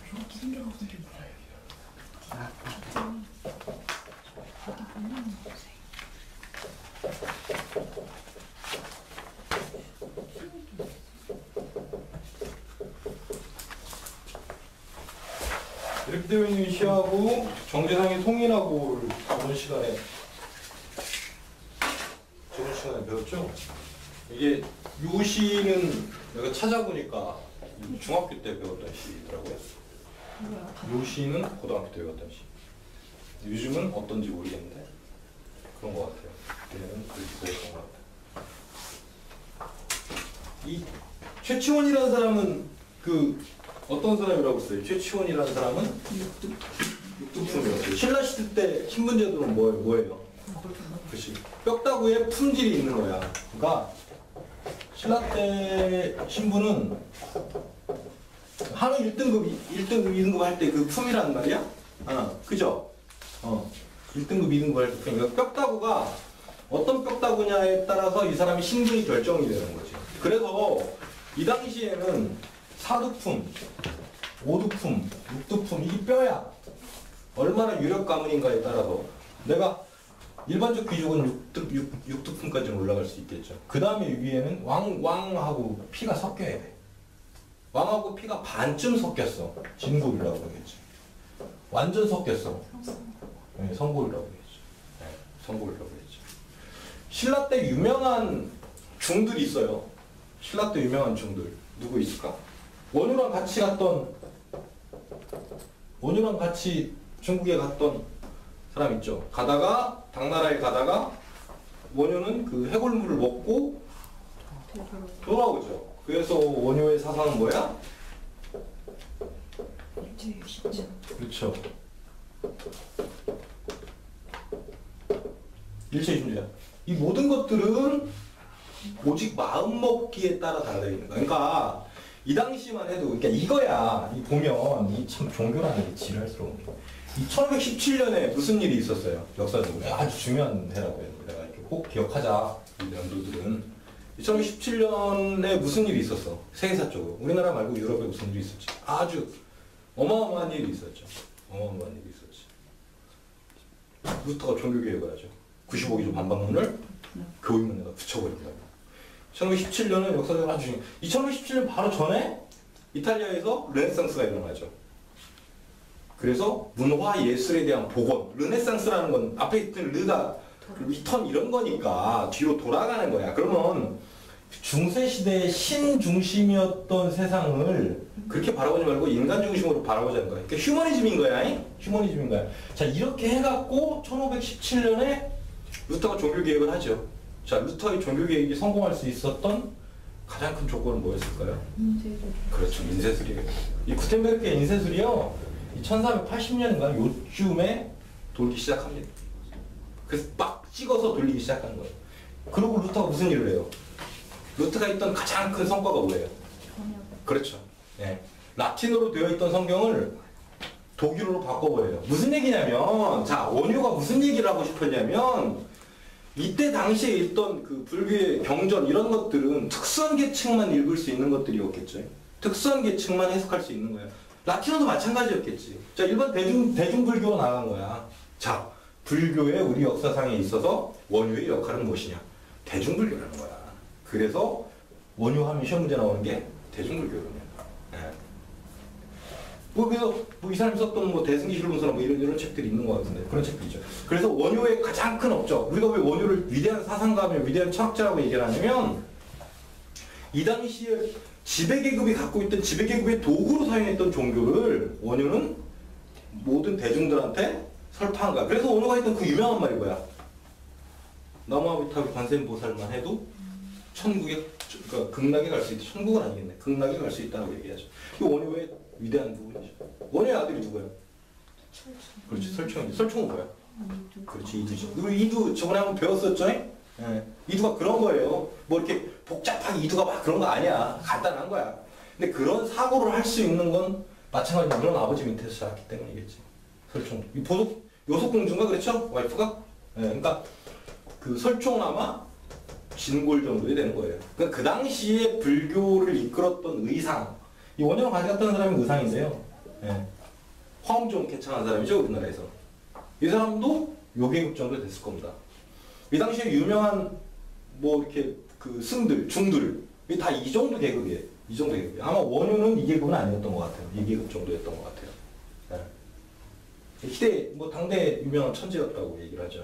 저렇게 생겨가지고 뭐라 이렇게 되어 있는 시하고 정제상의 통일하고를 저번 시간에 배웠죠? 이게 요 시는 내가 찾아보니까 중학교 때 배웠던 시더라고요. 요 시는 고등학교 때 배웠던 시. 요즘은 어떤지 모르겠는데 그런 것 같아요. 그때는 그렇게 배웠던 것 같아요. 이 최치원이라는 사람은 그 어떤 사람이라고 써요? 최치원이라는 사람은 육두품이었어요. 신라 시대 때 신분제도는 뭐예요? 그렇지. 뼈다구에 품질이 있는 거야. 그러니까 신라 때 신부는 한우 1등급, 2등급 할 때 그 품이란 말이야? 그죠? 1등급, 2등급 할 때 그러니까 뼈다구가 어떤 뼈다구냐에 따라서 이 사람이 신분이 결정이 되는 거지. 그래서 이 당시에는 사두품, 오두품, 육두품, 이게 뼈야. 얼마나 유력 가문인가에 따라서 내가 일반적 귀족은 육두품까지는 올라갈 수 있겠죠. 그 다음에 위에는 왕하고 피가 섞여야 돼. 왕하고 피가 반쯤 섞였어. 진골이라고 그러겠지. 완전 섞였어. 네, 성골이라고 그러겠지. 네, 성골이라고 그러겠지. 신라 때 유명한 중들이 있어요. 신라 때 유명한 중들. 누구 있을까? 원효랑 같이 중국에 갔던 사람 있죠. 가다가 당나라에 가다가 원효는 그 해골물을 먹고 돌아오죠. 그래서 원효의 사상은 뭐야? 그렇죠. 일체이심제야. 이 모든 것들은 오직 마음 먹기에 따라 달라있는 거야. 그러니까 이 당시만 해도, 그러니까 이거야. 이 보면 이 참 종교라는 게 지랄스러운 게. 1517년에 무슨 일이 있었어요? 역사적으로 아주 중요한 해라고 해요. 내가 이렇게 꼭 기억하자. 이 연도들은 2017년에 무슨 일이 있었어? 세계사적으로. 우리나라 말고 유럽에 무슨 일이 있었지? 아주 어마어마한 일이 있었죠. 어마어마한 일이 있었지. 루터가 종교개혁을 하죠. 95기조 반박론을 교육문에다 붙여버린다고. 1517년은 역사적으로 아주 중요해요. 1517년 바로 전에 이탈리아에서 르네상스가 일어나죠. 그래서 문화 예술에 대한 복원. 르네상스라는 건 앞에 있던 르가 리턴 이런 거니까 뒤로 돌아가는 거야. 그러면 중세시대의 신중심이었던 세상을 그렇게 바라보지 말고 인간 중심으로 바라보자는 거야. 그러니까 휴머니즘인 거야. 휴머니즘인 거야. 자, 이렇게 해갖고 1517년에 루터가 종교개혁을 하죠. 자, 루터의 종교개혁이 성공할 수 있었던 가장 큰 조건은 뭐였을까요? 인쇄술. 그렇죠. 인쇄술이에요. 이 구텐베르크의 인쇄술이요. 1380년인가 요쯤에 돌기 시작합니다. 그래서 빡 찍어서 돌리기 시작하는 거예요. 그리고 루터가 무슨 일을 해요? 루터가 있던 가장 큰 성과가 뭐예요? 그렇죠. 네. 라틴어로 되어 있던 성경을 독일어로 바꿔버려요. 무슨 얘기냐면, 자, 원효가 무슨 얘기를 하고 싶었냐면, 이때 당시에 있던 그 불교의 경전 이런 것들은 특수한 계층만 읽을 수 있는 것들이었겠죠. 특수한 계층만 해석할 수 있는 거예요. 라틴어도 마찬가지였겠지. 자, 일반 대중불교로 나간 거야. 자, 불교의 우리 역사상에 있어서 원효의 역할은 무엇이냐? 대중불교라는 거야. 그래서 원효하면 시험 문제 나오는 게 대중불교거든요. 네. 그래서 이 사람이 썼던 대승기실론서나 이런 책들이 있는 것 같은데 그런 책도 있죠. 그래서 원효의 가장 큰 업적, 우리가 왜 원효를 위대한 사상가며 위대한 철학자라고 얘기를 하냐면 이 당시에 지배계급이 갖고 있던 지배계급의 도구로 사용했던 종교를 원효는 모든 대중들한테 설파한 거야. 그래서 원효가 했던 그 유명한 말이 뭐야? 나무아미타불 관세음보살만 해도 천국에, 그러니까 극락에 갈 수 있다. 천국은 아니겠네. 극락에 갈 수 있다고 얘기하죠. 이 원효의 위대한 부분이죠. 원효의 아들이 누구야? 그렇지, 설총이지. 설총은 뭐야? 그렇지, 이두죠. 이두 저번에 한번 배웠었죠? 네. 이두가 그런 거예요. 뭐 이렇게 복잡하게 이두가 막 그런 거 아니야. 간단한 거야. 근데 그런 사고를 할 수 있는 건 마찬가지로 그런 아버지 밑에서 자랐기 때문이겠지. 설총. 이 요속공주인가 그랬죠? 와이프가? 네. 그러니까 그 설총은 아마 진골 정도에 되는 거예요. 그러니까 그 당시에 불교를 이끌었던 의상, 이 원효랑 같이 갔던 사람이 의상인데요. 예. 화음 좀 개창한 사람이죠, 우리나라에서. 이 사람도 요 계급 정도 됐을 겁니다. 이 당시에 유명한 뭐 이렇게 그 승들, 중들, 다 이 정도 계급이에요. 이 정도 계급이에요. 아마 원효는 이 계급은 아니었던 것 같아요. 이 계급 정도였던 것 같아요. 네. 희대, 뭐 당대 유명한 천재였다고 얘기를 하죠.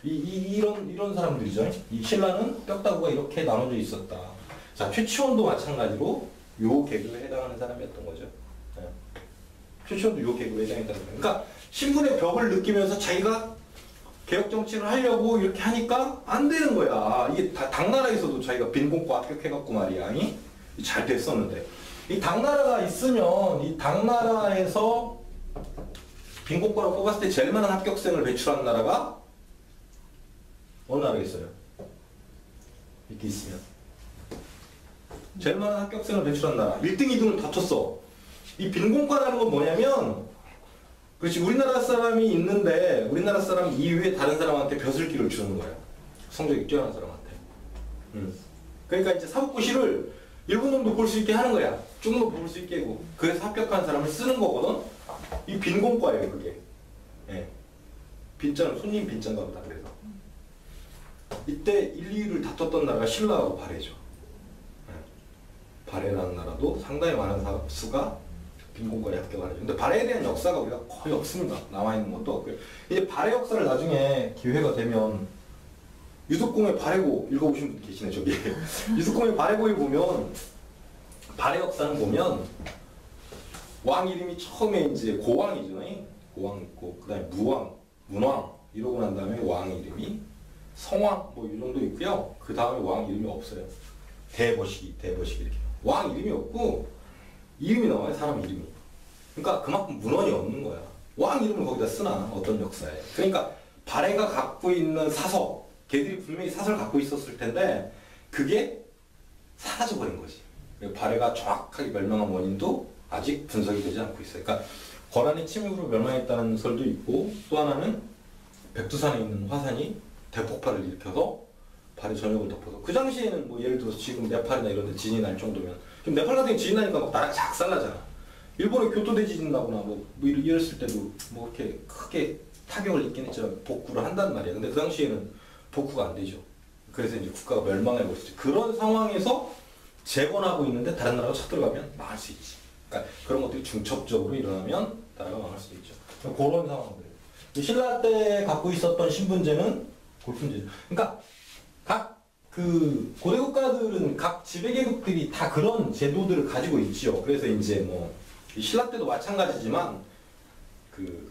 이런 사람들이죠. 이 신라는 뼈다구가 이렇게 나눠져 있었다. 자, 최치원도 마찬가지로 요 계급에 해당하는 사람이었던 거죠. 네. 최치원도 요 계급에 해당했다는 거예요. 그러니까 신분의 벽을 느끼면서 자기가 개혁 정치를 하려고 이렇게 하니까 안 되는 거야. 이게 다 당나라에서도 자기가 빈공과 합격해갖고 말이야. 잘 됐었는데. 이 당나라가 있으면 이 당나라에서 빈공과로 뽑았을 때 제일 많은 합격생을 배출한 나라가 어느 나라가 있어요? 이렇게 있으면. 제일 많은 합격생을 배출한 나라. 1등, 2등을 다쳤어. 이 빈공과라는 건 뭐냐면 그렇지, 우리나라 사람이 있는데 우리나라 사람 이외에 다른 사람한테 벼슬기를 주는 거야. 성적이 뛰어난 사람한테. 그러니까 이제 사법고시를 일본 놈도 볼 수 있게 하는 거야. 중국도 볼 수 있게 하고. 그래서 합격한 사람을 쓰는 거거든. 이 빈공과예요, 그게. 예. 빈자는 손님 빈자인가 보다. 그래서 이때 1, 2위를 다퉜던 나라가 신라하고 발해죠. 예. 발해라는 나라도 상당히 많은 수가 빈공과에 합격을 하죠. 근데 발해에 대한 역사가 우리가 거의 없습니다. 남아있는 것도 없고요. 이제 발해 역사를 나중에 기회가 되면 유득공의 발해고 읽어보신 분 계시네, 저기. 유득공의 발해고에 보면 발해 역사는 보면 왕 이름이 처음에 이제 고왕이죠. 고왕 있고 그 다음에 무왕, 문왕 이러고 난 다음에 왕 이름이 성왕 뭐 이 정도 있고요. 그 다음에 왕 이름이 없어요. 대버시기 이렇게. 왕 이름이 없고 이름이 나와요, 사람 이름이. 그러니까 그만큼 문헌이 없는 거야. 왕 이름을 거기다 쓰나, 어떤 역사에. 그러니까 발해가 갖고 있는 사서, 걔들이 분명히 사설을 갖고 있었을 텐데 그게 사라져버린 거지. 발해가 정확하게 멸망한 원인도 아직 분석이 되지 않고 있어요. 그러니까 거란의 침입으로 멸망했다는 설도 있고, 또 하나는 백두산에 있는 화산이 대폭발을 일으켜서 발해 전역을 덮어서, 그 당시에는 뭐 예를 들어서 지금 네팔이나 이런 데 지진이 날 정도면, 그럼 네팔 같은 게 지진 나니까 막 나라가 작살나잖아. 일본에 교토 대지진 나거나 뭐 이랬을 때도 뭐 이렇게 크게 타격을 입긴 했지만 복구를 한단 말이야. 근데 그 당시에는 복구가 안 되죠. 그래서 이제 국가가 멸망해버렸지. 그런 상황에서 재건하고 있는데 다른 나라가 쳐들어가면 망할 수 있지. 그러니까 그런 것들이 중첩적으로 일어나면 나라가 망할 수도 있죠. 그런 상황들. 신라 때 갖고 있었던 신분제는 골품제죠. 그러니까 각 그 고대 국가들은 각 지배계급들이 다 그런 제도들을 가지고 있죠. 그래서 이제 뭐 신라 때도 마찬가지지만 그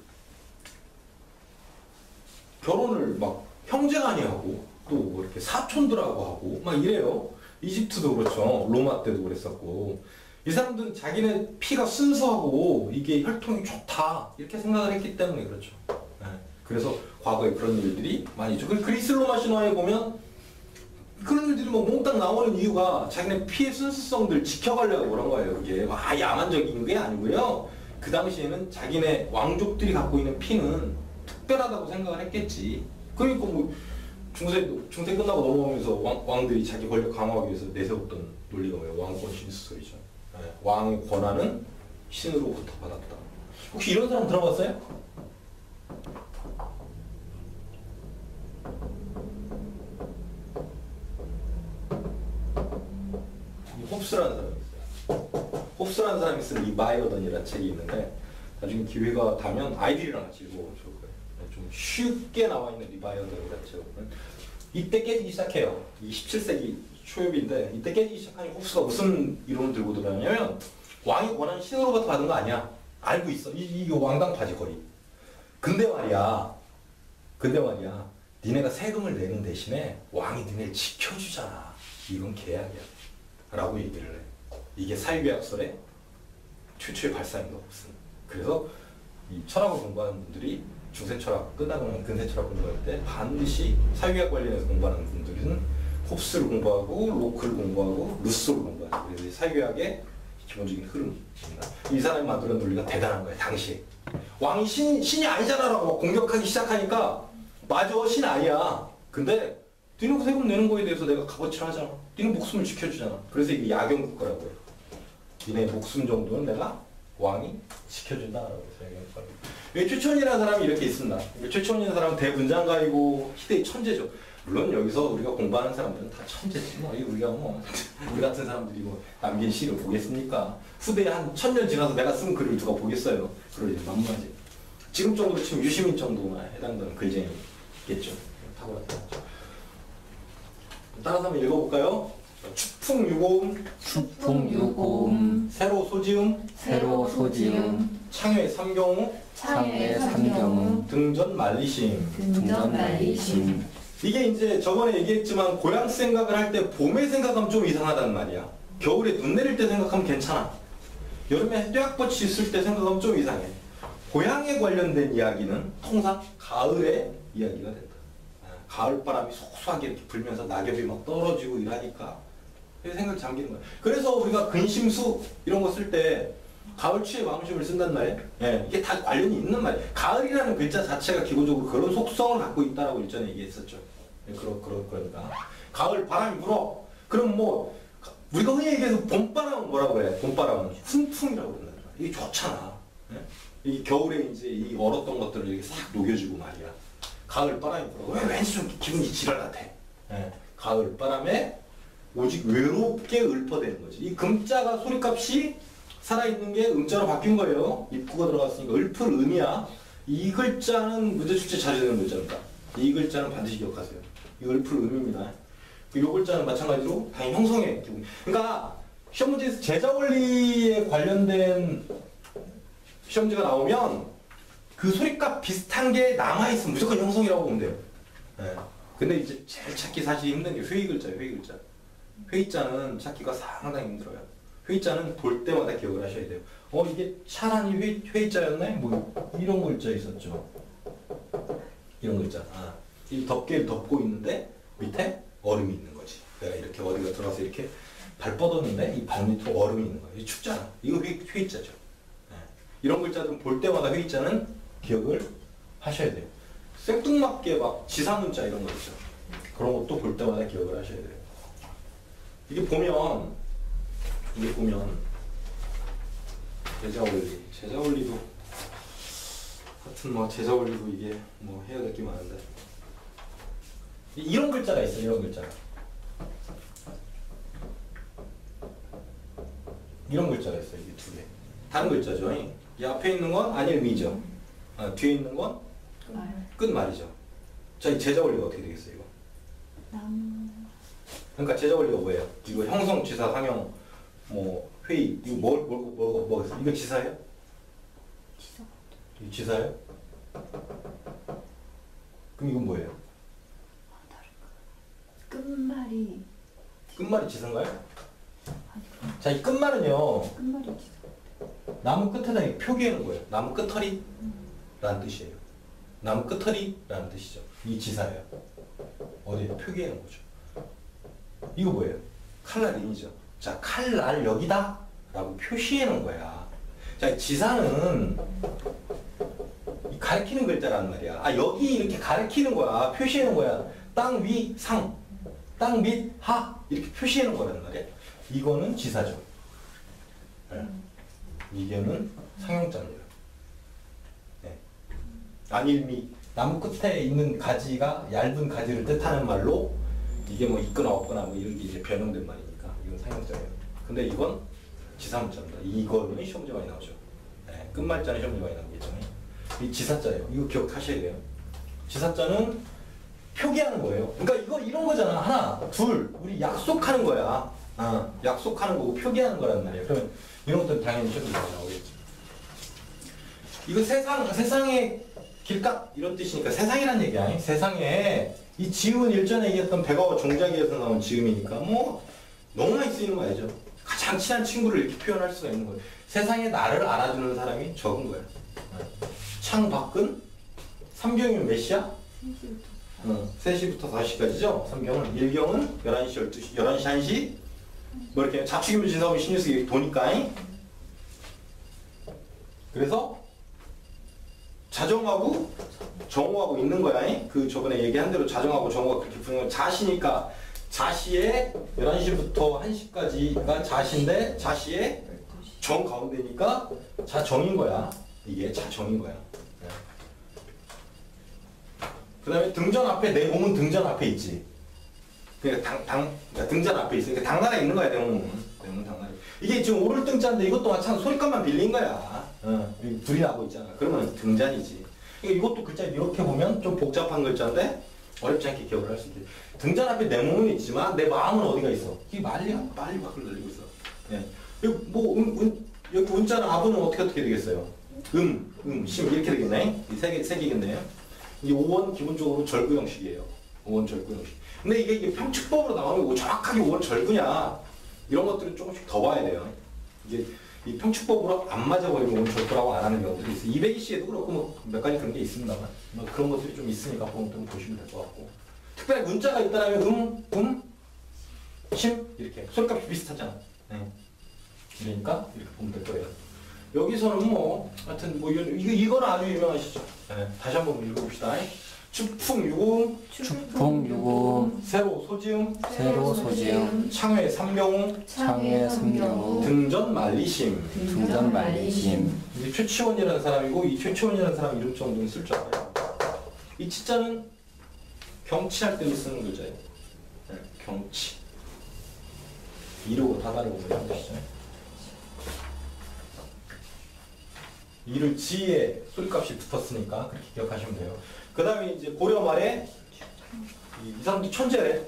결혼을 막 형제간이 하고 또 뭐 이렇게 사촌들하고 하고 막 이래요. 이집트도 그렇죠. 로마 때도 그랬었고. 이 사람들은 자기네 피가 순수하고 이게 혈통이 좋다 이렇게 생각을 했기 때문에 그렇죠. 네. 그래서 과거에 그런 일들이 많이 있죠. 그리스 로마 신화에 보면 그런 일들이 뭐 몽땅 나오는 이유가 자기네 피의 순수성들 지켜가려고 그런 거예요. 그게 야만적인 게 아니고요. 그 당시에는 자기네 왕족들이 갖고 있는 피는 특별하다고 생각을 했겠지. 그러니까 뭐 중세 끝나고 넘어오면서 왕들이 자기 권력 강화하기 위해서 내세웠던 논리가 뭐예요? 왕권 신수설이죠. 네. 왕의 권한은 신으로부터 받았다. 혹시 이런 사람 들어봤어요? 홉스라는 사람이 있어요. 홉스라는 사람이 쓴 리바이어던이라는 책이 있는데 나중에 기회가 되면 아이들이랑 같이 읽어보면 좋을 거예요. 좀 쉽게 나와 있는 리바이어던이라는 책은 이때 깨지기 시작해요. 이 17세기 초엽인데 이때 깨지기 시작하니 홉스가 무슨 이론을 들고 들어가냐면 왕의 권한은 신으로부터 받은 거 아니야. 알고 있어. 이거 왕당파지 거의. 근데 말이야 니네가 세금을 내는 대신에 왕이 니네를 지켜주잖아. 이건 계약이야 라고 얘기를 해. 이게 사유계약설의 최초의 발상인 홉스. 그래서 이 철학을 공부하는 분들이 중세철학 끝나고 근세철학 공부할 때 반드시 사유계약 관련해서 공부하는 분들은 홉스를 공부하고 로크를 공부하고 루소를 공부하죠. 그래서 사유계약의 기본적인 흐름입니다. 이 사람이 만드는 논리가 대단한 거예요. 당시에 왕이 신이 아니잖아 라고 공격하기 시작하니까 맞아, 신 아니야. 근데 니네 세금 내는 거에 대해서 내가 값어치를 하잖아. 니네 목숨을 지켜주잖아. 그래서 이게 야경 국가라고 해요. 니네 목숨 정도는 내가 왕이 지켜준다라고 얘기하는 거예요. 여기 최천이라는 사람이 이렇게 있습니다. 최천이라는 사람은 대문장가이고 시대의 천재죠. 물론 여기서 우리가 공부하는 사람들은 다 천재지 뭐. 우리가 뭐 우리 같은 사람들이 뭐 남긴 시를 보겠습니까? 후대에 한 1000년 지나서 내가 쓴 글을 누가 보겠어요? 그러지 만무하지. 지금 정도로 치면 유시민 정도만 해당되는 글쟁이겠죠. 탁월하죠. 따라서 한번 읽어볼까요? 축풍유고음, 축풍유고음, 세로 소지음, 세로 소지음, 창외 삼경우, 창외 삼경우, 등전 말리심. 등전 말리심. 이게 이제 저번에 얘기했지만 고향 생각을 할 때 봄에 생각하면 좀 이상하단 말이야. 겨울에 눈 내릴 때 생각하면 괜찮아. 여름에 떼약볕이 있을 때 생각하면 좀 이상해. 고향에 관련된 이야기는 통상 가을에 이야기가 된다. 가을 바람이 소소하게 이렇게 불면서 낙엽이 막 떨어지고 이러니까 생각 잠기는 거야. 그래서 우리가 근심수 이런 거 쓸 때 가을치의 마음심을 쓴단 말이에요. 예, 이게 다 관련이 있는 말이에요. 가을이라는 글자 자체가 기본적으로 그런 속성을 갖고 있다라고 일전에 얘기했었죠. 예, 그러니까 가을 바람이 불어. 그럼 뭐 우리가 흔히 얘기해서 봄바람은 뭐라고 그래? 봄바람은 훈풍이라고 그런다. 이게 좋잖아. 예? 이 겨울에 이제 이 얼었던 것들을 이렇게 싹 녹여주고 말이야. 가을 바람이 불어. 왠지 좀 기분이 지랄 같아. 예, 가을 바람에 오직 외롭게 읊어대는 거지. 이 금자가 소리값이 살아있는 게 음자로 바뀐 거예요. 입구가 들어갔으니까 읊을 음이야. 이 글자는 문제 출제 자주 되는 글자입니다. 이 글자는 반드시 기억하세요. 이 읊을 음입니다. 이 글자는 마찬가지로 당연히 형성의 기분. 그러니까 시험 문제에서 제자 원리에 관련된 시험지가 나오면 그 소리값 비슷한 게 남아있으면 무조건 형성이라고 보면 돼요. 네. 근데 이제 제일 찾기 사실 힘든 게 회의 글자예요. 회의 글자. 회의자는 찾기가 상당히 힘들어요. 회의자는 볼 때마다 기억을 하셔야 돼요. 이게 차란이 회의자였네? 뭐 이런 글자 있었죠. 이런 글자. 이 덮개를 덮고 있는데 밑에 얼음이 있는 거지. 내가 이렇게 어디가 들어가서 이렇게 발 뻗었는데 이 발 밑으로 얼음이 있는 거야. 이게 춥잖아. 이거 회의자죠. 네. 이런 글자들은 볼 때마다 회의자는 기억을 하셔야 돼요. 생뚱맞게 막 지사문자 이런 거 있죠. 그런 것도 볼 때마다 기억을 하셔야 돼요. 이게 보면 제자 원리도 하여튼 뭐 제자 원리도 이게 뭐 해야 될 게 많은데 이런 글자가 있어요. 이런 글자가 있어요. 이게 두 개. 다른 글자죠. 이 앞에 있는 건 안일미죠. 뒤에 있는 건 끝말이죠. 자, 이 제자 원리가 어떻게 되겠어요, 이거? 그러니까 제자 원리가 뭐예요? 이거 형성, 지사, 상형, 뭐 회의, 이거 뭐겠어? 이거 지사예요? 이거 지사예요? 그럼 이건 뭐예요? 끝말이 지사인가요? 자, 이 끝말은요. 끝말이 지사. 나무 끝에다 표기하는 거예요. 나무 끝털이 라는 뜻이에요. 나무 끝털이 라는 뜻이죠. 이 지사예요. 어디에 표기하는 거죠. 이거 뭐예요? 칼날인이죠. 자, 칼날 여기다 라고 표시해 놓은 거야. 자, 지사는 가리키는 글자란 말이야. 여기 이렇게 가리키는 거야. 표시해 놓은 거야. 땅 위 상, 땅 밑 하 이렇게 표시해 놓은 거란 말이야. 이거는 지사죠. 네. 이거는 상형자입니다. 네. 안일미, 나무 끝에 있는 가지가 얇은 가지를 뜻하는 말로 이게 뭐 있거나 없거나 뭐 이런 게 이제 변형된 말이니까 이건 상형자예요. 근데 이건 지사문자입니다. 이거는 시험제 많이 나오죠. 네. 끝말자는 시험제 많이 나오겠죠. 이 지사자예요. 이거 기억하셔야 돼요. 지사자는 표기하는 거예요. 그러니까 이거 이런 거잖아. 하나, 둘, 우리 약속하는 거야. 약속하는 거고 표기하는 거란 말이에요. 그러면 이런 것들은 당연히 시험에 나오겠죠. 이거 세상의 길가 이런 뜻이니까 세상이란 얘기야. 세상에 이 지음은 일전에 얘기했던 백어와 종작에서 나온 지음이니까 뭐 너무 많이 쓰이는 거 알죠? 가장 친한 친구를 이렇게 표현할 수가 있는 거예요. 세상에 나를 알아주는 사람이 적은 거야. 창밖은 삼경이면 몇 시야? 3시부터 5시까지죠. 삼경은 일경은 11시, 12시, 11시, 1시 뭐 이렇게 자축이면 진사오면 신유식이 도니까. 그래서 자정하고 정오하고 있는 거야. 그 저번에 얘기한 대로 자정하고 정오가 그렇게 부는 건 자시니까 자시에 11시부터 1시까지가 자시인데 자시에 정 가운데니까 자정인 거야. 이게 자정인 거야. 네. 그 다음에 등전 앞에, 내 몸은 등전 앞에 있지. 그러니까 그러니까 등전 앞에 있어. 그러니까 당나라에 있는 거야, 내 몸은. 내 몸은 당나라에. 이게 지금 오를 등자인데 이것도 마찬가지 소리값만 빌린 거야. 불이 나고 있잖아. 그러면 등잔이지. 그러니까 이것도 글자 이렇게 보면 좀 복잡한 글자인데 어렵지 않게 기억을 할 수 있지. 등잔 앞에 내 몸은 있지만 내 마음은 어디가 있어? 이게 빨리 밖을 날리고 있어. 예. 여기 뭐 여기 운자는 아부는 어떻게 되겠어요? 심 이렇게 되겠네. 이 세 개겠네요. 이 5원 기본적으로 절구 형식이에요. 5원 절구 형식. 근데 이게 평축법으로 나오면 뭐 정확하게 5원 절구냐 이런 것들을 조금씩 더 봐야 돼요. 이게 이 평축법으로 안 맞아버리면 5원 절구라고 안 하는 경우들이 있어요. 220에도 그렇고 뭐 몇 가지 그런 게 있습니다만 뭐 그런 것들이 좀 있으니까 좀 보시면 될 것 같고. 특별히 문자가 있다면 심 이렇게 소리값이 비슷하잖아. 네. 그러니까 이렇게 보면 될 거예요. 여기서는 뭐 하여튼 뭐 이거는 아주 유명하시죠. 네. 다시 한번 읽어봅시다. 추풍유금 축풍유금 세로 소지음 세로 소지음 창회 삼병 창회 삼경우 등전 말리심. 등전 말리심 이게 최치원이라는 사람이고 이 최치원이라는 사람 이름 정도는 쓸 줄 알아요. 이 치자는 경치할 때도 쓰는 글자예요. 네, 경치. 이르고 다 다르고 뭐 이런 뜻이죠. 이를 지에 소리값이 붙었으니까 그렇게 기억하시면 돼요. 그 다음에 이제 고려 말에 이 사람도 천재래.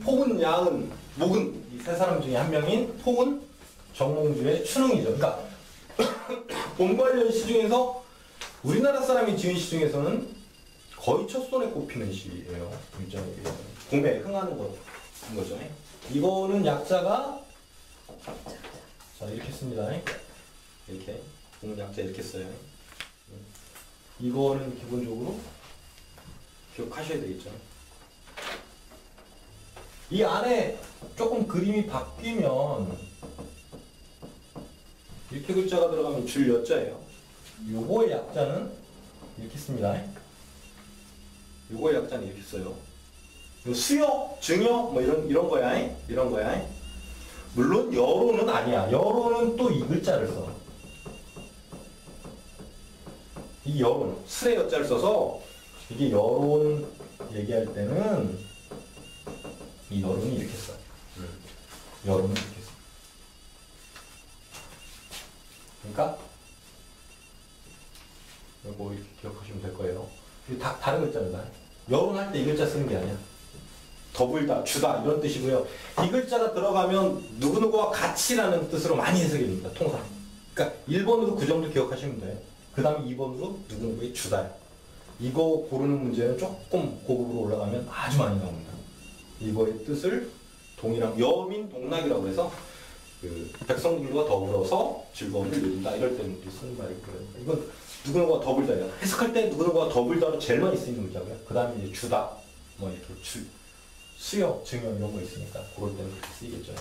폭은, 야은, 목은 이 세 사람 중에 한 명인 폭은 정몽주의 춘웅이죠. 그러니까 봄관련 시 중에서 우리나라 사람이 지은 시 중에서는 거의 첫 손에 꼽히는 시예요. 봄에 흥하는 거죠. 이거는 약자가 자 이렇게 씁니다. 이렇게 약자 이렇게 써요. 이거는 기본적으로 기억하셔야 되겠죠. 이 안에 조금 그림이 바뀌면 이렇게 글자가 들어가면 줄 여자예요. 요거의 약자는 이렇게 씁니다. 요거의 약자는 이렇게 써요. 요 수여, 증여 뭐 이런 거야. 이런 거야. 물론 여로는 아니야. 여로는 또 이 글자를 써. 이 여론, 슬의 여자를 써서 이게 여론 얘기할 때는 이 여론이 이렇게 써. 여론은 이렇게 써. 그러니까 이거 이렇게 기억하시면 될 거예요. 이게 다 다른 글자입니다. 여론할 때 이 글자 쓰는 게 아니야. 더불다, 주다 이런 뜻이고요. 이 글자가 들어가면 누구누구와 같이라는 뜻으로 많이 해석이 됩니다. 통상. 그러니까 1번으로 그 정도 기억하시면 돼요. 그 다음에 2번으로 누구누구의 주다. 이거 고르는 문제는 조금 고급으로 올라가면 아주 많이 나옵니다. 이거의 뜻을 동이랑 여민 동락이라고 해서 그 백성들과 더불어서 즐거움을 누린다 이럴 때 쓰는 말이고요. 이건 누구누구와 더불다예요. 해석할 때 누구누구와 더불다로 제일 많이 쓰이는 문자고요. 그 다음에 이제 주다, 뭐 이렇게 수여, 증여 이런 거 있으니까 그럴 때는 그렇게 쓰이겠죠.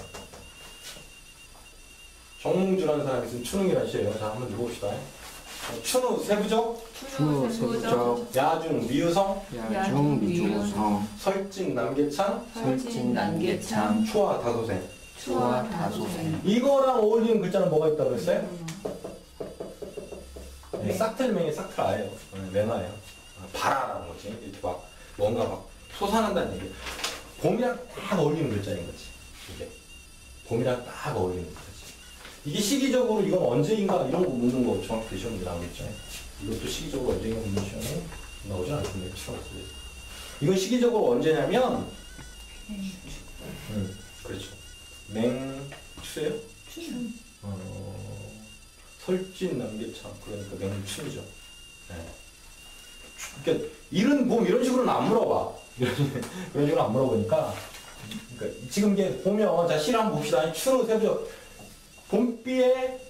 정몽주라는 사람이 쓴 추능이라는 시예요. 자 한번 읽어봅시다. 추누 세부적, 추 세부적 야중 미유성, 야중 미주성 설진 남계창, 설진 난계창 초와 다소생. 추와 다소생 이거랑 어울리는 글자는 뭐가 있다고 그랬어요? 네, 싹틀맹이 싹틀아예요. 맹아예요. 바라라는 거지. 이렇게 막 뭔가 막 솟아난다는 얘기. 봄이랑 딱 어울리는 글자인 거지. 이게 봄이랑 딱 어울리는 글자지. 이게 시기적으로 이건 언제인가 이런 거 묻는 거 정확히 시험에 나오겠죠. 이것도 시기적으로 언제인가 묻는 시험에 나오지 않습니다. 이건 시기적으로 언제냐면 그렇죠. 맹추예요? 설진 남계창 그러니까 맹추이죠. 네. 그러니까 이런 봄 이런 식으로는 안 물어봐. 이런 식으로 안 물어보니까 그러니까 지금 이게 보면 자 실 한번 봅시다. 추노 세부적 봄비에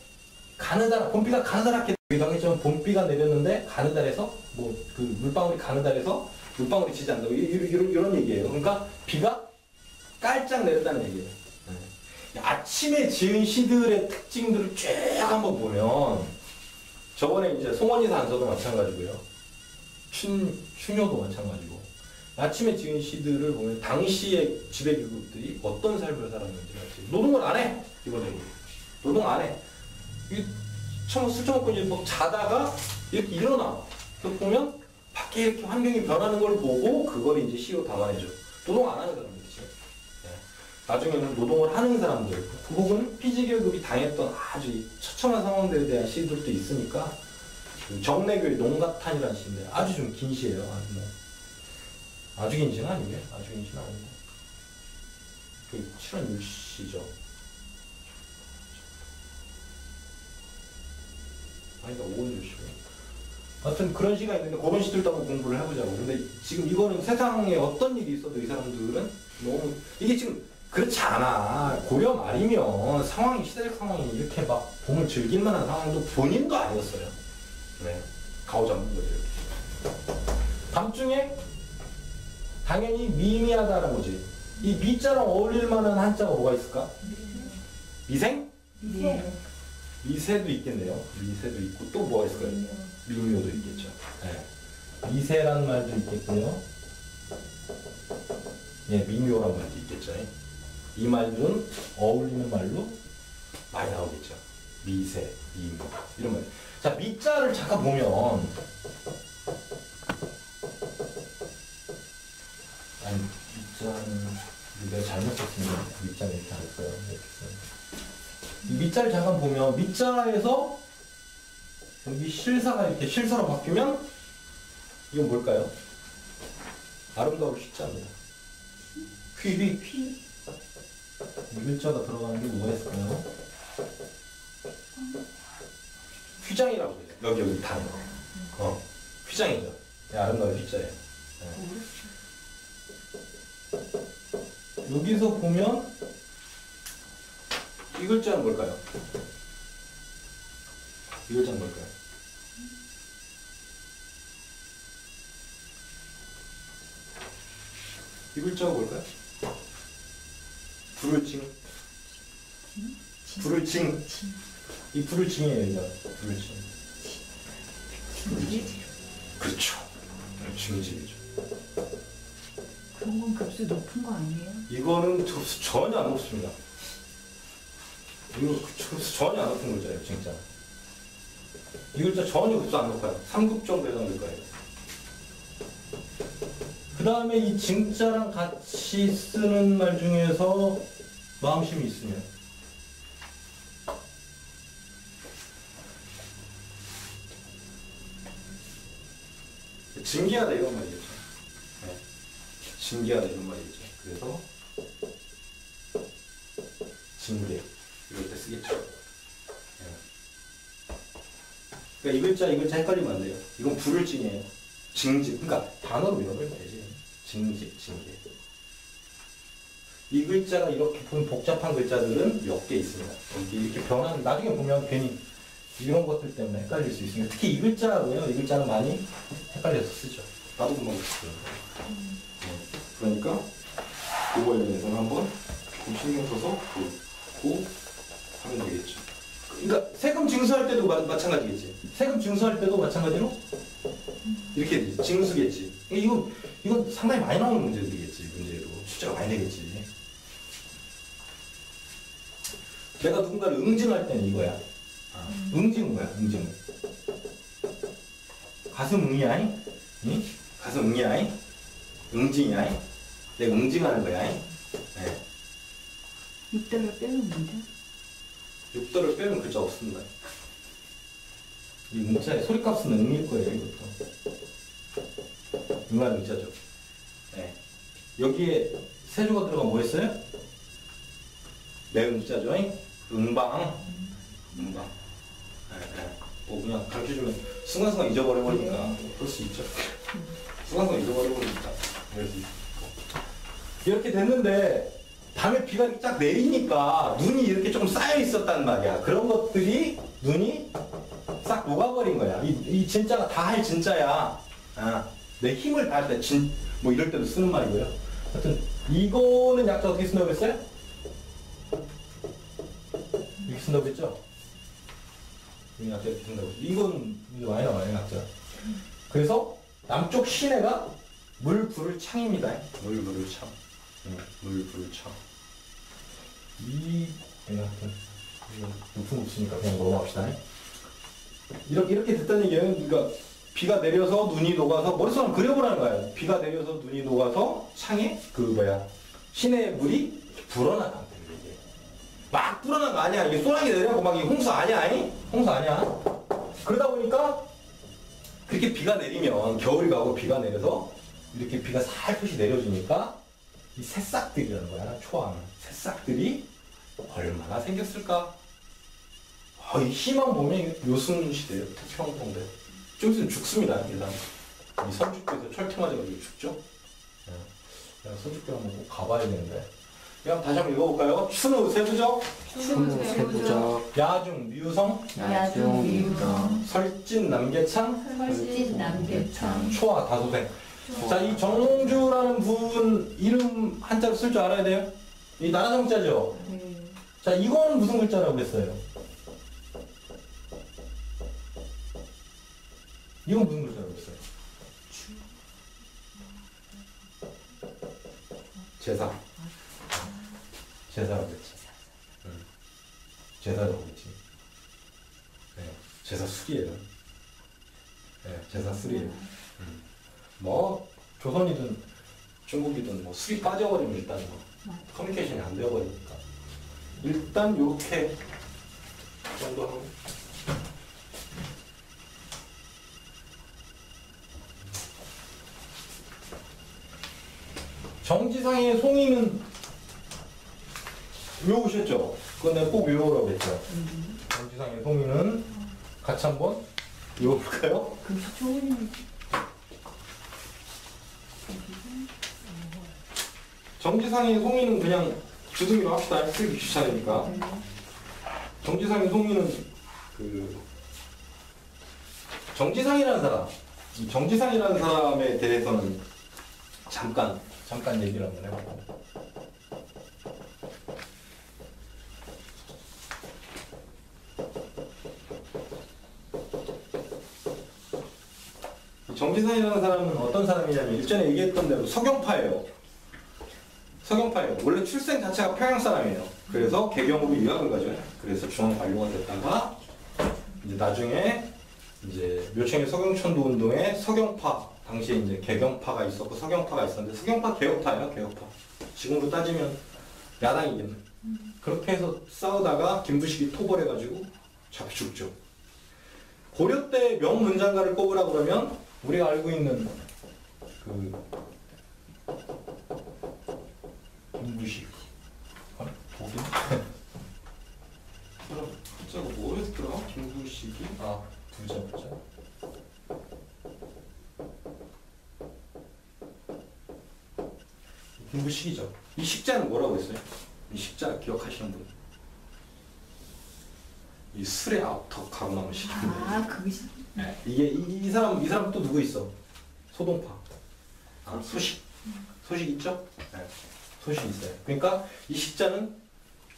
가느다라 봄비가 가느다랗게 당했지만 봄비가 내렸는데 가느다래서 뭐 그 물방울이 가느다래서 물방울이 지지 않는다고 이런 얘기예요. 그러니까 비가 깔짝 내렸다는 얘기예요. 네. 아침에 지은 시들의 특징들을 쭉 한번 보면 저번에 이제 송원이 산서도 마찬가지고요. 춘효도 마찬가지고 아침에 지은 시들을 보면 당시의 지배계급들이 어떤 삶을 살았는지 알지. 노동을 안 해. 기본적으로 노동 안 해. 술 처먹고 이제 막 자다가 이렇게 일어나. 또 보면 밖에 이렇게 환경이 변하는 걸 보고 그걸 이제 시로 담아내죠. 노동 안 하는 사람들이지. 네. 나중에는 노동을 하는 사람들, 혹은 피지계급이 당했던 아주 처참한 상황들에 대한 시들도 있으니까 그 정래교의 농가탄이라는 시인데 아주 좀 긴 시예요. 아주 긴 시는 아니고요. 아주 긴 시는 아닌데 그 7원 6시죠. 아니다 5원 6시고. 하여튼 그런 시가 있는데 그런 시들도 한번 공부를 해보자고. 근데 지금 이거는 세상에 어떤 일이 있어도 이 사람들은 너무 이게 지금 그렇지 않아. 고려 말이면 상황이 시대적 상황이 이렇게 막 봄을 즐길 만한 상황도 본인도 아니었어요. 네, 가오잡는 거죠. 밤중에 당연히 미미하다라는 거지. 이 미자랑 어울릴 만한 한자가 뭐가 있을까? 미생? 네. 미세도 있겠네요. 미세도 있고 또 뭐가 있을까요? 미묘도 있겠죠. 네. 미세란 말도 있겠고요. 예, 미묘란 말도 있겠죠. 이 말들은 어울리는 말로 많이 나오겠죠. 미세, 미묘 이런 말. 자, 미자를 잠깐 보면 아니 미자는 내가 잘못 썼습니다. 미자는 이렇게 안 했어요. 이렇게 써요. 이 미자를 잠깐 보면 미자에서 여기 실사가 이렇게 실사로 바뀌면 이건 뭘까요? 아름다울 시자입니다. 휘휘 이 글자가 들어가는 게 뭐가 있을까요? 휘장이라고 해요. 여기 단어. 휘장이죠. 네, 아름다울 휘자예요. 네. 여기서 보면 이 글자는 뭘까요? 이 글자는 뭘까요? 이 글자가 뭘까요? 불을 칭. 불을 칭. 이 불을 칭이에요, 이거. 불을 칭. 그렇죠. 징질이죠. 그런 건 값이 높은 거 아니에요? 이거는 전혀 안 높습니다. 이거 전혀 안 높은 글자예요, 진짜. 이 글자 전혀 급수 안 높아요. 3급 정도 해당될 거예요. 그 다음에 이 징자랑 같이 쓰는 말 중에서 마음심이 있으면 징계하다 이런 말이겠죠. 네. 징계하다 이런 말이겠죠. 그래서 징계 이럴 때 쓰겠죠. 네. 그러니까 이 글자 헷갈리면 안 돼요. 이건 불을 징해요. 징집. 그러니까 단어로 밀어버리면 되지. 징집, 징계. 이 글자가 이렇게 보면 복잡한 글자들은 몇 개 있습니다. 이렇게 변하는, 나중에 보면 괜히 이런 것들 때문에 헷갈릴 수 있으니까. 특히 이 글자고요. 이 글자는 많이 헷갈려서 쓰죠. 나도 금방 쓰죠. 그러니까 그거에 대해서는 한번 좀 신경 써서 보고 하면 되겠죠. 그러니까 세금 징수할 때도 마찬가지겠지. 세금 징수할 때도 마찬가지로 이렇게 되지. 징수겠지. 이건 상당히 많이 나오는 문제들이겠지. 문제로 숫자가 많이 되겠지. 내가 누군가를 응징할 때는 이거야. 응징은 뭐야? 응징은 가슴 응이야잉? 응? 가슴 응이야잉? 응징이야잉? 내가 응징하는 거야잉? 네. 6달러 빼면 뭔데? 6도를 빼면 글자 없습니다. 이 문자의 소리값은 응일 거예요, 이것도. 응하는 문자죠. 네. 여기에 세 조가 들어가면 뭐 했어요? 매응자죠. 응방. 응방. 네. 뭐 그냥 가르쳐주면 순간순간 잊어버려버리니까 그럴 수 있죠. 순간순간 잊어버려버리니까 그럴 수 있고. 이렇게 됐는데 밤에 비가 이렇게 쫙 내리니까 눈이 이렇게 조금 쌓여 있었단 말이야. 그런 것들이 눈이 싹 녹아버린 거야. 이 진짜가 다 할 진짜야. 내 힘을 다할 때 뭐 이럴 때도 쓰는 말이고요. 하여튼 이거는 약자 어떻게 쓴다고 했어요? 이렇게 쓴다고 했죠? 이 약자 이렇게 쓴다고 했죠. 이건 이제 많이 나와요, 약자. 그래서 남쪽 시내가 물불을 창입니다. 물불을 창. 물불을 창. 내가 하여튼 이거 높은 거 없으니까 그냥 넘어갑시다. 이렇게 됐다는 얘기예요. 그러니까 비가 내려서 눈이 녹아서 머릿속에 한번 그려보라는 거예요. 비가 내려서 눈이 녹아서 창에 시내의 물이 불어나는 거예요. 막 불어난 거 아니야. 이게 소나기 내려고 막 이게 홍수 아니야, 아니? 홍수 아니야. 그러다 보니까 그렇게 비가 내리면 겨울이 가고 비가 내려서 이렇게 비가 살포시 내려주니까 이 새싹들이라는 거야. 초항 새싹들이 얼마나 생겼을까? 이 시만 보면 요순 시대예요. 태평성대. 좀 있으면 죽습니다. 이 사람. 이 선죽교에서 철퇴 맞아가지고 죽죠. 선죽교 한번 꼭 가봐야 되는데. 그럼 다시 한번 읽어볼까요? 추노 세부적, 추노 세부적, 야중 미우성, 야중 미우성, 설진 남계창, 설진 남계창, 초하 다소생. 자, 이 정몽주라는 분 이름 한자로 쓸 줄 알아야 돼요? 이 나라성자죠? 네. 자, 이건 무슨 글자라고 그랬어요? 이건 무슨 글자라고 그랬어요? 제사. 제사라고 그랬지. 제사라고 그랬지. 네, 제사 술이에요. 네, 제사 술이에요. 뭐 조선이든 중국이든 뭐 술이 빠져버리면 일단 뭐 커뮤니케이션이 안 되어버리니까 일단 요렇게 정도 하고 정지상의 송이는 외우셨죠? 그건 내가 꼭 외우라고 했죠. 정지상의 송이는 같이 한번 외워볼까요? 글씨 좋은 정지상의 송이는 그냥 주둥이로 합시다. 쓰기 귀찮으니까. 정지상의 송이는 정지상이라는 사람, 이 정지상이라는 사람에 대해서는 잠깐 얘기를 한번 해볼게요. 정지상이라는 사람은 어떤 사람이냐면 일전에 얘기했던 대로 서경파예요. 원래 출생 자체가 평양 사람이에요. 그래서 개경으로 유학을 가죠. 그래서 중앙관료가 됐다가 이제 나중에 이제 묘청의 서경천도 운동에 서경파, 당시에 이제 개경파가 있었고 서경파가 있었는데 서경파 개혁파예요. 개혁파. 지금으로 따지면 야당이겠네. 그렇게 해서 싸우다가 김부식이 토벌해가지고 잡혀 죽죠. 고려 때 명문장가를 꼽으라 그러면 우리가 알고 있는 김부식. 독일? 한자가 뭐였더라? 김부식이? 두자 보자. 김부식이죠. 이 식자는 뭐라고 했어요? 이 식자 기억하시는 분? 이 술에 턱 가고 나면 식인데. 그것이. 네. 이게 이 사람 또 누구 있어? 소동파. 소식. 소식 있죠? 네. 소식 있어요. 그러니까 이 식자는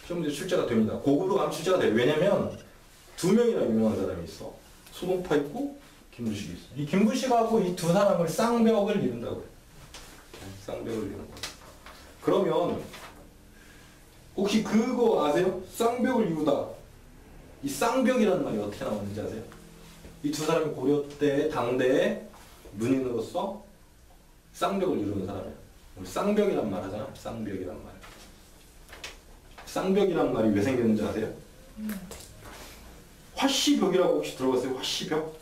좀 이제 출제가 됩니다. 고급으로 가면 출제가 돼요. 왜냐면 두 명이나 유명한 사람이 있어. 소동파 있고 김부식이 있어. 이 김부식하고 이 두 사람을 쌍벽을 이룬다고 해요. 쌍벽을 이루는 거예요. 그러면 혹시 그거 아세요? 쌍벽을 이루다. 이 쌍벽이라는 말이 어떻게 나오는지 아세요? 이 두 사람이 고려 때 당대의 문인으로서 쌍벽을 이루는 사람이에요. 우리 쌍벽이란 말 하잖아. 쌍벽이란 말. 쌍벽이란 말이 왜 생겼는지 아세요? 화씨벽이라고 혹시 들어봤어요? 화씨벽?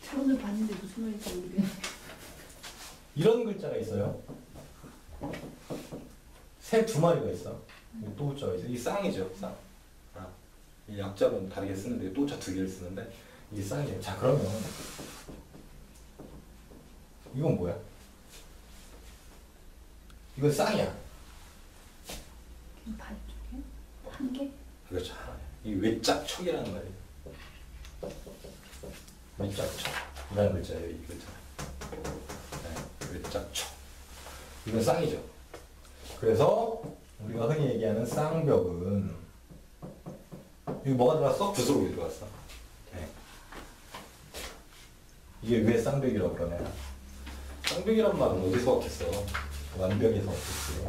처음에 봤는데 무슨 말인지 모르겠네. 이런 글자가 있어요. 새 두 마리가 있어. 또자가 있어. 이 쌍이죠. 쌍. 이 약자로는 다르게 쓰는데 또자 두 개를 쓰는데 이게 쌍이에요. 자, 그러면 이건 뭐야? 이건 쌍이야. 반쪽에? 한 개? 그렇죠. 이 외짝척이라는 말이에요. 외짝척. 이라는 글자예요. 이 글자. 네, 외짝척. 이건 쌍이죠. 그래서 우리가 흔히 얘기하는 쌍벽은 여기 뭐가 들어갔어? 구슬록이 들어갔어. 네. 이게 왜 쌍벽이라고 그러냐? 쌍벽이란 말은 어디서 왔겠어? 완벽에서 왔겠지.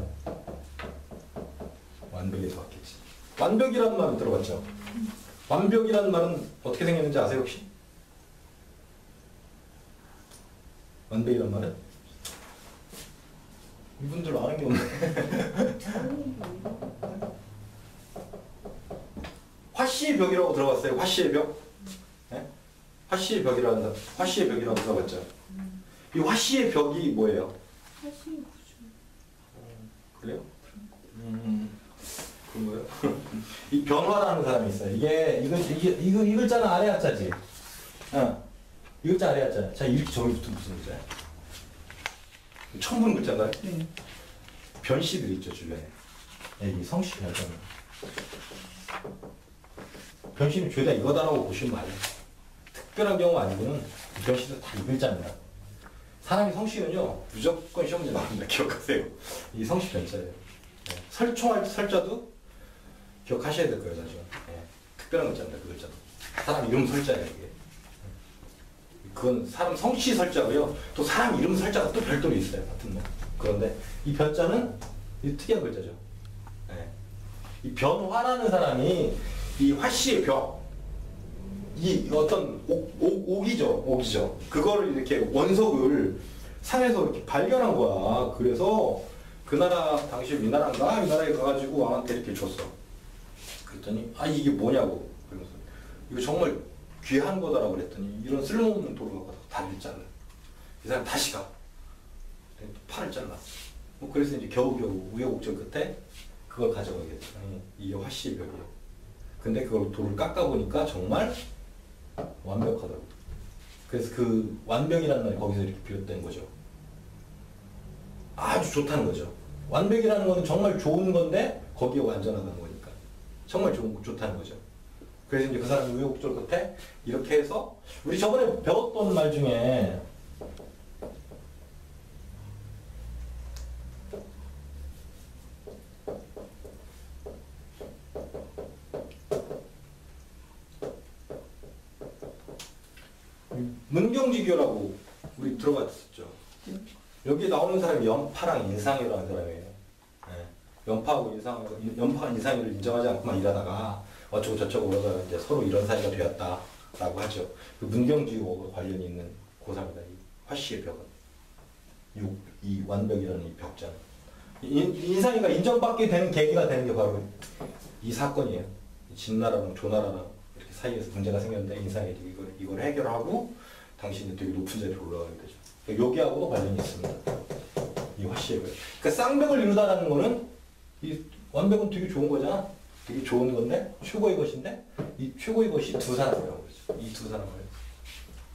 완벽에서 왔겠지. 완벽이란 말은 들어봤죠? 완벽이라는 말은 어떻게 생겼는지 아세요 혹시? 완벽이란 말은? 이분들 아는 게 없네. 화씨의 벽이라고 들어봤어요? 화씨의 벽? 네? 화씨의 벽이라고 들어봤죠? 이 화씨의 벽이 뭐예요? 사실 구조. 그래요? 그런 거예요? 이 변화라는 사람이 있어요. 이 글자는 아래 한자지. 이 글자 아래 한자. 자, 이렇게 저기 붙으면 무슨 글자야? 처음 보는 글자인가요? 네. 변씨들이 있죠, 주변에. 이 성씨 변자는. 변씨는 죄다 이거다라고 보시면 맞아요. 특별한 경우 아니고는 변씨도 다 이 글자입니다. 사람이 성씨는요, 무조건 시험 문제 나옵니다. 기억하세요. 이 성씨 변자예요. 네. 설총할 설자도 기억하셔야 될 거예요, 사실. 네. 특별한 글자입니다, 그 글자도. 사람 이름 설자예요, 이게. 그건 사람 성씨 설자고요. 또 사람 이름 설자가 또 별도로 있어요, 같은 거. 그런데 이 변자는 이 특이한 글자죠. 네. 이 변화라는 사람이 이 화씨의 벽, 이 어떤 옥이죠. 그거를 이렇게 원석을 산에서 이렇게 발견한 거야. 그래서 그 나라 당시 위나라인가? 위나라에 가가지고 왕한테 이렇게 줬어. 그랬더니 이게 뭐냐고. 그러면서 이거 정말 귀한 거다라고 그랬더니 이런 쓸모없는 돌을 갖고 다리를 잘라. 이 사람 다시 가. 팔을 잘랐어. 그래서 이제 겨우겨우 우여곡절 끝에 그걸 가져가게 됐죠. 이게 화씨의 벽이에요. 근데 그걸 돌을 깎아보니까 정말 완벽하더라고요. 그래서 그 완벽이라는 말이 거기서 이렇게 비롯된 거죠. 아주 좋다는 거죠. 완벽이라는 거는 정말 좋은 건데 거기에 완전하다는 거니까 정말 좋다는 거죠. 그래서 이제 그 사람이 우여곡절 끝에 이렇게 해서 우리 저번에 배웠던 말 중에 문경지교라고 우리 들어봤었죠. 여기 나오는 사람이 연파랑 인상이라는 사람이에요. 네. 연파가 인상이를 인정하지 않고만 일하다가 어쩌고 저쩌고 그러다가 이제 서로 이런 사이가 되었다라고 하죠. 그 문경지교와 관련이 있는 고사입니다. 이 화씨의 벽은. 이 완벽이라는 이 벽자는. 인상이가 인정받게 되는 계기가 되는 게 바로 이 사건이에요. 진나라랑 조나라랑 이렇게 사이에서 문제가 생겼는데 인상이 이걸 해결하고 당신이 되게 높은 자리로 올라가게 되죠. 그러니까 여기하고도 관련이 있습니다. 이 화씨의 벽. 그러니까 쌍벽을 이루다라는 거는 이 완벽은 되게 좋은 거잖아. 되게 좋은 건데 최고의 것인데 이 최고의 것이 두 사람이라고 그러죠. 이 두 사람을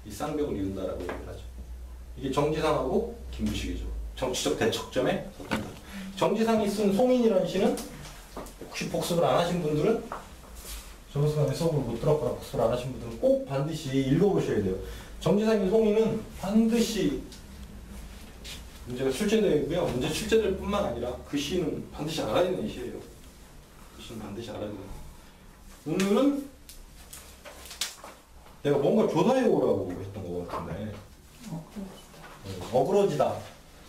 이 쌍벽을 이룬다라고 얘기를 하죠. 이게 정지상하고 김부식이죠. 정치적 대척점에 섰다. 정지상이 쓴 송인이라는 시는 혹시 복습을 안 하신 분들은 저번 시간에 수업을 못 들었거나 복습을 안 하신 분들은 꼭 반드시 읽어보셔야 돼요. 정지상의 송인은 반드시 문제가 출제되어 있고요. 문제 출제될 뿐만 아니라 그 시는 반드시 알아야 되는 시예요. 그 시는 반드시 알아야 돼요. 오늘은 내가 뭔가 조사해 오라고 했던 것 같은데 어그러지다.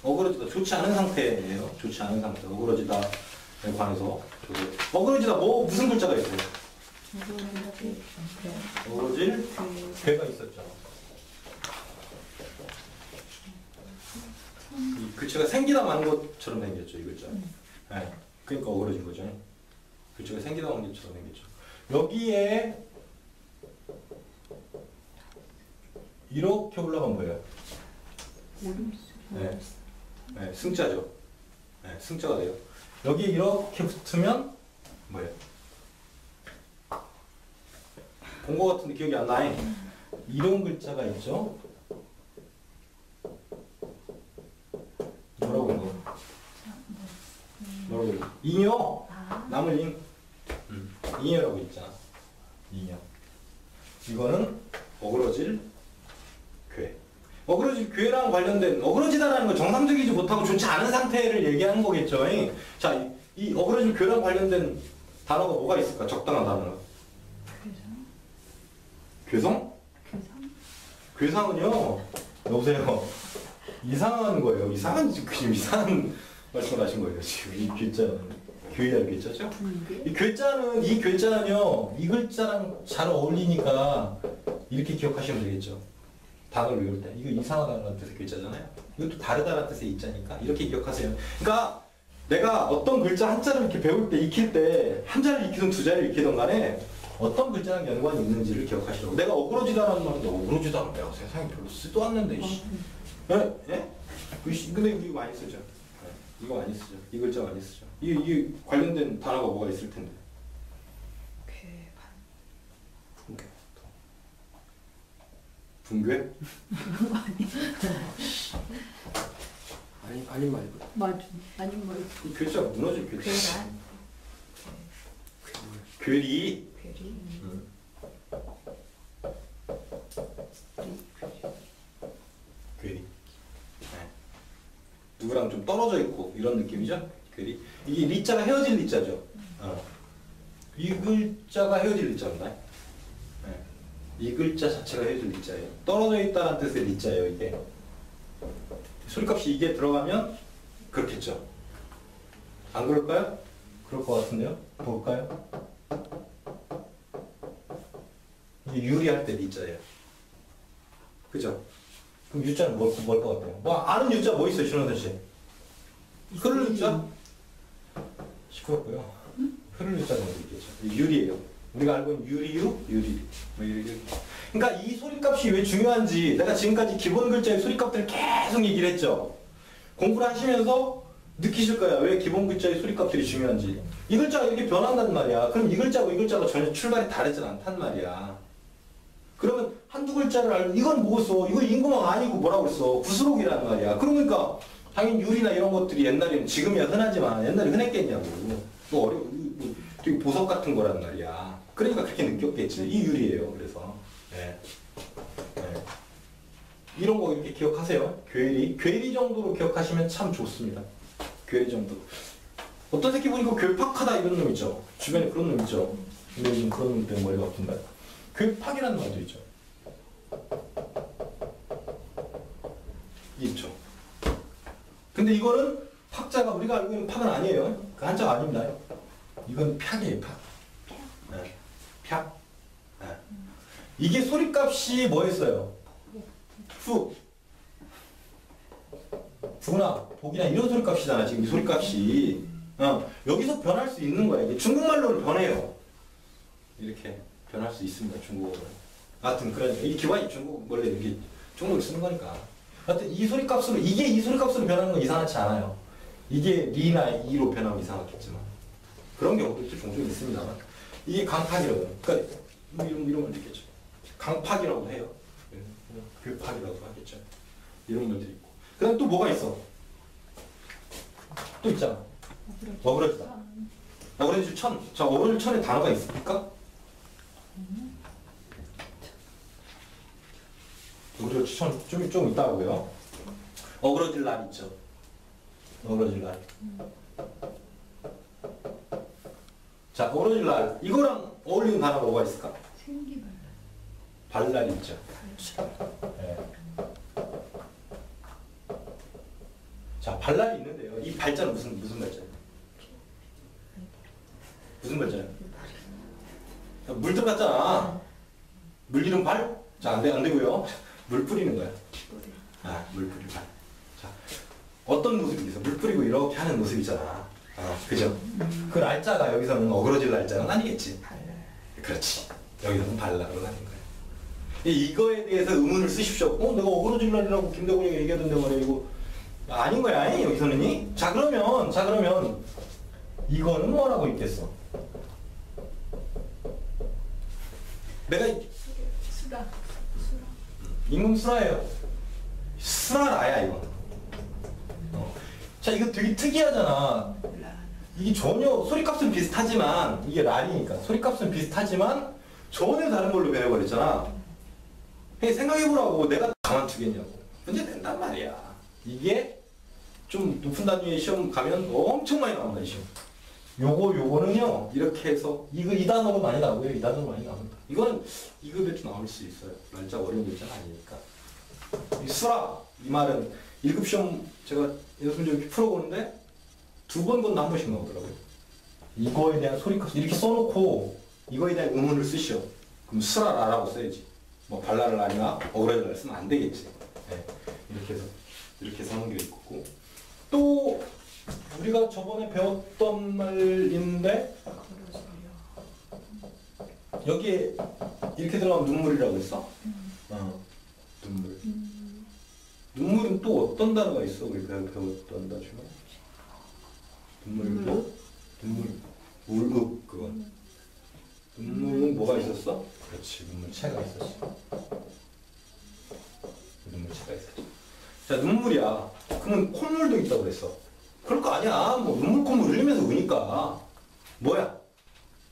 좋지 않은 상태예요. 좋지 않은 상태. 어그러지다에 관해서 어그러지다 무슨 글자가 있어요? 어그러질 괴가 있었죠. 이 글자가 생기다 마는 것처럼 생겼죠, 이 글자. 네. 그러니까 어그러진 거죠. 글자가 생기다 마는 것처럼 생겼죠. 여기에 이렇게 올라간 거예요. 네. 네, 승자죠. 네, 승자가 돼요. 여기 이렇게 붙으면 뭐예요? 본 거 같은데 기억이 안 나요. 이런 글자가 있죠. 뭐라고 이거? 뭐라고 이거? 잉여. 나물 잉. 잉여라고 있잖아. 잉여. 이거는 어그러질 괴. 어그러질 괴랑 관련된 어그러지다라는 건 정상적이지 못하고 좋지 않은 상태를 얘기하는 거겠죠. 자, 이 어그러질 괴랑 관련된 단어가 뭐가 있을까? 적당한 단어가. 괴성? 괴상은요. 여보세요. 이상한 거예요. 이상한 말씀을 하신 거예요. 지금 이 글자는. 교회라는 글자죠. 분개. 이 글자는요, 이 글자랑 잘 어울리니까 이렇게 기억하시면 되겠죠. 단어를 외울 때. 이거 이상하다는 뜻의 글자잖아요. 이것도 다르다는 뜻의 있자니까. 이렇게 기억하세요. 그러니까 내가 어떤 글자 한자를 이렇게 배울 때, 익힐 때, 한자를 익히든 두 자를 익히든 간에 어떤 글자랑 연관이 있는지를 기억하시라고. 내가 어그러지다라는 말인데, 어그러지다는 내가 세상에 별로 쓰도 않는데, 씨. 예? 근데 이거 많이 쓰죠. 이거 많이 쓰죠. 이 글자 많이 쓰죠. 이게 관련된 단어가 뭐가 있을 텐데. 괴반. 붕괴? 아니 말고. 맞아. 아니 뭐 이 글자 무너질 글자. 괴란. 괴리. 괴리. 괴리. 네. 누구랑 좀 떨어져 있고 이런 느낌이죠? 괴리. 이게 리자가 헤어질 리자죠. 이 글자가 헤어질 리자입니다. 네. 이 글자 자체가 헤어질 리자예요. 떨어져 있다는 뜻의 리자예요, 이게. 소리값이 이게 들어가면 그렇겠죠. 안 그럴까요? 그럴 것 같은데요? 볼까요? 이게 유리할 때 리자예요. 그죠? 그럼 유자는 뭘 것 같아요? 뭐 아는 유자 뭐 있어요, 신원선 씨? 흐를 유자? 시끄럽고요. 흐를 유자는 어디 있겠죠? 유리예요. 우리가 알고 있는 유리유, 유리. 뭐 이렇게. 그러니까 이 소리값이 왜 중요한지 내가 지금까지 기본 글자의 소리값들을 계속 얘기를 했죠. 공부를 하시면서 느끼실 거야. 왜 기본 글자의 소리값들이 중요한지. 이 글자가 이렇게 변한단 말이야. 그럼 이 글자하고 이 글자가 전혀 출발이 다르진 않단 말이야. 그러면 한두 글자를 알고 이건 뭐고 써? 이거 임금왕 아니고 뭐라고 그랬어? 구수록이란 말이야. 그러니까 당연히 유리나 이런 것들이 옛날에는 지금이야 흔하지만 옛날에 흔했겠냐고. 뭐 어려워. 되게 보석 같은 거란 말이야. 그러니까 그렇게 느꼈겠지. 이 유리예요. 그래서. 네. 네. 이런 거 이렇게 기억하세요. 괴리. 괴리 정도로 기억하시면 참 좋습니다. 괴리 정도. 어떤 새끼 보니까 괴팍하다 이런 놈 있죠. 주변에 그런 놈 있죠. 근데 요즘 그런 놈 때문에 머리가 아픈가. 괴팍이라는 말도 있죠. 있죠. 근데 이거는 팍자가 우리가 알고 있는 팍은 아니에요. 그 한자가 아닙니다. 이건 팍이에요. 팍. 네. 팍. 네. 이게 소리값이 뭐였어요? 푸. 푸나 복이나 이런 소리값이잖아. 지금 이 소리값이. 여기서 변할 수 있는 거야. 이게 중국말로는 변해요. 이렇게 변할 수 있습니다. 중국어는. 하여튼 그러니까 이 기관이 중국 원래 이렇게 중국어를 쓰는 거니까. 하여튼 이 소리값으로 이게 이 소리값으로 변하는 건 이상하지 않아요. 이게 리나 이로 변하면 이상하겠지만 그런 경우도 종종 있습니다만 이게 강팍이라고 해요. 그러니까 이런 걸 느꼈죠. 강팍이라고 해요. 괴팍이라고 하겠죠. 이런 말들이 있고. 그 다음 또 뭐가 있어? 또 있잖아. 어그러지다. 어그러질 천. 자, 어그러질 천에 단어가 있습니까? 어그러질 천 좀 있다고요. 어그러질 날 있죠. 어그러질 날. 자, 어그러질 날. 이거랑 어울리는 단어가 뭐가 있을까? 생기발랄. 발랄 있죠. 네. 자, 발랄이 있는데요. 이 발자는 무슨 발자예요? 무슨 발자예요? 물 들어갔잖아. 물 기름 발? 자, 안 되고요. 물 뿌리는 거야. 물 뿌리는 발. 자, 어떤 모습이 있어? 물 뿌리고 이렇게 하는 모습이잖아. 그죠? 그 날짜가 여기서는 어그러질 날짜는 아니겠지. 그렇지. 여기서는 발랄로 하는 거야. 이거에 대해서 의문을 쓰십시오. 내가 어그러질 날이라고 김대곤이 얘기하던데 말이야. 이거 아닌 거야. 여기서는. 자, 그러면 이거는 뭐라고 있겠어? 내가 수라. 임금 수라예요. 수라라야 이거. 자, 이거 되게 특이하잖아. 이게 전혀 소리값은 비슷하지만 이게 랄이니까 소리값은 비슷하지만 전혀 다른 걸로 배워버렸잖아. 생각해보라고. 내가 가만두겠냐고. 문제 된단 말이야. 이게 좀 높은 단위의 시험 가면 엄청 많이 나온다, 이 시험. 요거는요, 이렇게 해서, 이 단어로 많이 나오고요. 이 단어로 많이 나옵니다. 이거는 2급에도 나올 수 있어요. 날짜 어려운 글자는 아니니까. 이 수라, 이 말은 1급 시험 제가 연습을 이렇게 풀어보는데 2번 건너 한 번씩 나오더라고요. 이거에 대한 소리값 이렇게 써놓고 이거에 대한 의문을 쓰시오. 그럼 수라라라고 써야지. 뭐 발라를 아니나 어그라를 쓰면 안 되겠지. 네. 이렇게 해서 하는 게 있고 또 우리가 저번에 배웠던 말인데 여기에 이렇게 들어가면 눈물이라고 했어? 눈물. 눈물은 또 어떤 단어가 있어? 우리 배웠던 단어 중에? 눈물도? 눈물. 울읍 그건. 눈물은 뭐가 있었어? 그렇지. 눈물체가 있었어. 눈물체가 있었지. 자, 눈물이야. 그러면 콧물도 있다고 그랬어. 그럴 거 아니야. 뭐 눈물 콧물 흘리면서 우니까. 뭐야?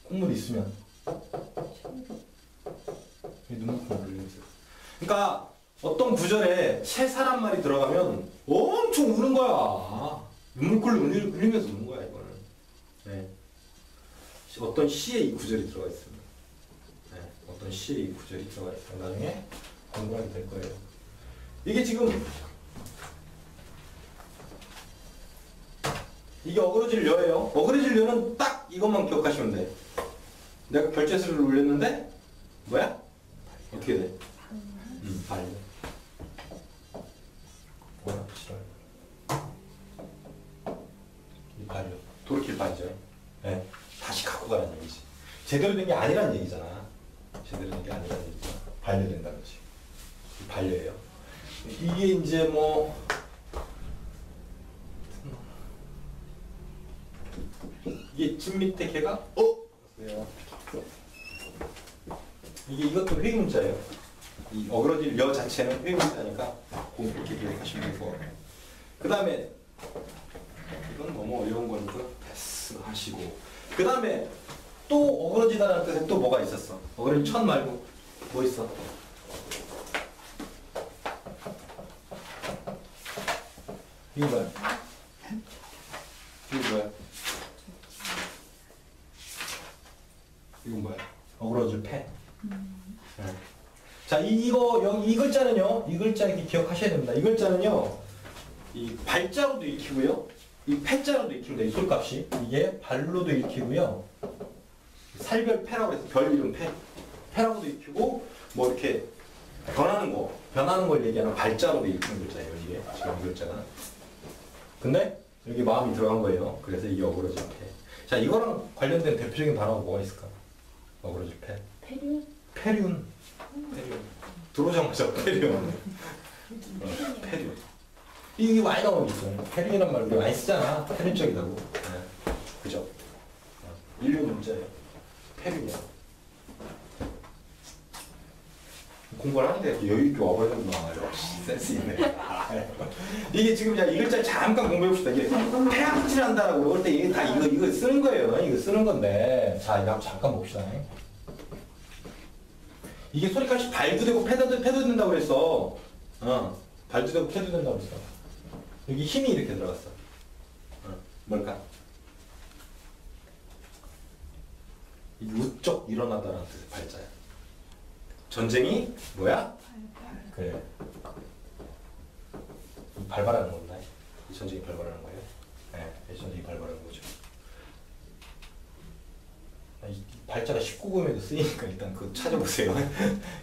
콧물 있으면. 눈물 콧물 흘리면서. 그러니까 어떤 구절에 세 사람 말이 들어가면 엄청 우는 거야. 눈물 콧물 흘리면서 우는 거야 이거는. 네. 어떤 시에 이 구절이 들어가 있습니다. 네. 어떤 시에 이 구절이 들어가 있어요. 나중에 공부하게 될 거예요. 이게 지금 이게 어그러질 여예요. 어그러질 여는 딱 이것만 기억하시면 돼. 내가 결제서를 올렸는데 뭐야? 어떻게 돼? 반려. 뭐야? 지랄. 이 반려. 돌이킬 반죠. 네. 다시 갖고 가라는 얘기지. 제대로 된 게 아니란 얘기잖아. 제대로 된 게 아니란 얘기잖아. 반려된다는 거지. 반려예요. 이게 이제 뭐 이게 집 밑에 개가 왜요? 이것도 회의문자예요. 이 어그러질 여 자체는 회의문자니까 이렇게 기억하시면 되고 그 다음에 이건 너무 어려운 거니까 패스 하시고 그 다음에 또 어그러지다라는 뜻에 또 뭐가 있었어? 어그러질 천 말고 뭐 있어? 이거 뭐야? 이거 뭐야? 이건 뭐야? 어그러질 패. 네. 자, 이 글자는요. 이 글자 이렇게 기억하셔야 됩니다. 이 글자는요. 이 발자로도 읽히고요. 이 패자로도 읽힙니다. 이 소리값이. 이게 발로도 읽히고요. 살별 패라고 해서 별 이름 패. 패라고도 읽히고 뭐 이렇게 변하는 걸 얘기하는 발자로도 읽히는 글자예요. 이게 지금 이 글자가. 근데 여기 마음이 들어간 거예요. 그래서 이게 어그러질 패. 자, 이거랑 관련된 대표적인 단어가 뭐가 있을까? 어그러질 패. 페리온? 페리온. 들어오자마자 페리온. 페리온. 이게 많이 나오고 있어요. 페리온이란 말 우리 많이 쓰잖아. 페리온적이라고. 네. 그죠? 인류 문자예요. 페리온. 공부를 하는데 여유있게 와버리는구나. 역시 센스 있네. 이게 지금 이 글자 잠깐 공부해봅시다. 이게 패악질 한다라고 그럴 때 이게 다 이거 쓰는 거예요. 이거 쓰는 건데. 자, 이거 한번 잠깐 봅시다. 이게 소리값이 발도 되고 패도 된다고 그랬어. 발도 되고 패도 된다고 그랬어. 여기 힘이 이렇게 들어갔어. 뭘까? 이 우쩍 일어나다라는 뜻의 발자야. 전쟁이 뭐야? 그래. 발발하는 건가? 이 전쟁이 발발하는 거예요? 네, 이 전쟁이 발발하는 거죠. 이 발자가 19금에도 쓰이니까 일단 그거 찾아보세요.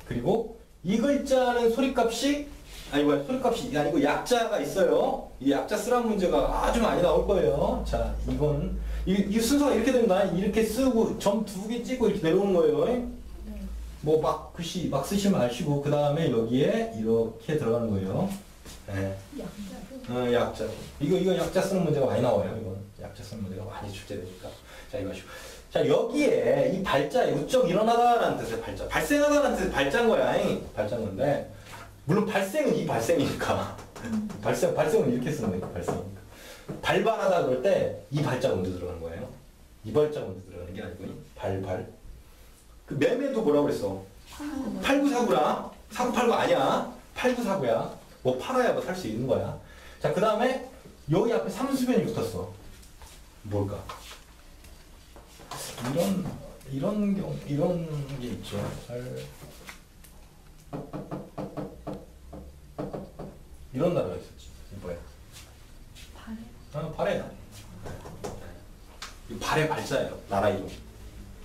그리고 이 글자는 소리값이 소리값이 아니고 약자가 있어요. 이 약자 쓰라는 문제가 아주 많이 나올 거예요. 자, 이거는 이 순서가 이렇게 됩니다. 이렇게 쓰고 점 2개 찍고 이렇게 내려오는 거예요. 뭐 막 글씨 막 쓰지 마시고 그 다음에 여기에 이렇게 들어가는 거예요. 네. 약자. 약자. 이거 약자 쓰는 문제가 많이 나와요. 이건 약자 쓰는 문제가 많이 출제되니까. 자, 이거 하시고. 자, 여기에 이 발자에 우쩍 일어나다라는 뜻의 발자. 발생하다라는 뜻의 발자인 거야. 발자인 건데 물론 발생은 이 발생이니까. 발생은 이렇게 쓰는 거니까 발생이니까. 발발하다 그럴 때 이 발자가 먼저 들어가는 거예요. 이 발자가 먼저 들어가는 게 아니고 발. 그 매매도 뭐라고 그랬어? 8949라. 4989 아니야. 8949야. 뭐 팔아야 뭐 살 수 있는 거야. 자, 그 다음에 여기 앞에 삼수변이 붙었어. 뭘까? 이런 게 있죠. 이런 단어가 있었지. 이 뭐야? 발에? 발에. 이 발의 발자예요. 나라 이름.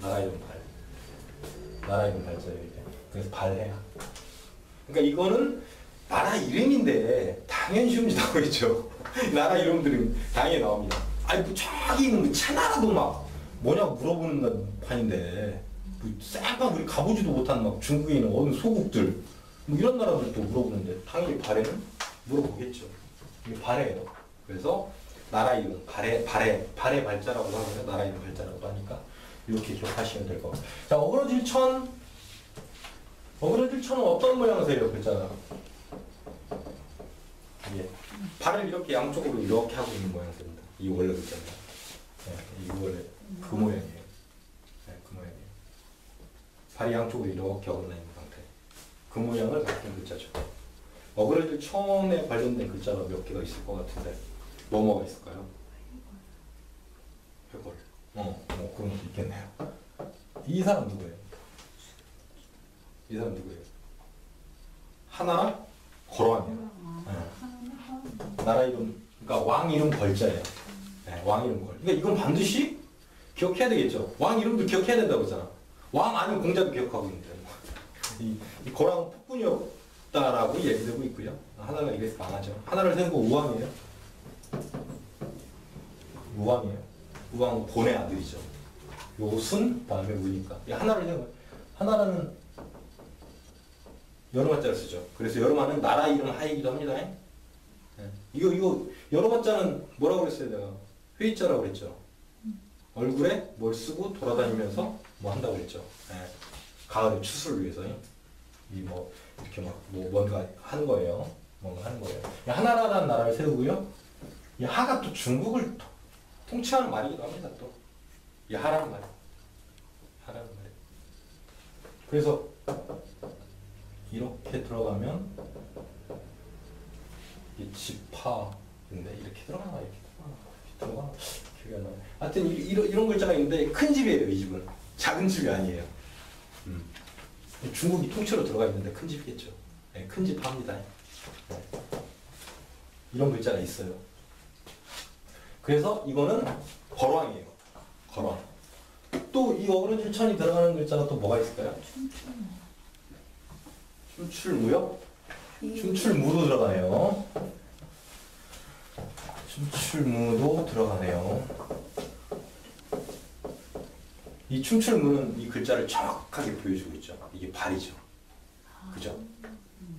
나라 이름 발. 나라 이름 발자예요. 이게. 그래서 발해야. 그러니까 이거는 나라 이름인데 당연히 시험지 나오겠죠. 나라 이름들은 당연히 나옵니다. 아니 뭐 저기 있는 뭐 차나라도 막 뭐냐고 물어보는 판인데 뭐 쌩막 우리 가보지도 못한 막 중국에 있는 어느 소국들 뭐 이런 나라들도 물어보는데 당연히 발해는 물어보겠죠. 이게 발해예요. 그래서 나라 이름 발해 발자라고 하면 나라 이름 발자라고 하니까 이렇게 기억하시면 될 것 같아요. 자, 어그러질 천. 어그러질 천은 어떤 모양이세요, 글자가? 예. 발을 이렇게 양쪽으로 이렇게 하고 있는 모양입니다. 이 원래 글자입니다. 네, 이 원래 그 모양이에요. 네, 그 모양이에요. 발이 양쪽으로 이렇게 어긋나 있는 상태. 그 모양을 가진 글자죠. 어그러질 천에 관련된 글자가 몇 개가 있을 것 같은데 뭐가 있을까요? 회골. 그런 것도 있겠네요. 이 사람 누구예요? 이 사람 누구예요? 하나라 거로왕이에요. 네. 나라 이름, 그러니까 왕 이름 걸자예요. 네, 왕 이름 걸. 그러니까 이건 반드시 기억해야 되겠죠. 왕 이름도 기억해야 된다고 했잖아. 왕 아니면 공자도 기억하고 있는데. 이 거랑 폭군이었다라고 얘기되고 있고요. 하나가 이래서 망하죠. 하나를 세운 거 우왕이에요. 우왕이에요. 우왕 본의 아들이죠. 요순 다음에 우니까. 하나를 세운 거. 하나라는 여러 마자를 쓰죠. 그래서 여러 마는 나라 이름 하이기도 합니다. 네. 이거 여러 마자는 뭐라고 그랬어요? 내가 회의자라고 그랬죠. 얼굴에 뭘 쓰고 돌아다니면서 뭐 한다고 그랬죠. 네. 가을의 추수를 위해서 이 뭐 이렇게 막 뭐 뭔가 하는 거예요. 뭔가 하는 거예요. 하나라라는 나라를 세우고요. 이 하가 또 중국을 통치하는 말이기도 합니다. 또 이 하라는 말, 하라는 말. 그래서 이렇게 들어가면 이 지파인데 이렇게 들어가나 이렇게 들어가나 기억이 안 나요. 하여튼 이런 글자가 있는데 큰 집이에요. 이 집은 작은 집이 아니에요. 중국이 통째로 들어가 있는데 큰 집이겠죠. 네, 큰 집 합니다. 네. 이런 글자가 있어요. 그래서 이거는 거왕이에요. 거왕. 또 이 어그러질 천이 들어가는 글자가 또 뭐가 있을까요? 춤출무요? 춤출무도 들어가네요. 춤출무도 들어가네요. 이 춤출무는 이 글자를 정확하게 보여주고 있죠. 이게 발이죠. 그죠?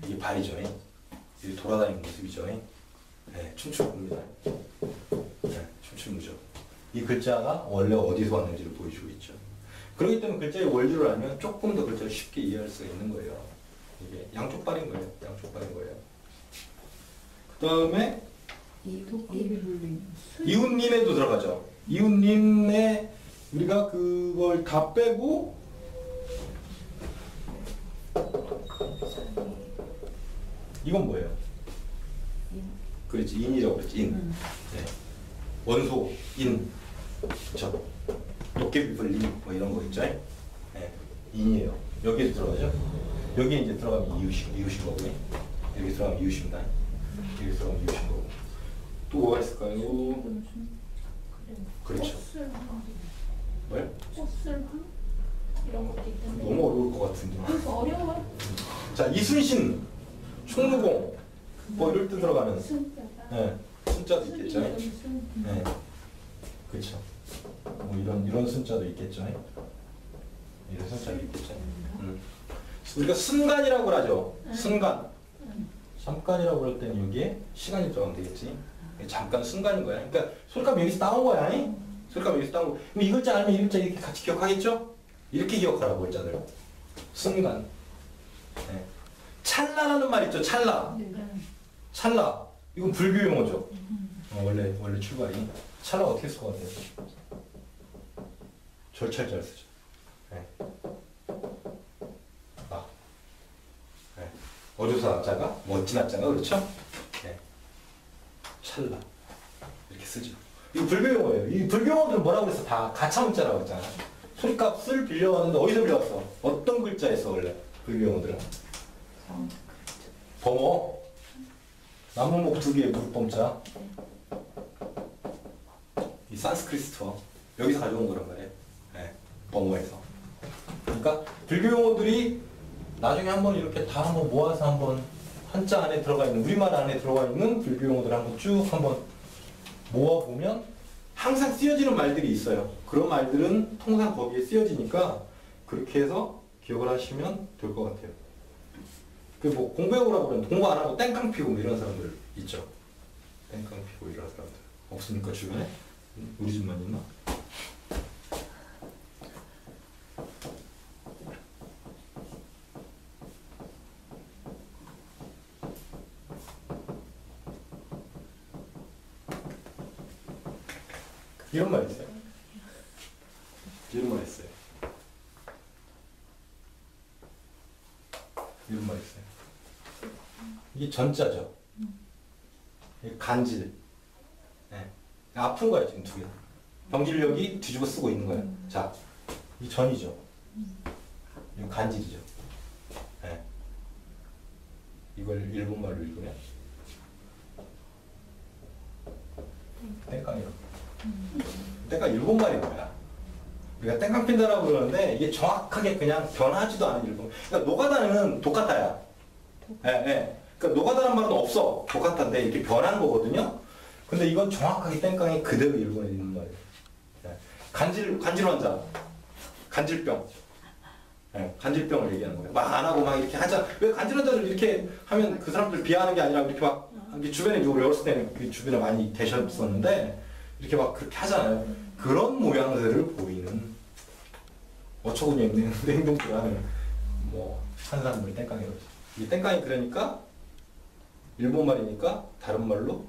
이게 발이죠. 이게 돌아다니는 모습이죠. 네, 춤출무입니다. 네, 춤출무죠. 이 글자가 원래 어디서 왔는지를 보여주고 있죠. 그렇기 때문에 글자의 원리를 알면 조금 더 글자를 쉽게 이해할 수가 있는 거예요. 이게 양쪽 발인 거예요. 양쪽 발인 거예요. 그 다음에 이웃님에도 들어가죠. 이웃님에 우리가 그걸 다 빼고 이건 뭐예요? 그렇지, 인이라고 그랬지. 인. 네. 원소 인. 그렇죠. 도깨비불림 뭐 이런 거 있죠. 네. 인이에요. 여기에 들어가죠. 여기에 이제 들어가면 이웃인 거고요. 여기 들어가면 이웃입니다. 여기 들어가면 이웃인 거고. 또 뭐가 있을까요? 그렇죠. 뭐요? 꽃술황 이런 것도 있던데. 너무 어려울 것 같은데. 어려워. 자, 이순신, 충무공 뭐 이럴 때 들어가는. 순자가. 네. 순자도 있겠죠. 네. 그렇죠. 뭐 이런 순자도 있겠죠. 이런 순자도 있겠죠. 우리가 순간이라고 하죠. 순간. 잠깐이라고 그럴 때는 여기에 시간이 들어가면 되겠지. 잠깐 순간인 거야. 그러니까 소리값 여기서 따온 거야. 소리값 여기서 따온 거. 그럼 이 글자 알면 이 글자 이렇게 같이 기억하겠죠? 이렇게 기억하라고 글자들. 순간. 네. 찰나라는 말 있죠. 찰나. 찰나. 이건 불교 용어죠. 원래 출발이. 찰나 어떻게 쓸 것 같아요? 절찰자를 쓰죠. 네. 나. 네. 어조사 자가 멋진 자가 그렇죠? 네. 찰나. 이렇게 쓰죠. 이거 불교 용어예요. 이 불교 용어들은 뭐라고 그랬어? 다 가차문자라고 했잖아. 소리값을 빌려왔는데 어디서 빌려왔어? 어떤 글자에서 원래 불교 용어들은? 범어. 나무목 두 개의 물범자. 이 산스크리트어. 여기서 가져온 거란 말이에요. 네, 범어에서. 그러니까 불교 용어들이 나중에 한번 이렇게 다 한번 모아서 한번 한자 안에 들어가 있는, 우리말 안에 들어가 있는 불교 용어들 한번 쭉 한번 모아보면 항상 쓰여지는 말들이 있어요. 그런 말들은 통상 거기에 쓰여지니까 그렇게 해서 기억을 하시면 될 것 같아요. 그 뭐 공부해오라고 그러는데 공부 안 하고 땡깡 피고 뭐 이런 사람들 있죠. 땡깡 피고 이런 사람들 없습니까 주변에? 우리 집만 있나? 이런 말 있어요. 이런 말 있어요. 이런 말 있어요. 이게 전자죠. 이게 간질. 네. 아픈 거야 지금 두 개. 병질력이 뒤집어 쓰고 있는 거예요. 자, 이 전이죠. 이거 간질이죠. 네. 이걸 일본말로 읽으면 땡깡이라고. 땡깡 일본말인 거야. 우리가 땡깡 핀다라고 그러는데 이게 정확하게 그냥 변하지도 않은 일본. 그러니까 노가다는 똑같아야. 예, 예. 그러니까 노가다란 말은 없어. 똑같은데 이렇게 변한 거거든요. 근데 이건 정확하게 땡깡이 그대로 일본에 있는 말이에요. 예. 간질 환자, 간질병. 예, 간질병을 얘기하는 거예요. 막 안 하고 막 이렇게 하자. 왜 간질 환자를 이렇게 하면 그 사람들 비하하는 게 아니라 이렇게 막 주변에 우리 어렸을 때는 그 주변에 많이 되셨었는데 이렇게 막 그렇게 하잖아요. 그런 모양새를 보이는 어처구니 없는 행동들을 하는 뭐 한 사람들이 땡깡이라고 했어요. 이 땡깡이 그러니까 일본 말이니까 다른 말로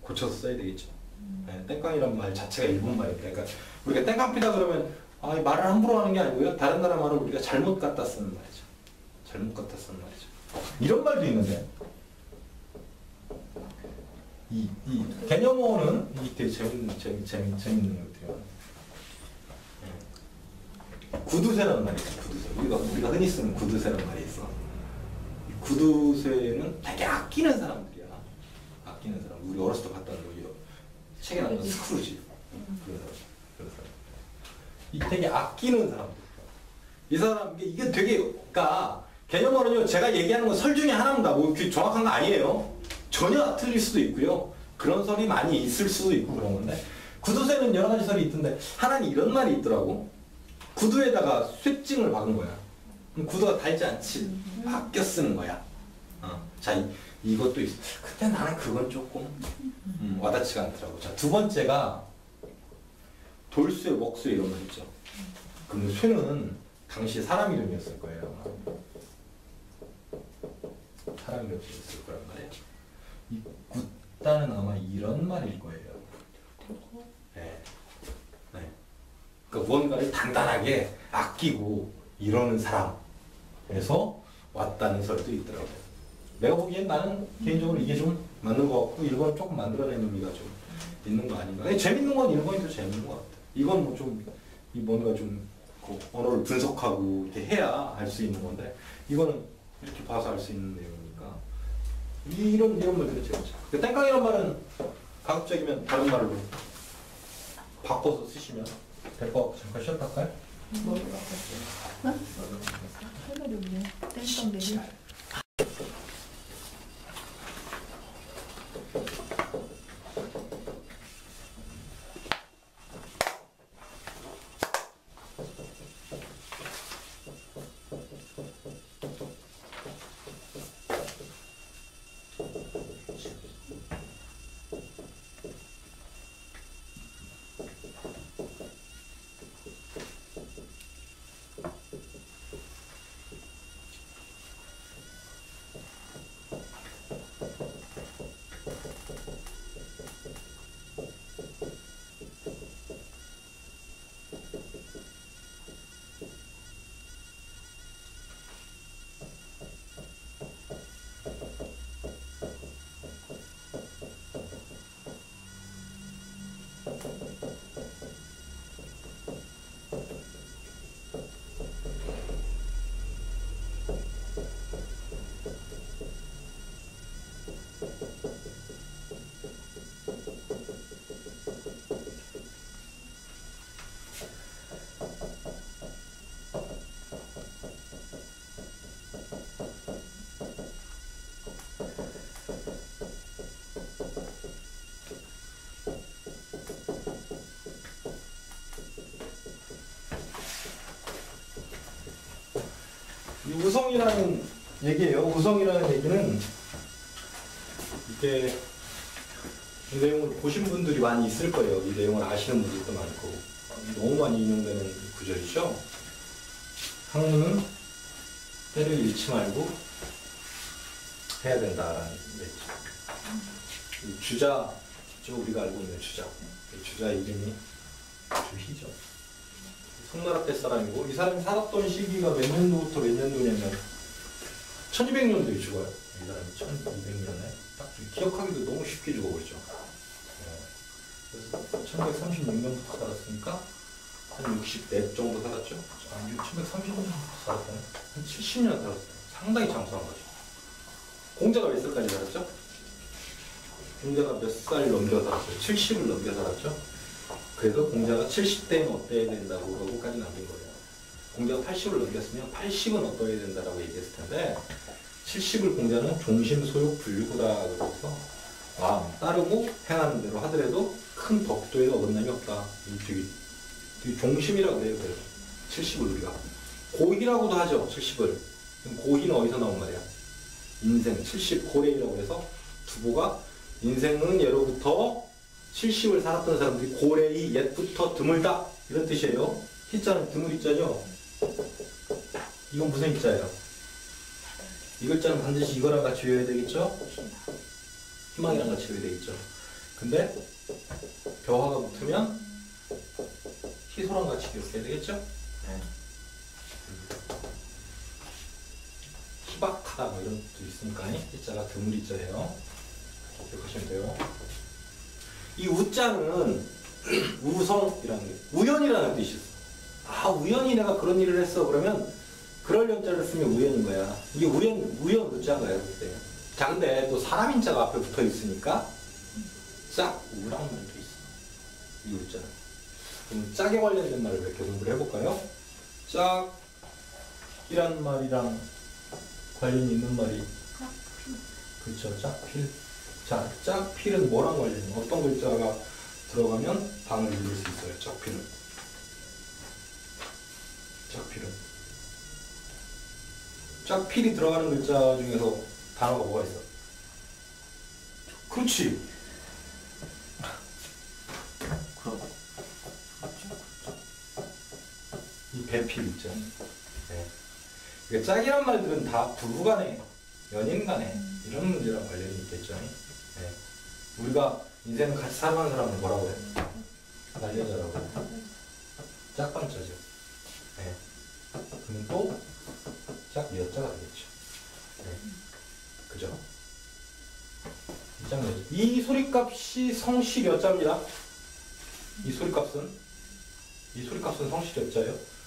고쳐서 써야 되겠죠. 네, 땡깡이란 말 자체가 일본 말입니다. 그러니까 우리가 땡깡 피다 그러면 아, 말을 함부로 하는 게 아니고요. 다른 나라 말을 우리가 잘못 갖다 쓰는 말이죠. 잘못 갖다 쓰는 말이죠. 이런 말도 있는데 이 개념어는 이게 되게 재밌는 것들이요. 구두쇠라는 말이 있어. 구두쇠. 우리가 흔히 쓰는 구두쇠라는 말이 있어. 이 구두쇠는 되게 아끼는 사람들이야. 아끼는 사람. 우리 어렸을 때 봤다는 거 책에 나오는 스크루지. 그런 사람. 이 되게 아끼는 사람들. 이 사람 이게 되게 그러니까 개념어는요. 제가 얘기하는 건 설 중에 하나입니다. 뭐 정확한 거 아니에요. 전혀 틀릴 수도 있고요. 그런 설이 많이 있을 수도 있고 그런 건데 구두쇠는 여러 가지 설이 있던데 하나는 이런 말이 있더라고. 구두에다가 쇠증을 박은 거야. 그럼 구두가 닳지 않지. 아껴 쓰는 거야. 자, 이것도 있어. 근데 나는 그건 조금 와닿지가 않더라고. 자, 두 번째가 돌쇠, 먹쇠 이런 거 있죠. 그럼 쇠는 당시 사람 이름이었을 거예요. 사람 이름이었을 거란 말이에요. 이 굿다는 아마 이런 말일 거예요. 네. 네. 그러니까 무언가를 단단하게 아끼고 이러는 사람에서 왔다는 설도 있더라고요. 내가 보기엔 나는 개인적으로 이게 좀 맞는 것 같고 일본은 조금 만들어낸 의미가 좀 있는 거 아닌가. 근데 재밌는 건 일본이 더 재밌는 것 같아요. 이건 뭐 좀 뭔가 좀 그 언어를 분석하고 이렇게 해야 알 수 있는 건데 이거는 이렇게 봐서 알 수 있는 내용이니까 이런 말들은 재밌죠. 그 땡깡이란 말은 가급적이면 다른 말로 바꿔서 쓰시면 될 것 같고 잠깐 쉬었다 할까요? 뭐로 바꿨어요? 할 말이 없네. 땡깡 내리. 우성이라는 얘기예요. 우성이라는 얘기는 이게 이 내용을 보신 분들이 많이 있을 거예요. 이 내용을 아시는 분들도 많고 너무 많이 인용되는 구절이죠. 학문은 때를 잃지 말고 해야 된다라는 얘기죠. 이 주자죠. 우리가 알고 있는 주자. 이 주자 이름이 주희죠. 송나라 때 사람이고 이 사람이 살았던 시기가 몇 년도부터 몇 년도냐면 1200년도에 죽어요. 이 사람이 1200년에 딱 기억하기도 너무 쉽게 죽어버리죠. 그래서 1136년부터 살았으니까 한 64 정도 살았죠. 아니 1130년부터 살았다네. 한 70년 살았어요. 상당히 장수한 거죠. 공자가 몇 살까지 살았죠? 공자가 몇 살 넘겨 살았어요? 70을 넘겨 살았죠? 그래서 공자가 70대는 어때야 된다고 그러고까지 남긴 거예요. 공자가 80을 넘겼으면 80은 어떠해야 된다라고 얘기했을 텐데 70을 공자는 종심소욕 불구다 그래서 마음 따르고 행하는 대로 하더라도 큰 덕도에도 어긋남이 없다. 되게 종심이라고 해요. 70을 우리가 고희라고도 하죠. 70을. 고희는 어디서 나온 말이야? 인생 70 고래이라고 해서 두보가 인생은 예로부터 70을 살았던 사람들이 고래이 옛부터 드물다 이런 뜻이에요. 희자는 드물 희자죠. 이건 무슨 희자예요? 이 글자는 반드시 이거랑 같이 외워야 되겠죠? 희망이랑 같이 외워야 되겠죠? 근데 벼화가 붙으면 희소랑 같이 기억해야 되겠죠? 네. 희박하다 뭐 이런 뜻도 있으니까 희자가 드물 희자예요. 기억하시면 돼요. 이 우자는 우성이라는 게 우연이라는 뜻이 있어. 아 우연히 내가 그런 일을 했어 그러면 그럴 연자를 쓰면 우연인 거야. 이게 우연 우자인 거예요. 그때. 자 근데 또 사람인 자가 앞에 붙어 있으니까 짝우라는 말도 있어. 이 우자는. 그럼 짝에 관련된 말을 몇 개 공부를 해볼까요? 짝이란 말이랑 관련이 있는 말이 그렇죠. 짝필. 자, 짝필은 뭐랑 관련이 어떤 글자가 들어가면 방을 이룰 수 있어요. 짝필은. 짝필은. 짝필이 들어가는 글자 중에서 단어가 뭐가 있어? 그렇지. 이 배필 있죠. 네. 그러니까 짝이란 말들은 다 부부간에, 연인간에 이런 문제랑 관련이 있겠죠. 네. 우리가 인생을 같이 살아가는 사람은 뭐라고 해요? 반려자라고 해요. 짝반자죠. 네. 그러면 또 짝여자가 되겠죠. 네. 그죠? 이 소리값이 성실여자입니다. 이 소리값은 성실여자예요.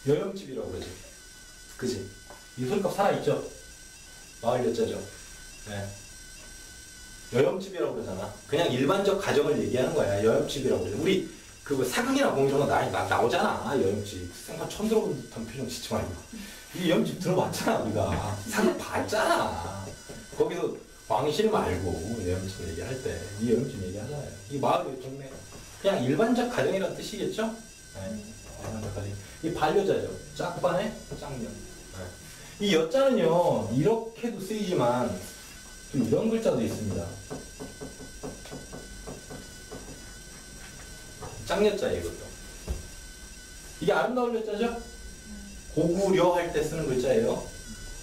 여염집이라고 그러지. 그지? 이 소리값 살아있죠? 마을 여자죠. 네. 여염집이라고 그러잖아. 그냥 일반적 가정을 얘기하는 거야. 여염집이라고 그러지. 우리 그 사극이나 공이런 거 나오잖아. 여염집. 생각 처음 들어본 듯한 표정 짓지 말고. 이 여염집 들어봤잖아. 우리가. 사극 봤잖아. 거기서 왕실 말고 여염집 얘기할 때 이 여염집 얘기하잖아요. 이 마을 동네. 그냥 일반적 가정이라는 뜻이겠죠? 네. 일반적 가정. 이 반려자죠. 짝반의 짝녀. 네. 이 여자는요. 이렇게도 쓰이지만 또 이런 글자도 있습니다. 짝여자예요, 이것도. 이게 아름다운 여자죠? 고구려 할 때 쓰는 글자예요.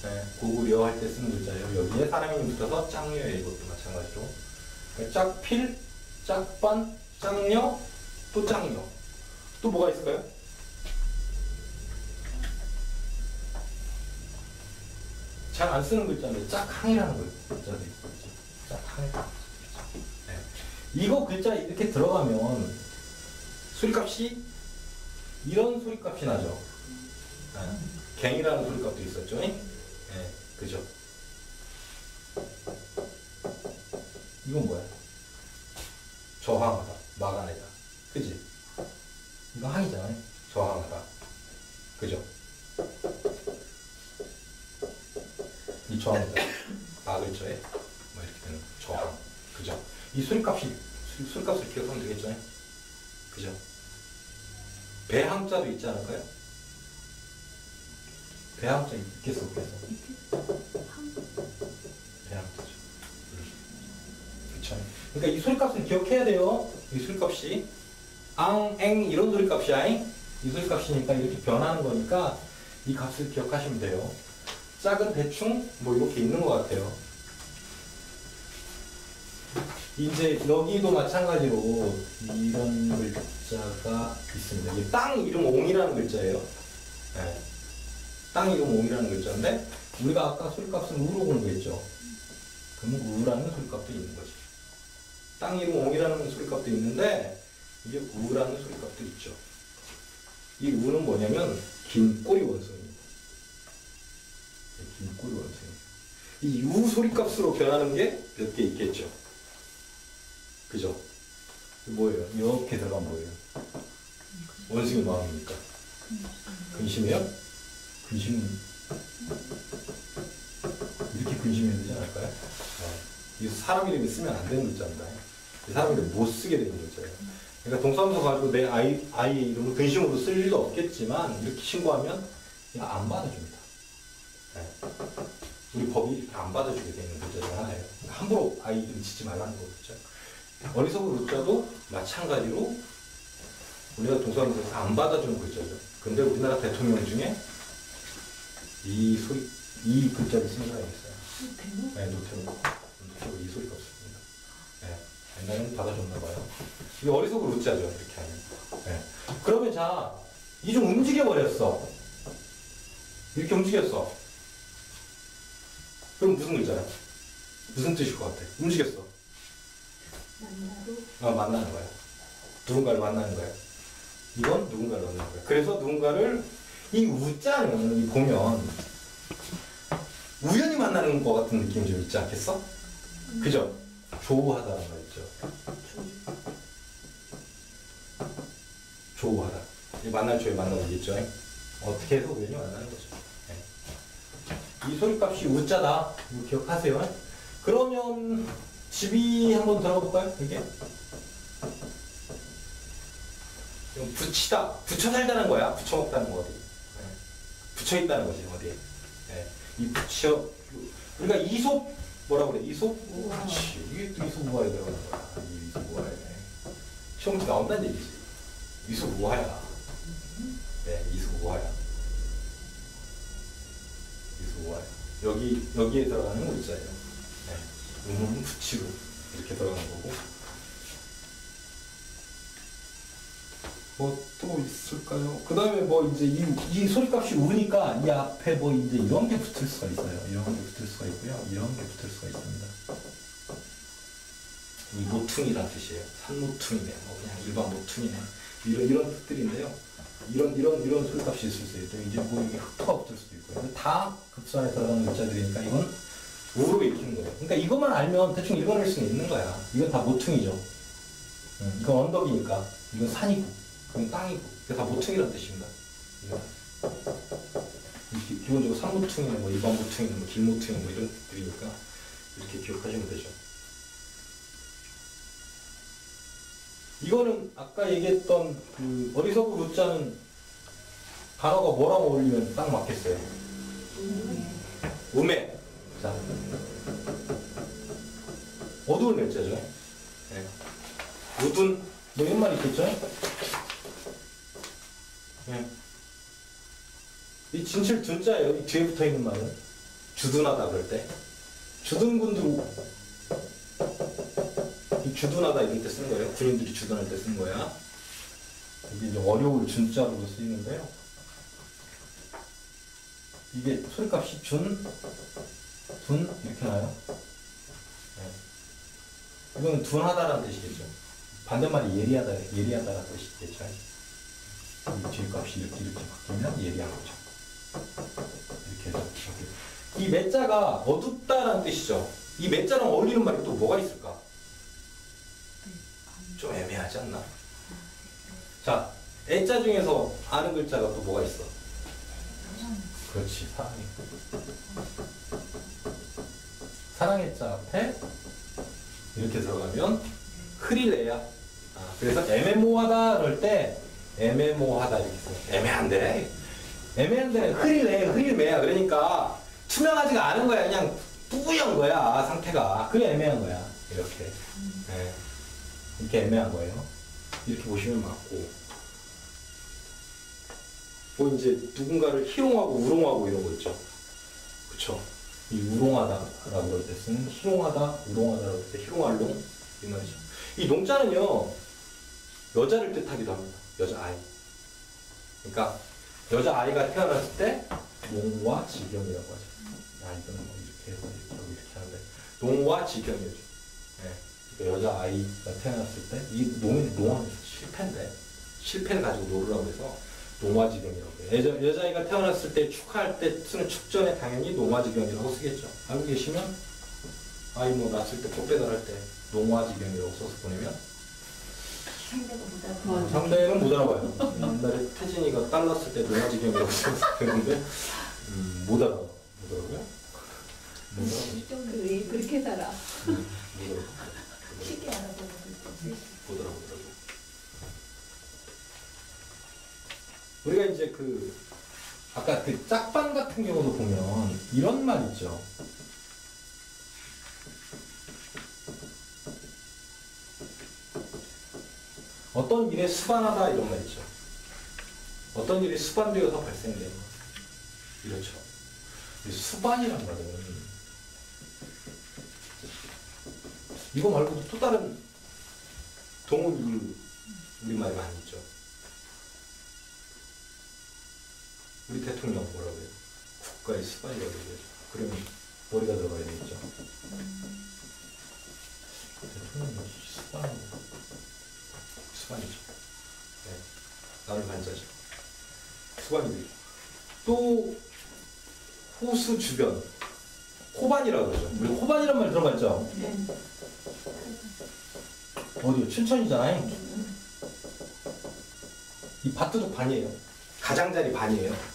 네, 고구려 할 때 쓰는 글자예요. 여기에 사람이 붙어서 짝녀예요, 이것도 마찬가지로. 그러니까 짝필, 짝반, 짝녀, 또 짝녀. 또 뭐가 있을까요? 잘 안 쓰는 글자인데 짝항이라는 글자도 있고 짝항이라는 글자. 네. 이거 글자 이렇게 들어가면 소리값이 이런 소리값이 나죠. 네. 갱이라는 소리값도 있었죠. 네. 그죠? 이건 뭐야? 저항하다, 막아내다. 그지? 이거 항이잖아요. 저항하다. 그죠? 이 저항하다. 막을 저에 뭐 이렇게 되는 거죠. 저항. 그죠? 이 소리값을 기억하면 되겠죠? 그죠? 배항자도 있지 않을까요? 배항자 있겠어, 없겠어? 배항자죠. 그쵸? 그러니까 이 소리값을 기억해야 돼요. 이 소리값이. 앙, 앵, 이런 소리값이야. 이 소리값이니까 이렇게 변하는 거니까 이 값을 기억하시면 돼요. 짝은 대충 뭐 이렇게 있는 것 같아요. 이제 여기도 마찬가지로 이런 글자가 있습니다. 이게 땅 이름 옹이라는 글자예요. 네. 땅 이름 옹이라는 글자인데 우리가 아까 소리값은 우로 공부했죠. 그러면 우라는 소리값도 있는 거지. 땅 이름 옹이라는 소리값도 있는데 이게 우라는 소리값도 있죠. 이 우는 뭐냐면 긴 꼬리 원숭이입니다. 긴 꼬리 원숭이. 이 우 소리값으로 변하는 게 몇 개 있겠죠. 그죠? 뭐예요? 이렇게 들어가면 뭐예요? 원숭이 마음이니까. 근심이요? 근심 이렇게 근심해야 되지 않을까요? 이 사람 이름이 쓰면 안 되는 글자입니다. 이 사람 이름 못 쓰게 되는 글자예요. 그러니까 동사무소 가지고 내 아이의 이름을 근심으로 쓸 일도 없겠지만 이렇게 신고하면 그냥 안 받아줍니다. 네. 우리 법이 이렇게 안 받아주게 되는 글자 중 하나예요. 그러니까 함부로 아이 이름 짓지 말라는 거겠죠. 어리석은 루자도 마찬가지로 우리가 동사무소에서 안 받아주는 글자죠. 근데 우리나라 대통령 중에 이 글자를 쓰는 사람이 있어요. 네, 노태우 이 소리가 없습니다. 네, 옛날에는 받아줬나 봐요. 이게 어리석은 루자죠. 이렇게 하면. 네. 그러면 자, 이 좀 움직여버렸어. 이렇게 움직였어. 그럼 무슨 글자야? 무슨 뜻일 것 같아? 움직였어. 만나는 거야. 누군가를 만나는 거야. 이건 누군가를 만나는 거야. 그래서 누군가를 이 우자는 보면 우연히 만나는 것 같은 느낌이 좀 있지 않겠어? 그죠? 조우하다는 거 있죠. 조우하다. 이 만날 조에 만나보겠죠. 어떻게 해서 우연히 만나는 거죠. 네. 이 소리값이 우자다. 이거 기억하세요. 그러면 집이 한번 들어가 볼까요? 이게 붙이다, 붙여 살다는 거야. 붙여 먹다는 거 어디? 네. 붙여 있다는 거지 어디? 네. 이 붙여 우리가 이솝 뭐라고 그래? 이솝? 그렇지. 이게 또 이솝 우화에 들어가는 거야. 이 이솝 우화에 시험 문제 나온다는 얘기지. 이솝 우화야. 네, 이솝 우화야. 이솝 우화야. 여기에 들어가는 글자예요. 네. 붙이로 이렇게 들어가는 거고. 뭐 또 있을까요? 그 다음에 뭐 이제 이 소리값이 우니까 이 앞에 뭐 이제 이런 게 붙을 수가 있어요. 이런 게 붙을 수가 있고요. 이런 게 붙을 수가 있습니다. 이 모퉁이란 뜻이에요. 산모퉁이네. 뭐 그냥 일반 모퉁이네. 이런 뜻들인데요. 이런 소리값이 있을 수 있죠. 이제 뭐 이게 흑토가 붙을 수도 있고요. 근데 다 급수 안에 들어가는 글자들이니까 이건 우로 읽히는 거예요. 그러니까 이것만 알면 대충 읽어낼 수는 있는 거야. 이건 다 모퉁이죠. 이건 언덕이니까. 이건 산이고. 이건 땅이고. 이게 다 모퉁이라는 뜻입니다. 기본적으로 산모퉁이는 뭐 일반 모퉁이는 뭐 길모퉁이 뭐 이런 뜻들이니까 이렇게 기억하시면 되죠. 이거는 아까 얘기했던 그 어리석은 루자는 단어가 뭐랑 어울리면 딱 맞겠어요? 음에. 자, 어두운 글자죠. 네. 어두운 뭐 이런 말 있겠죠? 네. 이 진실 둔자예요. 이 뒤에 붙어 있는 말은 주둔하다 그럴 때 주둔군들 주둔하다 이럴 때 쓰는 거예요. 군인들이 주둔할 때 쓰는 거야. 이게 이제 어려울 준자로도 쓰이는데요. 이게 소리값이 둔 이렇게 나요. 네. 이거는 둔하다라는 뜻이겠죠. 반대말이 예리하다라는 뜻이겠죠. 이 뒤에 값이 이렇게 바뀌면 예리한 거죠. 이렇게 해서 이 매자가 어둡다라는 뜻이죠. 이 매자랑 어울리는 말이 또 뭐가 있을까? 좀 애매하지 않나? 자, 애자 중에서 아는 글자가 또 뭐가 있어? 그렇지, 사랑해. 사랑의 자 앞에 이렇게 들어가면 흐릴래야. 그래서 애매모호하다 그럴 때 애매모호하다 이렇게 써. 애매한데. 애매한데 흐릴매야. 그러니까 투명하지가 않은 거야. 그냥 뿌연 거야 상태가. 그게 애매한 거야. 이렇게. 네. 이렇게 애매한 거예요. 이렇게 보시면 맞고. 뭐 이제 누군가를 희롱하고 우롱하고 이런 거 있죠. 그쵸? 이 우롱하다라고 그럴 때 쓰는 희롱하다, 우롱하다라고 할 때 희롱할롱 이 말이죠. 이 농자는요 여자를 뜻하기도 합니다. 여자 아이. 그러니까 여자 아이가 태어났을 때 농와 지경이라고 하죠. 이거는 뭐 이렇게 해서 이렇게 하는데 농과 지경이죠. 네. 그러니까 여자 아이가 태어났을 때 이 농은 실패인데 실패를 가지고 노르라고 해서 농화지경이라고 해요. 여자아이가 태어났을 때 축하할 때 쓰는 축전에 당연히 농화지경이라고 쓰겠죠. 알고 계시면 아이 뭐 낳았을 때 꽃배달할 때 농화지경이라고 써서 보내면 상대는 못 알아봐요. 옛날에 태진이가 딸 낳았을 때 농화지경이라고 써서 그랬는데 못 알아봐요. 못 알아봐요? 그렇게 살아. 못 알아봐요. 쉽게 알아보는 거지. 못 알아보더라고요. 우리가 이제 아까 그 짝방 같은 경우도 보면 이런 말 있죠. 어떤 일에 수반하다 이런 말 있죠. 어떤 일이 수반되어서 발생되는 것. 이렇죠. 이 수반이란 말은 이거 말고도 또 다른 동원 이유 우리말이 많이 있죠. 우리 대통령 뭐라고 해요? 국가의 수반이라고 얘기하죠. 그러면 머리가 들어가야 되겠죠. 대통령이 수반이죠. 네. 나는 반자죠. 수반이 되죠. 또 호수 주변 호반이라고 그러죠. 우리 호반이란 말 들어봤죠? 네. 어디요? 춘천이잖아요. 이 밭두둑 반이에요. 가장자리 반이에요.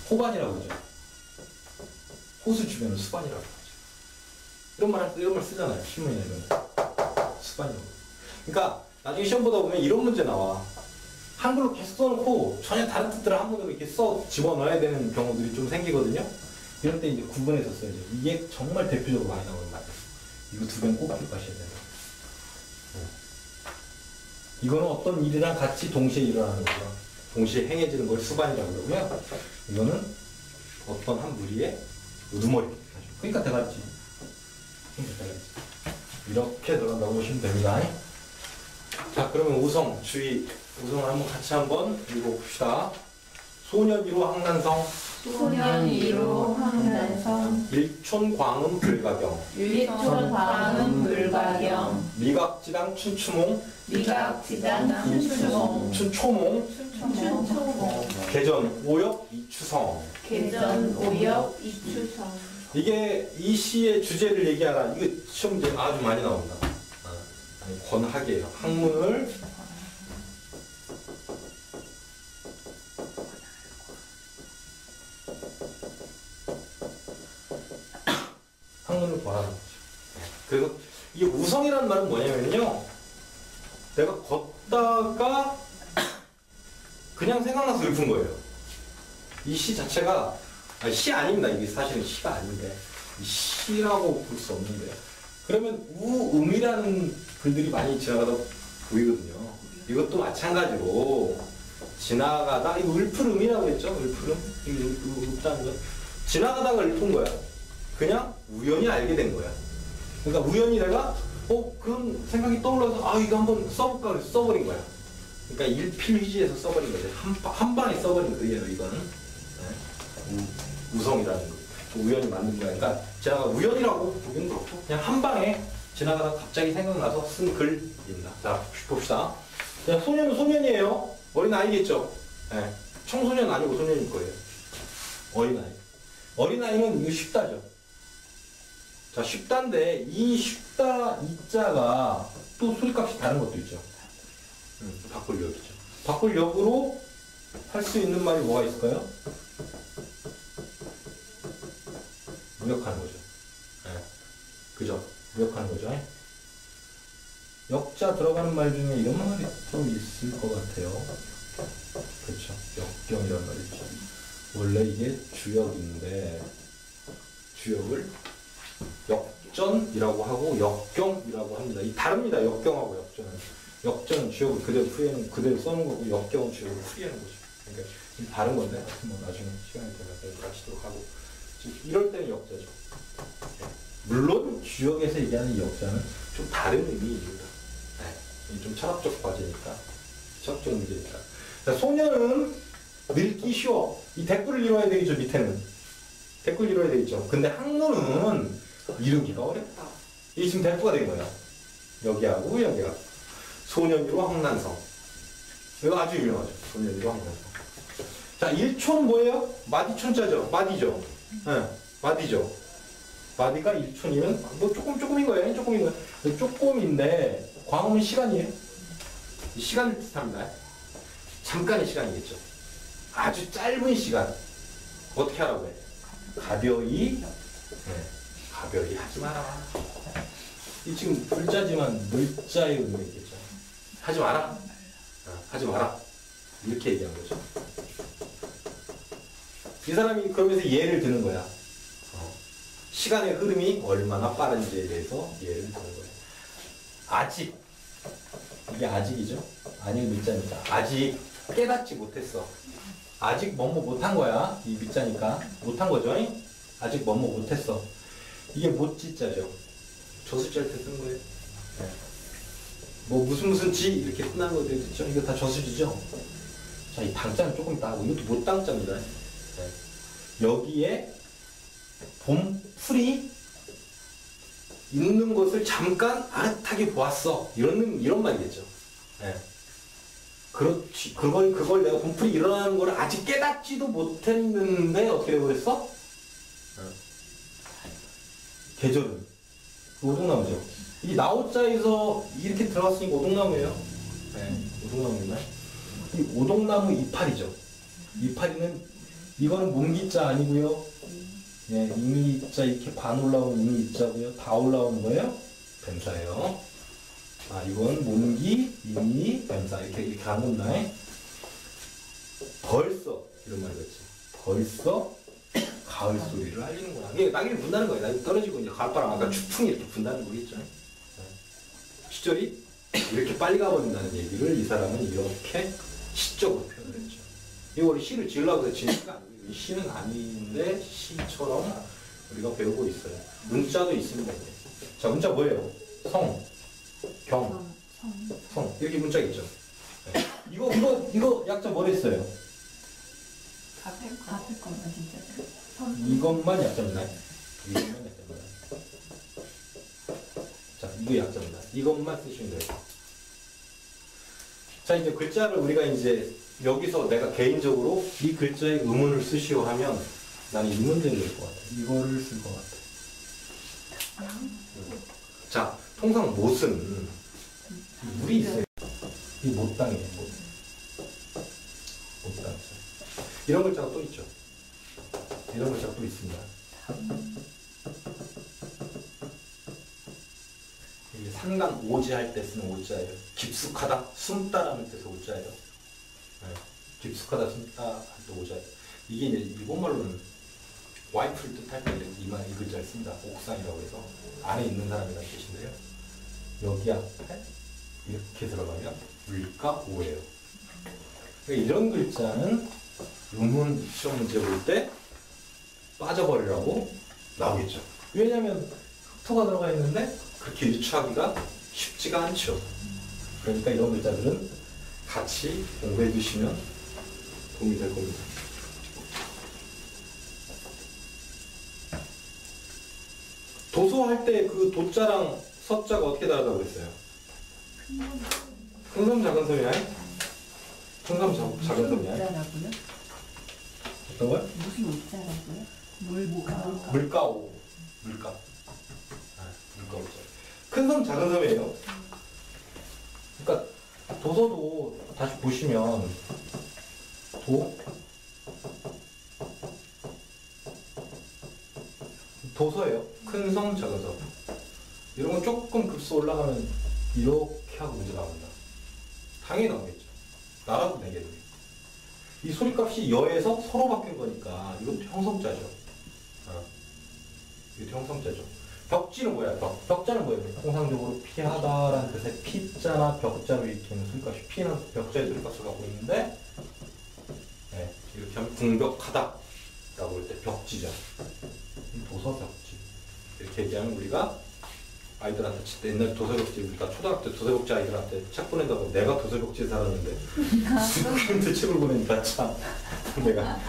호반이라고 그러죠. 호수 주변은 수반이라고 하죠. 이런 말 쓰잖아요. 신문이나 이런 거. 수반이라고. 그러니까 나중에 시험 보다 보면 이런 문제 나와. 한글로 계속 써놓고 전혀 다른 뜻들을 한문으로 이렇게 집어넣어야 되는 경우들이 좀 생기거든요. 이럴 때 이제 구분해서 써야죠. 이게 정말 대표적으로 많이 나오는 말이에요. 이거 두 개는 꼭 기억하셔야 돼요. 이거는 어떤 일이랑 같이 동시에 일어나는 거죠. 동시에 행해지는 걸 수반이라고 그러고요. 이거는 어떤 한 무리의 우두머리. 그러니까 대가리지. 이렇게 들어간다고 보시면 됩니다. 자, 그러면 우성, 주의. 우성을 같이 한번 읽어봅시다. 소년이로 항난성. 소년이로 항난성. 일촌광음 불가경. 일촌광음 불가경. 미각지당 춘추몽. 미각지당 춘추몽. 춘초몽. 춘초몽. 개전 오역 이추성. 개전 오역 이추성. 이게 이 시의 주제를 얘기하라. 이거 시험 문제 아주 많이 나옵니다. 권학이에요. 학문을 권하는 거죠. 그래서 이 우성이라는 말은 뭐냐면요. 내가 걷다가 그냥 생각나서 읊은 거예요. 이 시 자체가 시 아닙니다. 이게 사실은 시가 아닌데 이 시라고 볼 수 없는데 그러면 우음이라는 글들이 많이 지나가다 보이거든요. 이것도 마찬가지로 지나가다 이거 을풀음이라고 했죠. 을풀음 이거 읊다는 건 지나가다가 읊은 거야. 그냥 우연히 알게 된 거야. 그러니까 우연히 내가 그런 생각이 떠올라서 이거 한번 써볼까 그래서 써버린 거야. 그러니까 일필휘지에서 써버린 거지. 한 방에 써버린 거예요. 이거는 네. 우성이라는 거. 우연히 만든 거야. 그러니까 제가 우연이라고 보기는 그렇고 그냥 한 방에 지나가다 갑자기 생각나서 쓴 글입니다. 자 봅시다. 자, 소년은 소년이에요. 어린 아이겠죠. 네. 청소년 아니고 소년일 거예요. 어린 아이. 어린 아이는 이거 쉽다죠. 자 쉽다인데 이 쉽다 이자가 또 소리값이 다른 것도 있죠. 바꿀 역이죠. 바꿀 역으로 할 수 있는 말이 뭐가 있을까요? 무역하는 거죠. 네. 그죠? 무역하는 거죠. 역자 들어가는 말 중에 이런 말이 또 있을 것 같아요. 그렇죠. 역경이라는 말이 있죠. 원래 이게 주역인데 주역을 역전이라고 하고 역경이라고 합니다. 이 다릅니다. 역경하고 역전은. 역전은 주역을 그대로 풀이하는 그대로 써는 거고 역경은 주역을 풀이하는 거죠. 그러니까 좀 다른 건데 하여튼 뭐 나중에 시간이 되면 가르치도록 하고 이럴 때는 역자죠. 물론 주역에서 얘기하는 이 역자는 좀 다른 의미입니다. 네. 좀 철학적 과제니까 철학적 문제니까. 자, 소녀는 늙기 쉬워. 이 댓글을 이뤄야 되겠죠. 밑에는 댓글 이뤄야 되겠죠. 근데 학문은 이루기가 어렵다. 이게 지금 대꾸가 된 거야. 여기하고 여기가 소년이로 황난성. 이거 아주 유명하죠. 소년이로 황난성. 자, 1초는 뭐예요? 마디촌자죠. 마디죠. 네, 마디죠. 마디가 1촌이면 뭐 조금인 거예요. 조금인 거예요. 조금인데 광음은 시간이에요. 시간을 뜻합니다. 잠깐의 시간이겠죠. 아주 짧은 시간. 어떻게 하라고 해? 가벼이. 네, 가벼이 하지 마라. 이 지금 불자지만 물자의 의미가 있겠죠. 하지 마라. 하지 마라. 이렇게 얘기한 거죠. 이 사람이 그러면서 예를 드는 거야. 시간의 흐름이 얼마나 빠른지에 대해서 예를 드는 거예요. 아직. 이게 아직이죠. 아니 밑자니까. 아직 깨닫지 못했어. 아직 뭐뭐 못한 거야. 이 밑자니까. 못한 거죠. 아직 뭐뭐 못했어. 이게 못지자죠. 저수지할 때 쓴 거예요. 네. 뭐 무슨 지 이렇게 끝나는 것도 있죠. 이거 다 저수지죠. 자, 이 당자는 조금 이따 하고 이것도 못당자입니다. 네. 여기에 봄풀이 있는 것을 잠깐 아릇하게 보았어. 이런 말이겠죠. 네. 그렇지. 그걸 내가 봄풀이 일어나는 걸 아직 깨닫지도 못했는데 어떻게 돼버렸어? 계절은 오동나무죠. 이 나오자에서 이렇게 들어갔으니까 오동나무예요. 네, 오동나무입니다. 이 오동나무 이파리죠. 이파리는 이거는 몽기자 아니고요. 예, 이미자 이렇게 반 올라온 이미자고요. 다 올라온 거예요. 뱀사예요. 아, 이건 몽기, 이미, 뱀사 이렇게 가는 겁니다. 벌써 이런 말이겠지. 벌써 가을 소리를 알리는구나. 이게 낙엽이 분다는 거예요. 낙엽이 떨어지고 이제 가을바람 아까 추풍이 이렇게 분다는 거겠죠. 시절이 이렇게 빨리 가버린다는 얘기를 이 사람은 이렇게 시적으로 표현을 했죠. 이거 우리 시를 지으려고 해서 지은 시가 아니고 시는 아닌데 시처럼 우리가 배우고 있어요. 문자도 있습니다. 이제. 자, 문자 뭐예요? 성, 경, 성 이렇게 문자가 있죠. 네. 이거 약자 뭐 했어요? 앞에 거만 진짜. 이것만 약자입니다. 이것만 약자입니다. 자, 이거 약자입니다. 이것만 쓰시면 돼요. 자, 이제 글자를 우리가 이제 여기서 내가 개인적으로 이 글자에 의문을 쓰시오 하면 나는 이 문제를 낼 것 같아. 이거를 쓸 것 같아. 자, 통상 못은 물이 있어요. 이 못당이에요. 못당. 이런 글자가 또 있죠. 이런 글자가 또 있습니다. 이게 상당 오지할 때 쓰는 오자예요. 깊숙하다, 숨다라는 뜻의 오자예요. 네. 깊숙하다, 숨다 할 때 오자예요. 이게 이제 일본말로는 와이프를 뜻할 때 이 글자를 씁니다. 옥상이라고 해서 안에 있는 사람이라는 뜻인데요. 여기 앞에 이렇게 들어가면 물가 오예요. 그러니까 이런 글자는 의문 시험 문제 볼 때 빠져버리라고 나오겠죠. 왜냐하면 흑토가 들어가 있는데 그렇게 유추하기가 쉽지가 않죠. 그러니까 이런 글자들은 같이 공부해 주시면 도움이 될 겁니다. 도서할 때 그 도자랑 서자가 어떻게 다르다고 그랬어요? 큰 섬 작은 섬이야? 큰 섬 작은 섬이야? 오자라고요? 어떤 거요? 무슨 오자라고요? 물가. 물가오. 물가. 물가오자. 큰 섬 작은 섬이에요. 그러니까 도서도 다시 보시면 도서예요. 큰 섬 작은 섬. 이런 건 조금 급수 올라가면 이렇게 하고 문제 나온다. 당연히 나오겠죠. 나라도 내겠네. 이 소리값이 여에서 서로 바뀐 거니까 이것도 형성자죠. 이것도 형성자죠. 벽지는 뭐야? 벽자는 뭐예요? 통상적으로 피하다라는 뜻의 피자나 벽자로 일으키는 소리값이 피는 벽자의 소리값을 갖고 있는데, 네, 이렇게 하면 궁벽하다라고 할 때 벽지죠. 도서벽지. 이렇게 얘기하면 우리가 아이들한테 칠 때 옛날 도서벽지, 우리가 초등학교 때 도서벽지 아이들한테 책 보낸다고 내가 도서벽지에 살았는데 누구한테 책을 보내니까 참 내가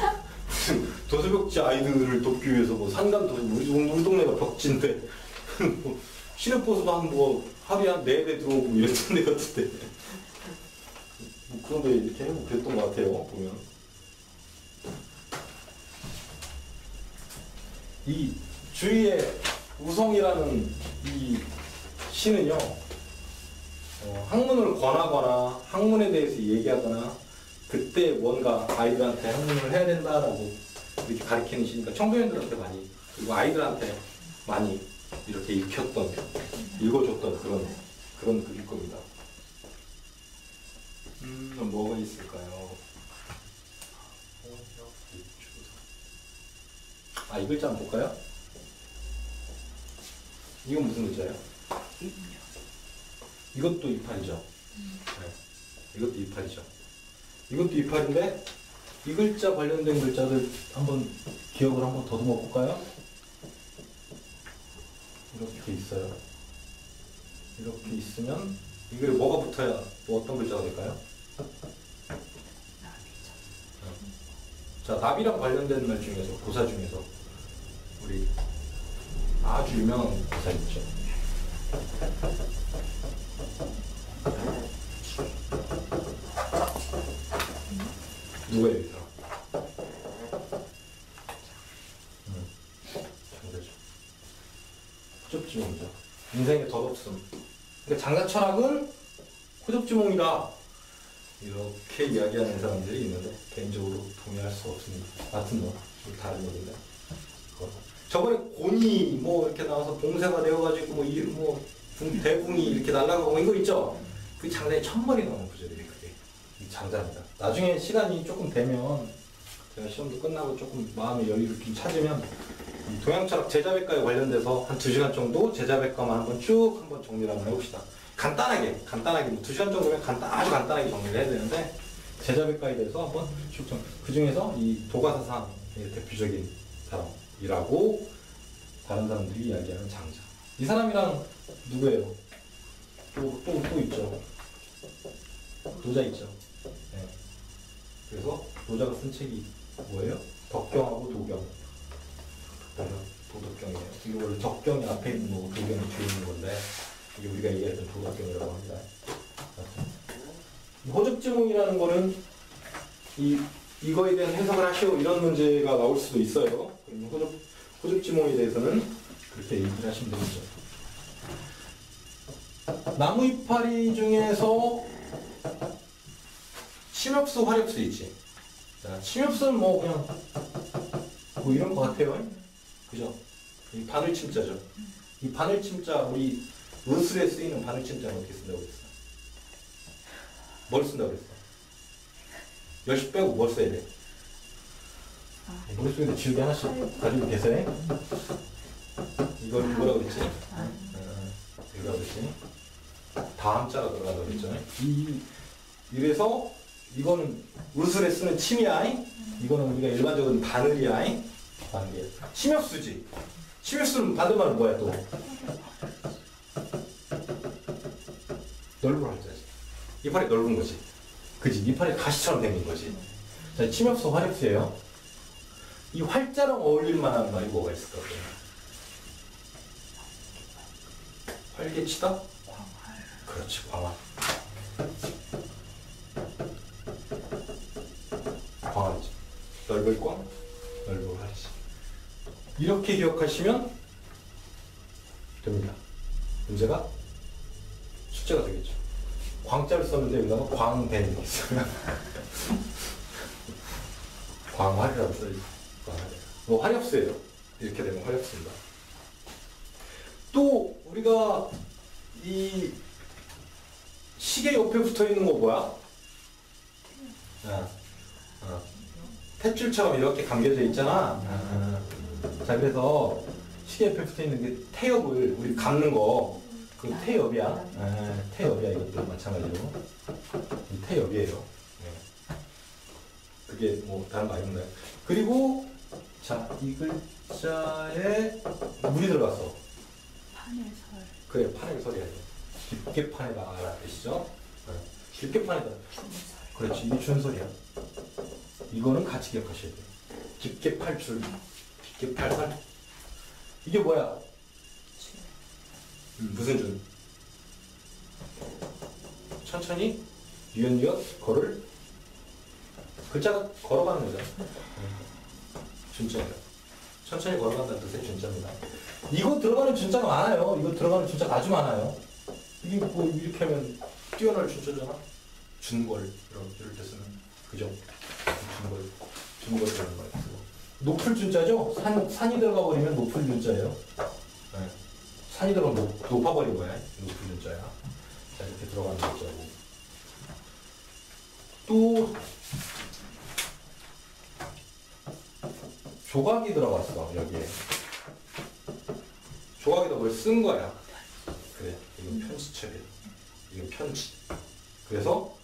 무슨 도서벽지 아이들을 돕기 위해서 뭐 산간 도서 우리 동네가 벽지인데 뭐 시내버스도 한 뭐 하루에 한 4대 들어오고 이랬던 데 같은데 뭐 그런데 이렇게 해보고 그랬던 것 같아요. 보면 이 주위에 우성이라는 이 시는요, 학문을 권하거나 학문에 대해서 얘기하거나 그때 뭔가 아이들한테 학문을 해야 된다라고 이렇게 가르치는 시니까 청소년들한테 많이, 그리고 아이들한테 많이 이렇게 읽혔던, 읽어줬던 그런 글일 겁니다. 뭐가 있을까요? 이 글자 한번 볼까요? 이건 무슨 글자예요? 이것도 이파리죠. 네. 이것도 이파리죠. 이것도 이파리인데 이 글자 관련된 글자들 한번 기억을 한번 더듬어 볼까요? 이렇게 있어요. 이렇게 있으면 이게 뭐가 붙어야 뭐 어떤 글자가 될까요? 자, 나비랑 관련된 말 중에서, 고사 중에서 우리 아주 유명한 고사 있죠. 누구예요, 이 사람? 장자죠. 호접지몽이죠. 인생의 덧없음. 그러니까 장자 철학은 호접지몽이다. 이렇게 이야기하는 사람들이 있는데 개인적으로 동의할 수 없습니다. 같은 뭐 다른 얘기인데. 저번에 곤이 뭐 이렇게 나와서 봉쇄가 되어가지고 뭐 대궁이 이렇게 날아가고 이거 있죠. 그 장자에 1000번이 나오는 구절이에요. 그게 이 장자입니다. 나중에 시간이 조금 되면 제가 시험도 끝나고 조금 마음의 여유를 좀 찾으면 이 동양철학 제자백과에 관련돼서 한 2시간 정도 제자백과만 한번 정리를 한번 해봅시다. 간단하게 뭐 2시간 정도면 아주 간단하게 정리를 해야 되는데 제자백과에 대해서 한번 쭉 그 중에서 이 도가사상의 대표적인 사람이라고 다른 사람들이 이야기하는 장자. 이 사람이랑 누구예요? 또 있죠. 노자 있죠. 네. 그래서 노자가 쓴 책이 뭐예요? 덕경하고 도경. 도덕경이에요. 이거 원래 덕경이 앞에 있는 거고 도경이 뒤에 있는 건데 이게 우리가 얘기했던 도덕경이라고 합니다. 호접지몽이라는 거는 이거에 대한 해석을 하시오 이런 문제가 나올 수도 있어요. 호접지몽에 대해서는 그렇게 얘기를 하시면 되겠죠. 나무 이파리 중에서 침엽수, 화렵수 있지. 자, 침엽수는 뭐 그냥 뭐 이런 거 같아요. 그죠? 이 바늘침자죠. 이 바늘침자 우리 의술에 쓰이는 바늘침자는 어떻게 쓴다고 그랬어? 뭘 쓴다고 그랬어? 10 빼고 뭘 써야 돼? 머릿속에 지우개 하나씩 가지고 계세요? 이걸 뭐라고 그랬지? 이거라고 그랬지? 다음자가 들어간다고 그랬잖아요. 이래서 이거는 의술에 쓰는 침이야. 이거는 우리가 일반적으로 바늘이야. 바늘이야. 침엽수지. 침엽수는 반대말은 뭐야 또? 넓은 활자지. 이파리 넓은 거지. 그지? 이파리 가시처럼 생긴 거지. 자, 침엽수, 화렵수예요. 이 활자랑 어울릴 만한 말이 뭐가 있을까? 활개치다? 광활. 그렇지, 광활. 광활이지. 넓을 광, 넓을 활이지. 이렇게 기억하시면 됩니다. 문제가 숙제가 되겠죠. 광자를 썼는데 여기다가 광대는 게 있어요. 광활이라고 써있어요. 뭐 화렵수예요. 이렇게 되면 화렵수입니다. 또 우리가 이 시계 옆에 붙어 있는 거 뭐야? 탯줄처럼 이렇게 감겨져 있잖아. 자, 그래서 시계 옆에 붙어 있는 게 태엽을 우리 감는 거, 그 태엽이야. 태엽이야, 이것도 마찬가지로. 이 태엽이에요. 네. 그게 뭐 다른 거 아닙니다. 그리고 자, 이 글자에 물이 들어갔어. 판에설. 그래, 판에 설이야. 깊게 판에다 라는 뜻이죠. 깊게 판에다. 그렇지, 이게 준설이야. 이거는 같이 기억하셔야 돼요. 깊게 팔줄, 깊게 팔설. 이게 뭐야? 무슨 준? 천천히 니엇니엇 걸을 글자가 걸어가는 거죠. 준자예요. 천천히 걸어간다는 뜻의 준자입니다. 이거 들어가는 준자가 많아요. 이거 들어가는 준자가 아주 많아요. 이게 뭐 이렇게 하면 뛰어날 준자잖아. 준걸 이럴 때 쓰는 그죠? 준걸 들어가는 거예요. 높을 준자죠? 산이 들어가 버리면 높을 준자예요. 네. 산이 들어가면 높아버린 거야. 높을 준자야. 자, 이렇게 들어가는 준자고. 또 조각이 들어갔어, 여기에. 조각에다 뭘 쓴 거야. 그래, 이건 편지책이야. 이건 편지. 그래서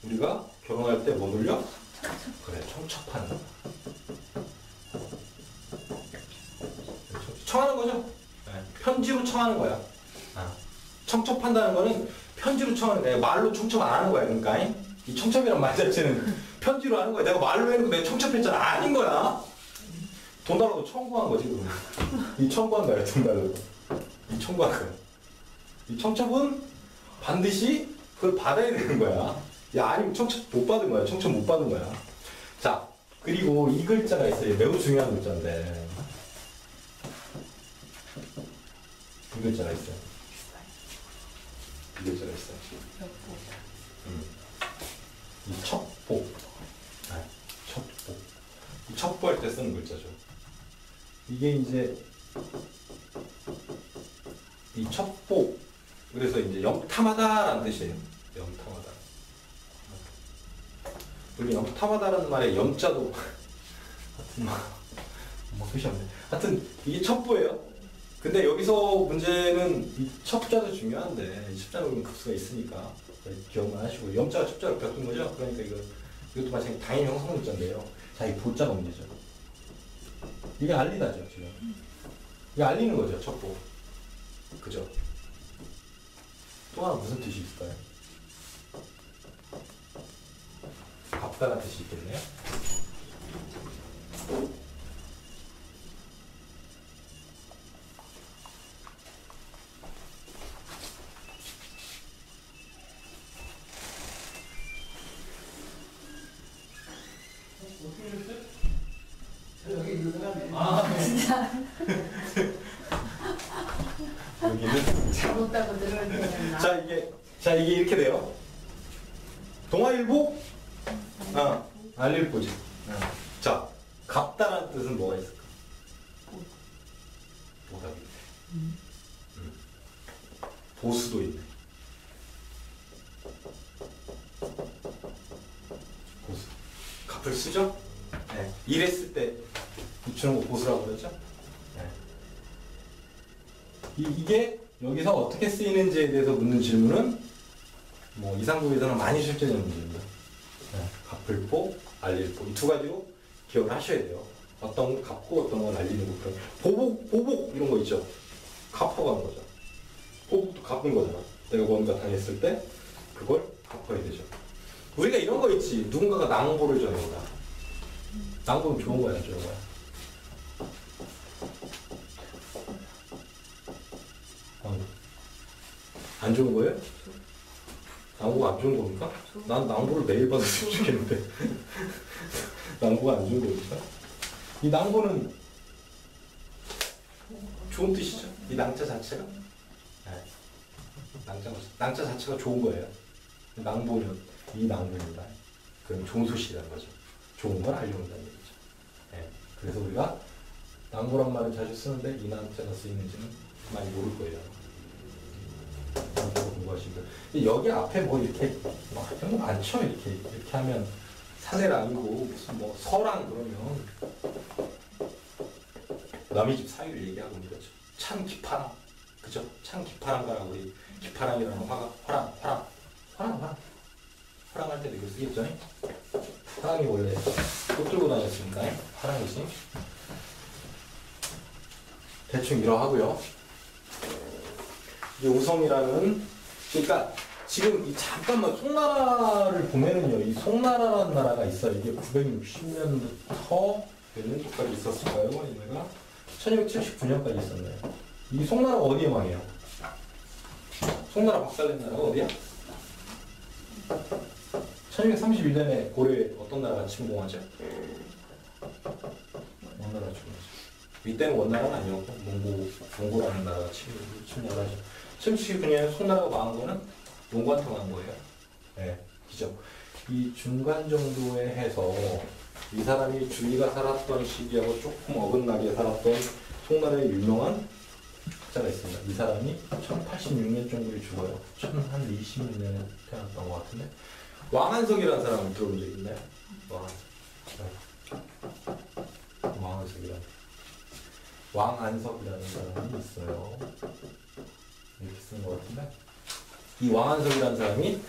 우리가 결혼할 때 뭐 돌려? 그래, 청첩하는 거. 청하는 거죠? 네, 편지로 청하는 거야. 청첩한다는 거는 편지로 청하는 거야. 말로 청첩 안 하는 거야. 그러니까 이 청첩이란 말 자체는 편지로 하는 거야. 내가 말로 해놓고 내가 청첩했잖아. 아닌 거야. 돈 달라고 청구한 거지. 이 청구한 거야. 돈 달라고. 이 청구한 거야. 이 청첩은 반드시 그걸 받아야 되는 거야. 야, 아니면 청첩 못 받은 거야. 청첩 못 받은 거야. 자, 그리고 이 글자가 있어요. 매우 중요한 글자인데. 이 글자가 있어요. 이 글자가 있어요. 이 첩보. 첩보. 이 첩보할 때 쓰는 글자죠. 이게 이제 이 첩보. 그래서 이제 영탐하다라는 뜻이에요. 영탐하다. 여기 영탐하다라는 말에 영자도 하여튼 뭐 뜻이 없네. 하여튼 이게 첩보예요. 근데 여기서 문제는 이 첩자도 중요한데 이 첩자는 급수가 있으니까 기억만 하시고 영자가 첩자로 바뀐 거죠. 그러니까 이것도 마찬가지 당연히 형성문자인데요. 자, 이 보자가 문제죠. 이게 알리다죠 지금. 이게 알리는 거죠, 첩보. 그죠? 또 하나 무슨 뜻이 있을까요? 갚다라는 뜻이 있겠네요. 여기는 잘못다고 늘어야 되나? 자 이게 이렇게 돼요. 동아일보 알릴보지. 자, 갚다라는 뜻은 뭐가 있을까? 보답이 있네. 보수도 있네. 보수. 갚을 쓰죠? 네. 일했을 때 주는 거 보수라고 그러죠? 네. 이게 여기서 어떻게 쓰이는지에 대해서 묻는 질문은 뭐 이상국에서는 많이 출제되는 문제입니다. 네. 갚을보, 알릴보 이 두 가지로 기억을 하셔야 돼요. 어떤 건 갚고 어떤 건 알리는 거. 그런 보복 이런 거 있죠. 갚아가는 거죠. 보복도 갚는 거잖아. 내가 뭔가 당했을 때 그걸 갚아야 되죠. 우리가 이런 거 있지. 누군가가 낭보를 전한다. 낭보는 좋은 거야, 안 좋은 거야? 안 좋은 거예요? 낭보가 안 좋은 겁니까? 난 낭보를 매일 받았으면 좋겠는데. 낭보가 안 좋은 겁니까? 이 낭보는 좋은 뜻이죠. 이 낭자 자체가. 네. 낭자 자체가 좋은 거예요. 낭보는 이 낭보입니다. 그럼 좋은 소식이라는 거죠. 좋은 걸 알려온다는 얘기죠. 네. 그래서 우리가 낭보란 말을 자주 쓰는데 이 낭자가 쓰이는지는 많이 모를 거예요. 공부하시면 여기 앞에 뭐 이렇게 막 이런 거 많죠. 이렇게 하면 사내랑이고 무슨 뭐 서랑 그러면 남의 집 사이를 얘기하고 있는 거죠. 찬 기파랑 그죠? 찬 기파랑가라 우리 기파랑이라는 화랑 할 때도 이거 쓰겠죠? 화랑이 원래 꽃 들고 다녔으니까 화랑이지. 대충 이러하고요. 이제 우성이라는 그러니까 지금 이 잠깐만 송나라를 보면은요, 이 송나라라는 나라가 있어요. 이게 960년부터 몇 년도까지 있었을까요? 얘네가 1279년까지 있었네요. 이 송나라가 어디에 망해요? 송나라 박살낸 나라가 어디야? 1231년에 고려에 어떤 나라가 침공하죠? 원나라가 침공하죠. 이때는 원나라는 아니었고 몽고라는 나라가 침략을 하죠. 1279년에 송나라가 망한 거는 몽고한테 망한 거예요. 네, 그죠? 이 중간 정도에 해서 이 사람이 주의가 살았던 시기하고 조금 어긋나게 살았던 송나라의 유명한 학자가 있습니다. 이 사람이 1086년 정도에 죽어요. 1026년에 태어났던 것 같은데 왕한석이라는 사람을 들어본 적 있나요? 왕한석이라는 사람이 있어요. 이렇게 쓴 것 같은데 이 왕한석이라는 사람이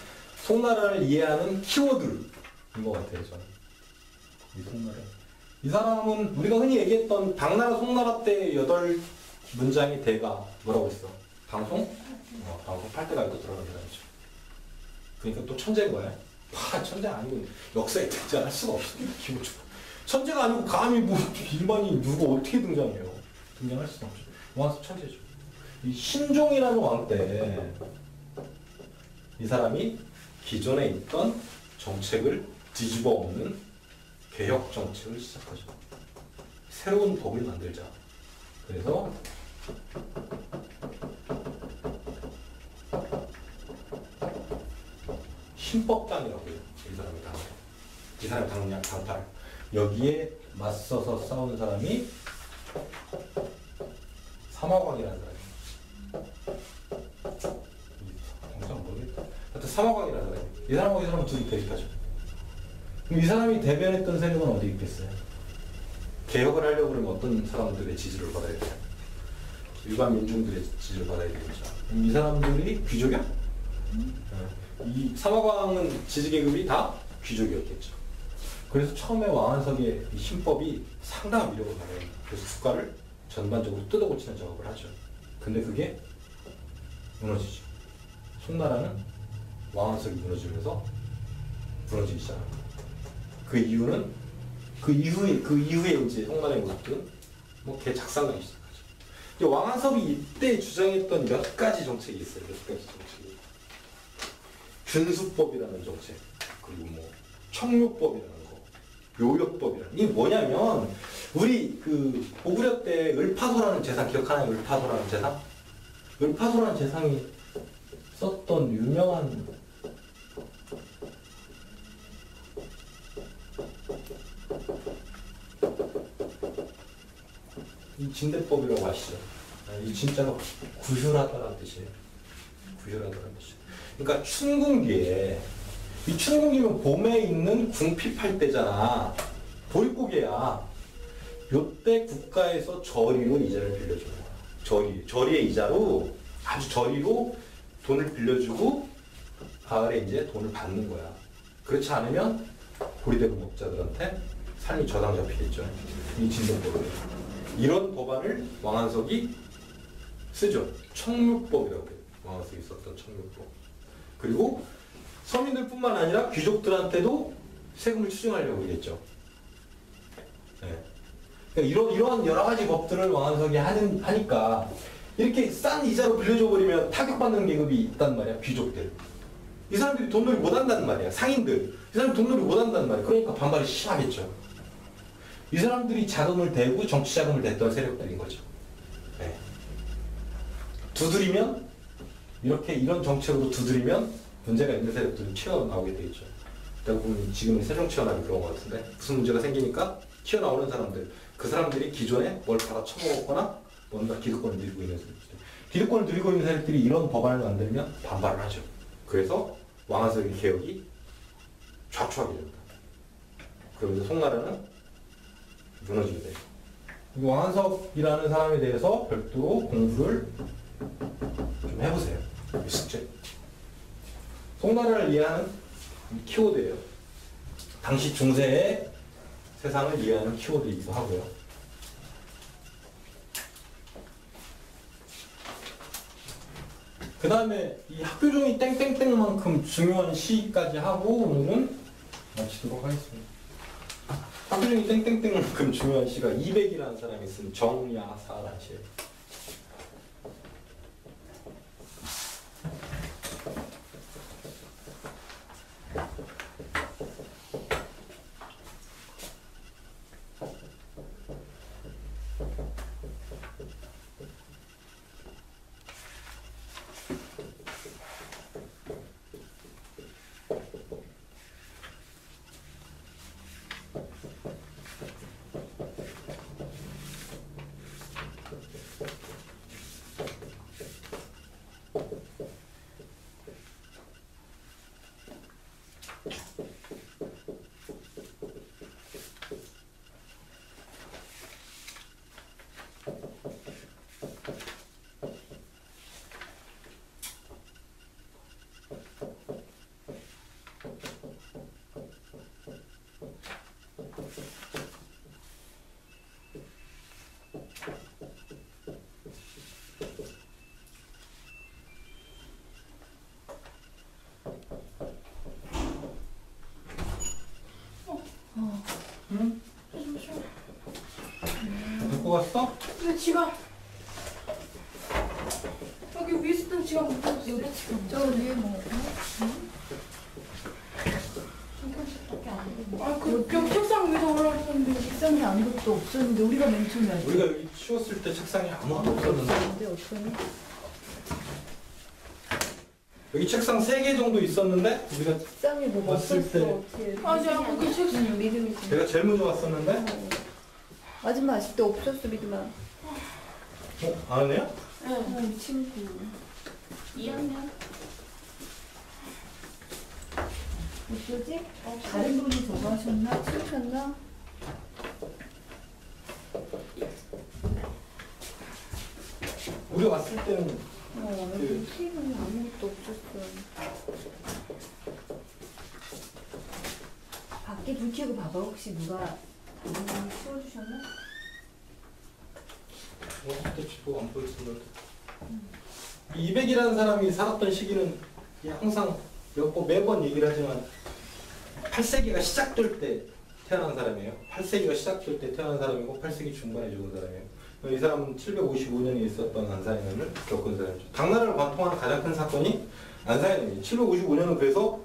송나라를 이해하는 키워드인 것 같아요. 저는 이 송나라 이 사람은 우리가 흔히 얘기했던 당나라 송나라 때 8문장의 대가 뭐라고 했어? 방송? 방송 팔 때가 있고 들어가는 거죠. 그러니까 또 천재인 거야. 천재 아니고 역사에 등장할 수가 없습니다. 기본적으로 천재가 아니고 감히 뭐 일반인 누구 어떻게 등장해요? 등장할 수가 없죠. 왕한석 천재죠. 이 신종이라는 왕 때 이 사람이 기존에 있던 정책을 뒤집어 엎는 개혁 정책을 시작하죠. 새로운 법을 만들자. 그래서 신법당이라고 해요. 이 사람이 당팔. 여기에 맞서서 싸운 사람이 사마광이라는 사람이에요. 정상 모르겠다. 하여튼 사마광이라는 사람이에요. 이 사람하고 이 사람은 둘이 대립하죠. 그럼 이 사람이 대변했던 세력은 어디 있겠어요? 개혁을 하려고 그러면 어떤 사람들의 지지를 받아야 돼요? 일반 민중들의 지지를 받아야 되겠죠. 그럼 이 사람들이 귀족이야? 이 사마광은 지지계급이 다 귀족이었겠죠. 그래서 처음에 왕한석의 이 신법이 상당한 위력을 발휘해요. 그래서 국가를 전반적으로 뜯어고치는 작업을 하죠. 근데 그게 무너지죠. 송나라는 왕한석이 무너지면서 무너지기 시작합니다. 그 이유는 그 이후에 이제 송나라의 모습들은 뭐 개작살나기 시작하죠. 이제 왕한석이 이때 주장했던 몇 가지 정책이 있어요. 몇 가지 정책이. 균수법이라는 정책, 그리고 뭐 청묘법이라는 거, 묘역법이라는 이게 뭐냐면 우리 그 고구려 때 을파소라는 재상 기억하나요? 을파소라는 재상? 을파소라는 재상이 썼던 유명한 이 진대법이라고 아시죠? 이 진짜로 구휼하다라는 뜻이에요. 구휼하다라는 뜻이에요. 그러니까 춘궁기에 이 춘궁기면 봄에 있는 궁핍할 때잖아. 보릿고개야. 요때 국가에서 저리로 이자를 빌려주는 거야. 저리의 이자로 아주 저리로 돈을 빌려주고 가을에 이제 돈을 받는 거야. 그렇지 않으면 고리대금목자들한테 삶이 저당 잡히겠죠. 이 진대법을. 이런 법안을 왕한석이 쓰죠. 청묘법이라고 해요. 왕한석이 썼던 청묘법. 그리고 서민들뿐만 아니라 귀족들한테도 세금을 추징하려고 그랬죠. 네. 그러니까 이러한 여러 가지 법들을 왕한석이 하니까 이렇게 싼 이자로 빌려줘 버리면 타격받는 계급이 있단 말이야. 귀족들. 이 사람들이 돈놀이 못 한다는 말이야. 상인들. 이 사람들이 돈놀이 못 한다는 말이야. 그러니까 반발이 심하겠죠. 이 사람들이 자금을 대고 정치 자금을 댔던 세력들인 거죠. 네. 두드리면 이런 정책으로 두드리면 문제가 있는 세력들은 튀어나오게 되겠죠. 내가 보면 지금은 세종치어나기 그런 것 같은데 무슨 문제가 생기니까 튀어나오는 사람들 그 사람들이 기존에 뭘 받아 처먹었거나 뭔가 기득권을 밀고 있는 사람들 기득권을 누리고 있는 세력들이 이런 법안을 만들면 반발을 하죠. 그래서 왕한석의 개혁이 좌초하게 됩니다. 그러면서 송나라는 무너지게 돼요. 왕한석이라는 사람에 대해서 별도로 공부를 좀 해보세요. 이 숙제. 송나라를 이해하는 키워드예요. 당시 중세의 세상을 이해하는 키워드이기도 하고요. 그 다음에 이 학교종이 땡땡땡만큼 중요한 시까지 하고 오늘은 마치도록 하겠습니다. 학교종이 땡땡땡만큼 중요한 시가 200이라는 사람이 쓴 정야사라는 시예요. 응? 갖고 갔어? 내 지갑. 여기 위에 있던 지갑 못 찾았어. 여기 지금 저 위에 뭐? 아, 그 책상 위에서 올라왔었는데. 책상에 아무것도 없었는데 우리가 맨 처음에 왔지. 우리가 여기 치웠을 때 책상에 아무것도 없었는데 근데 어떡하니? 여기 책상 3개 정도 있었는데 우리가 책상에 뭐가 왔을 없었어. 때 어떻게? 맞아, 그 책상. 믿음이 좀. 내가 제일 먼저 왔었는데 아줌마 아직도 없었어 믿음아. 아는 애야? 네. 우리 친구. 2학년. 어쩌지? 다른 분이 저거 하셨나? 치우셨나? 우리 왔을 때는 여기 테이블에 아무것도 없었어. 밖에 불 켜고 봐봐. 혹시 누가 치워주셨나? 그때 집도 안 보였었는데 200이라는 사람이 살았던 시기는 항상 매번 얘기를 하지만 8세기가 시작될 때 태어난 사람이에요. 8세기가 시작될 때 태어난 사람이고 8세기 중반에 죽은 사람이에요. 이 사람은 755년에 있었던 안사해난을 겪은 사람이죠. 당나라를 관통하는 가장 큰 사건이 안사해난이에요. 755년은 그래서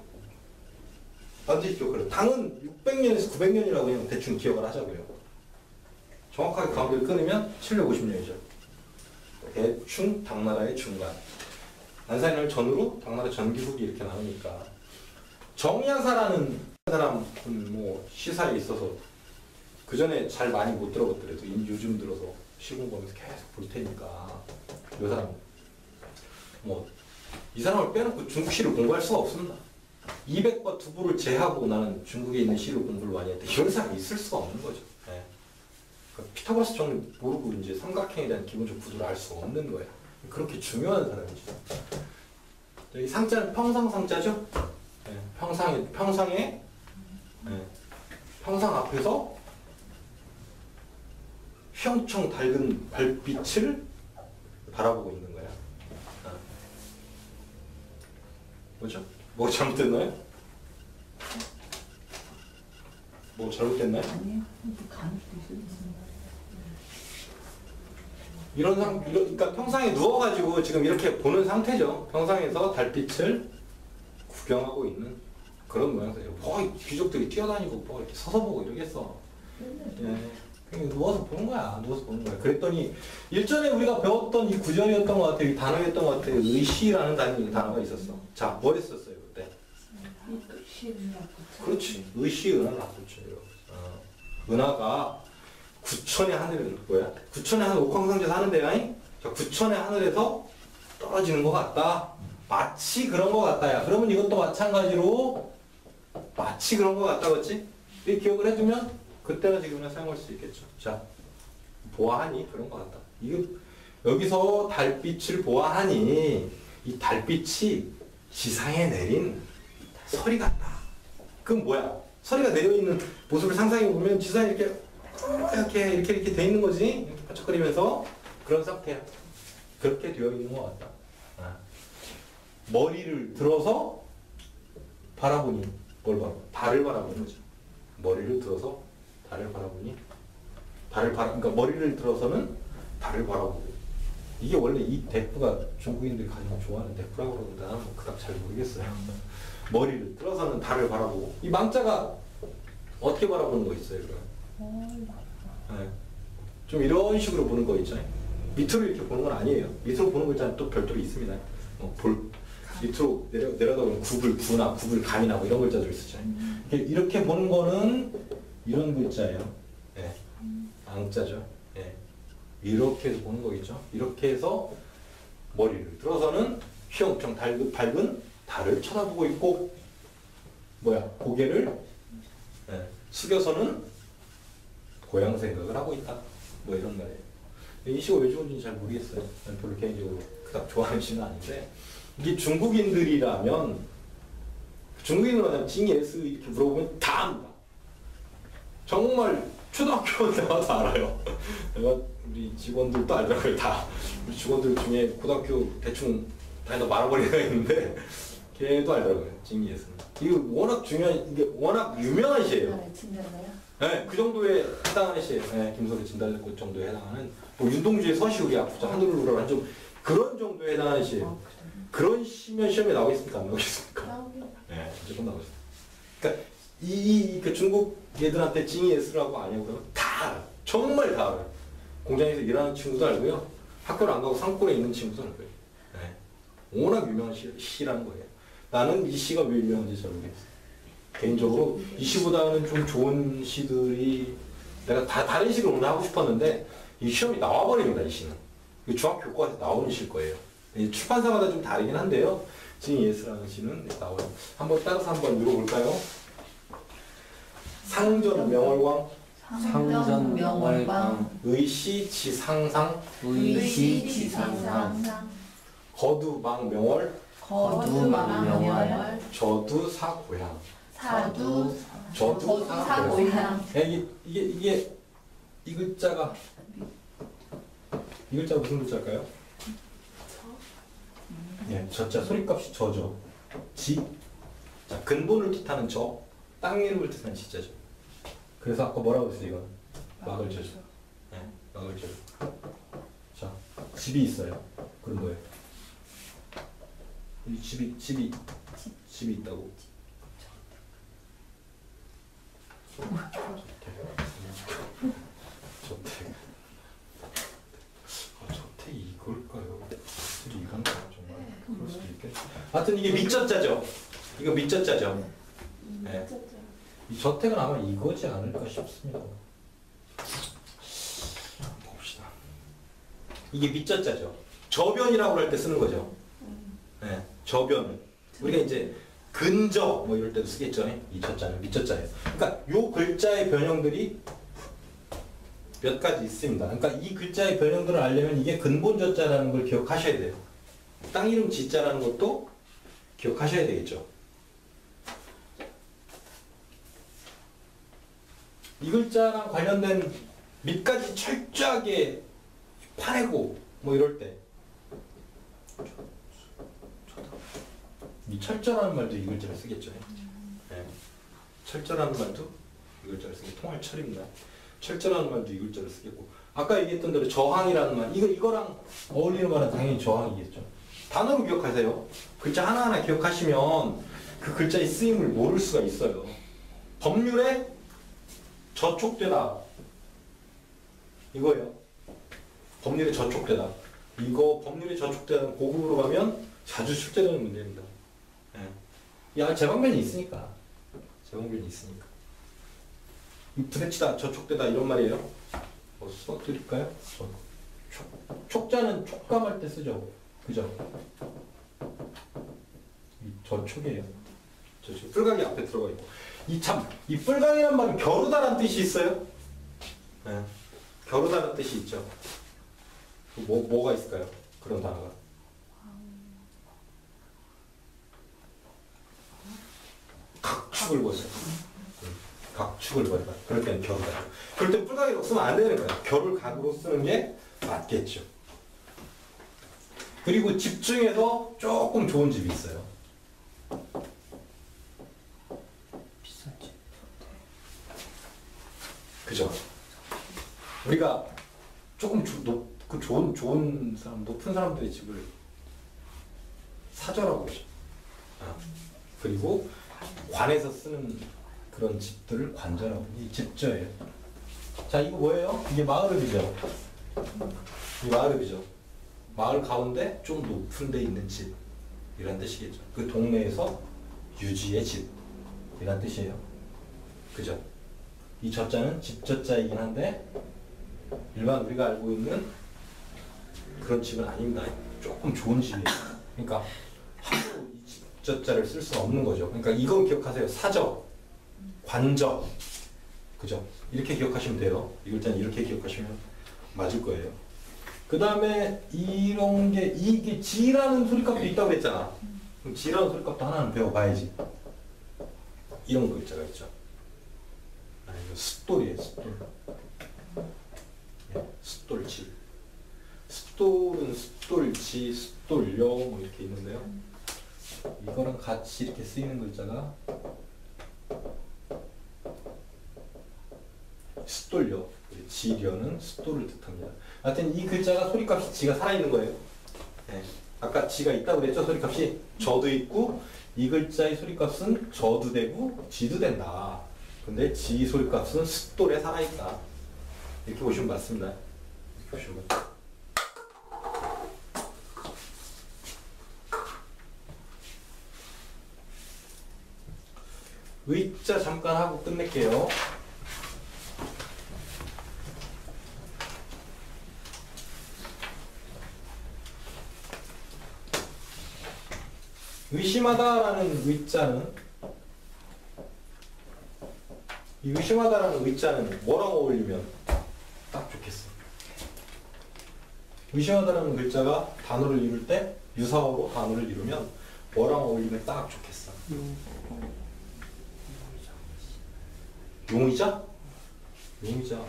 반드시 기억해요. 당은 600년에서 900년이라고 그냥 대충 기억을 하자고요. 정확하게 가운데를 끊으면 750년이죠. 대충 당나라의 중간. 안사해난을 전후로 당나라 전기후기 이렇게 나누니까 정야사라는 사람은 뭐 시사에 있어서 그 전에 잘 많이 못 들어봤더라도 요즘 들어서 시공부하면서 계속 볼 테니까 이 사람 뭐 이 사람을 빼놓고 중국 시를 공부할 수가 없습니다. 200과 두부를 제하고 나는 중국에 있는 시를 공부를 많이 했다. 이런 사람이 있을 수가 없는 거죠. 네. 그러니까 피타고라스 정리 모르고 이제 삼각형에 대한 기본적 구조를 알 수가 없는 거예요. 그렇게 중요한 사람이죠. 이 상자는 평상상자죠. 네. 평상에 네. 평상 앞에서 휘영청 밝은 별빛을 바라보고 있는 거야. 뭐죠? 뭐 잘못됐나요? 뭐 잘못됐나요? 아니요. 간혹 있습니다. 그러니까 평상에 누워가지고 지금 이렇게 보는 상태죠. 평상에서 달빛을 구경하고 있는 그런 모양새예요. 뭐 귀족들이 뛰어다니고 뭐 이렇게 서서 보고 이러겠어. 예. 그냥 누워서 보는 거야. 누워서 보는 거야. 그랬더니 일전에 우리가 배웠던 이 구절이었던 것 같아요. 이 단어였던 것 같아요. 의시라는 단어가 있었어. 자, 뭐 했었어요 그때? 그렇지. 의시, 은하, 낙구죠. 은하가 구천의 하늘은 뭐야? 구천의 하늘 옥황상제에서 하는데요. 자, 구천의 하늘에서 떨어지는 것 같다. 마치 그런 것 같다야. 그러면 이것도 마찬가지로 마치 그런 것 같다, 그렇지? 이 기억을 해두면 그때나 지금이나 사용할 수 있겠죠. 자, 보아하니 그런 것 같다. 이거 여기서 달빛을 보아하니 이 달빛이 지상에 내린 서리 같다. 그럼 뭐야? 서리가 내려있는 모습을 상상해 보면 지상에 이렇게 돼 있는 거지. 이렇게 반짝거리면서 그런 상태야. 그렇게 되어 있는 것 같다. 아. 머리를 들어서 바라보니 뭘 봐? 달을 바라보는 거죠. 머리를 들어서 달을 바라보니 그러니까 머리를 들어서는 달을 바라보고. 이게 원래 이 대프가 중국인들이 가장 좋아하는 대프라고 그러는데 나는 뭐 그닥 잘 모르겠어요. 머리를 들어서는 달을 바라보고. 이 망자가 어떻게 바라보는 거 있어요, 그럼? 네. 좀 이런 식으로 보는 거 있잖아요. 밑으로 이렇게 보는 건 아니에요. 밑으로 보는 거 있잖아요. 또 별도로 있습니다. 밑으로 내려다 보면 감이나 뭐 이런 글자들 있었잖아요. 이렇게 보는 거는 이런 글자예요. 네. 앙자죠. 네. 이렇게 해서 보는 거겠죠. 이렇게 해서 머리를 들어서는 휘영청 밝은 달을 쳐다보고 있고, 고개를 숙여서는 고향 생각을 하고 있다. 뭐 이런 말이에요. 이 시가 왜 좋은지 잘 모르겠어요. 별로 개인적으로 그닥 좋아하는 시는 아닌데, 이게 중국인들이라면 징예스 이렇게 물어보면 다 압니다. 정말 초등학교 나와서 알아요. 내가 우리 직원들도 알더라고요. 다 우리 직원들 중에 고등학교 대충 다니다 말아버린 애가 있는데 걔도 알더라고요. 징예스는. 이거 워낙 이게 워낙 유명한 시예요. 네, 그 정도에 해당하는 시예요. 네, 김석의 진달래꽃 정도에 해당하는, 뭐 윤동주의 서시우리 아프자 하늘을 우러라 좀 그런 정도에 해당하는 시예요. 그런 시면 시험에 나오겠습니까? 안 나오겠습니까? 네, 무조건 나오겠습니다. 그러니까 그 중국 얘들한테 징예스라고 아냐고 그러면 다 알아요. 정말 다 알아요. 공장에서 일하는 친구도 알고요. 학교를 안 가고 산골에 있는 친구도 알고요. 네. 워낙 유명한 시라는 거예요. 나는 이 시가 왜 유명한지 잘 모르겠어요. 개인적으로 이 시보다는 좀 좋은 시들이 내가 다른 식으로 오늘 하고 싶었는데 이 시험이 나와버립니다. 이 시는. 중학교 교과서에 나오는 시일 거예요. 출판사마다 좀 다르긴 한데요. 징예스라는 시는 나와요. 한번 따라서 한번 읽어볼까요? 상전 명월광 상전 명월광 의시 지상상 의시 지상상 거두망 명월 거두망 명월 저두 사고향 저두 사고향. 이게 이 글자가 무슨 글자일까요? 네, 저자 소리값이 저죠. 자, 근본을 뜻하는 저, 땅 이름을 뜻하는 지자죠. 그래서 아까 뭐라고 했어요, 이건? 막을 저죠. 네, 막을 저죠. 자, 집이 있어요. 그럼 뭐예요? 이 집이 있다고. 저택 이걸까요? 이건가 정말 그럴 수도 있겠죠. 하여튼 이게 밑젖자죠. 이거 밑젖자죠. 네. 이 저택은 아마 이거지 않을까 싶습니다. 봅시다. 이게 밑젖자죠. 저변이라고 할 때 쓰는 거죠. 네, 저변을 우리가 이제 근저 뭐 이럴 때도 쓰겠죠. 이 저자는 밑저자예요. 그러니까 요 글자의 변형들이 몇 가지 있습니다. 그러니까 이 글자의 변형들을 알려면 이게 근본 저자라는 걸 기억하셔야 돼요. 땅 이름 지자라는 것도 기억하셔야 되겠죠. 이 글자랑 관련된 밑까지 철저하게 파내고 뭐 이럴 때 이 철저라는 말도 이 글자를 쓰겠죠. 네. 철저라는 말도 이 글자를 쓰겠고 통할철입니다. 철저라는 말도 이 글자를 쓰겠고 아까 얘기했던 대로 저항이라는 말 이거랑 어울리는 말은 당연히 저항이겠죠. 단어로 기억하세요. 글자 하나하나 기억하시면 그 글자의 쓰임을 모를 수가 있어요. 법률에 저촉되다 이거예요. 법률에 저촉되다. 이거 법률에 저촉되다는 고급으로 가면 자주 출제되는 문제입니다. 야, 재방변이 있으니까. 재방변이 있으니까. 부대치다, 저촉되다 이런 말이에요. 뭐 써드릴까요? 촉자는 촉감할 때 쓰죠. 그죠? 이 저촉이에요. 저촉. 뿔강이 앞에 들어가 있고. 이 뿔강이란 말은 겨루다라는 뜻이 있어요. 네. 겨루다라는 뜻이 있죠. 뭐가 있을까요? 그런 단어가. 각축을 벌여요. 각축을 벌여요. 그럴 때는 겨루다. 그럴 때 뿔강이로 쓰면 안 되는 거야. 겨를 각으로 쓰는 게 맞겠죠. 그리고 집 중에서 조금 좋은 집이 있어요. 비싼 집. 그죠? 우리가 조금 좋은 사람, 높은 사람들의 집을 사저라고 하죠. 그리고 관에서 쓰는 그런 집들을 관저라고. 이 집저예요. 자, 이거 뭐예요? 이게 마을읍이죠. 이 마을읍이죠. 마을 가운데 좀 높은 데 있는 집 이란 뜻이겠죠. 그 동네에서 유지의 집 이란 뜻이에요. 그죠? 이 저자는 집저자이긴 한데 일반 우리가 알고 있는 그런 집은 아닙니다. 조금 좋은 집이에요. 그러니까 함부로 이 집저자를 쓸 수는 없는 거죠. 그러니까 이건 기억하세요. 사저, 관저, 그죠? 이렇게 기억하시면 돼요. 이 글자는 이렇게 기억하시면 맞을 거예요. 그 다음에 이런 게 이게 지라는 소리값도 있다고 그랬잖아. 그럼 지라는 소리값도 하나는 배워봐야지. 이런 글자가 있죠. 이거 숫돌이에요. 숫돌. 예, 숫돌지. 숫돌은 숫돌지, 숫돌려 뭐 이렇게 있는데요. 이거랑 같이 이렇게 쓰이는 글자가 숫돌려. 지려는 숫돌을 뜻합니다. 하여튼 이 글자가 소리값이 지가 살아있는 거예요. 네. 아까 지가 있다고 그랬죠? 소리값이 저도 있고 이 글자의 소리값은 저도 되고 지도 된다. 근데 지 소리값은 숫돌에 살아있다. 이렇게 보시면 맞습니다. 이렇게 보시면 맞습니다. 의자 잠깐 하고 끝낼게요. 의심하다라는 의자는 이 의심하다라는 의자는 뭐랑 어울리면 딱 좋겠어? 의심하다라는 글자가 단어를 이룰 때 유사어로 단어를 이루면 뭐랑 어울리면 딱 좋겠어? 용의자? 용의자.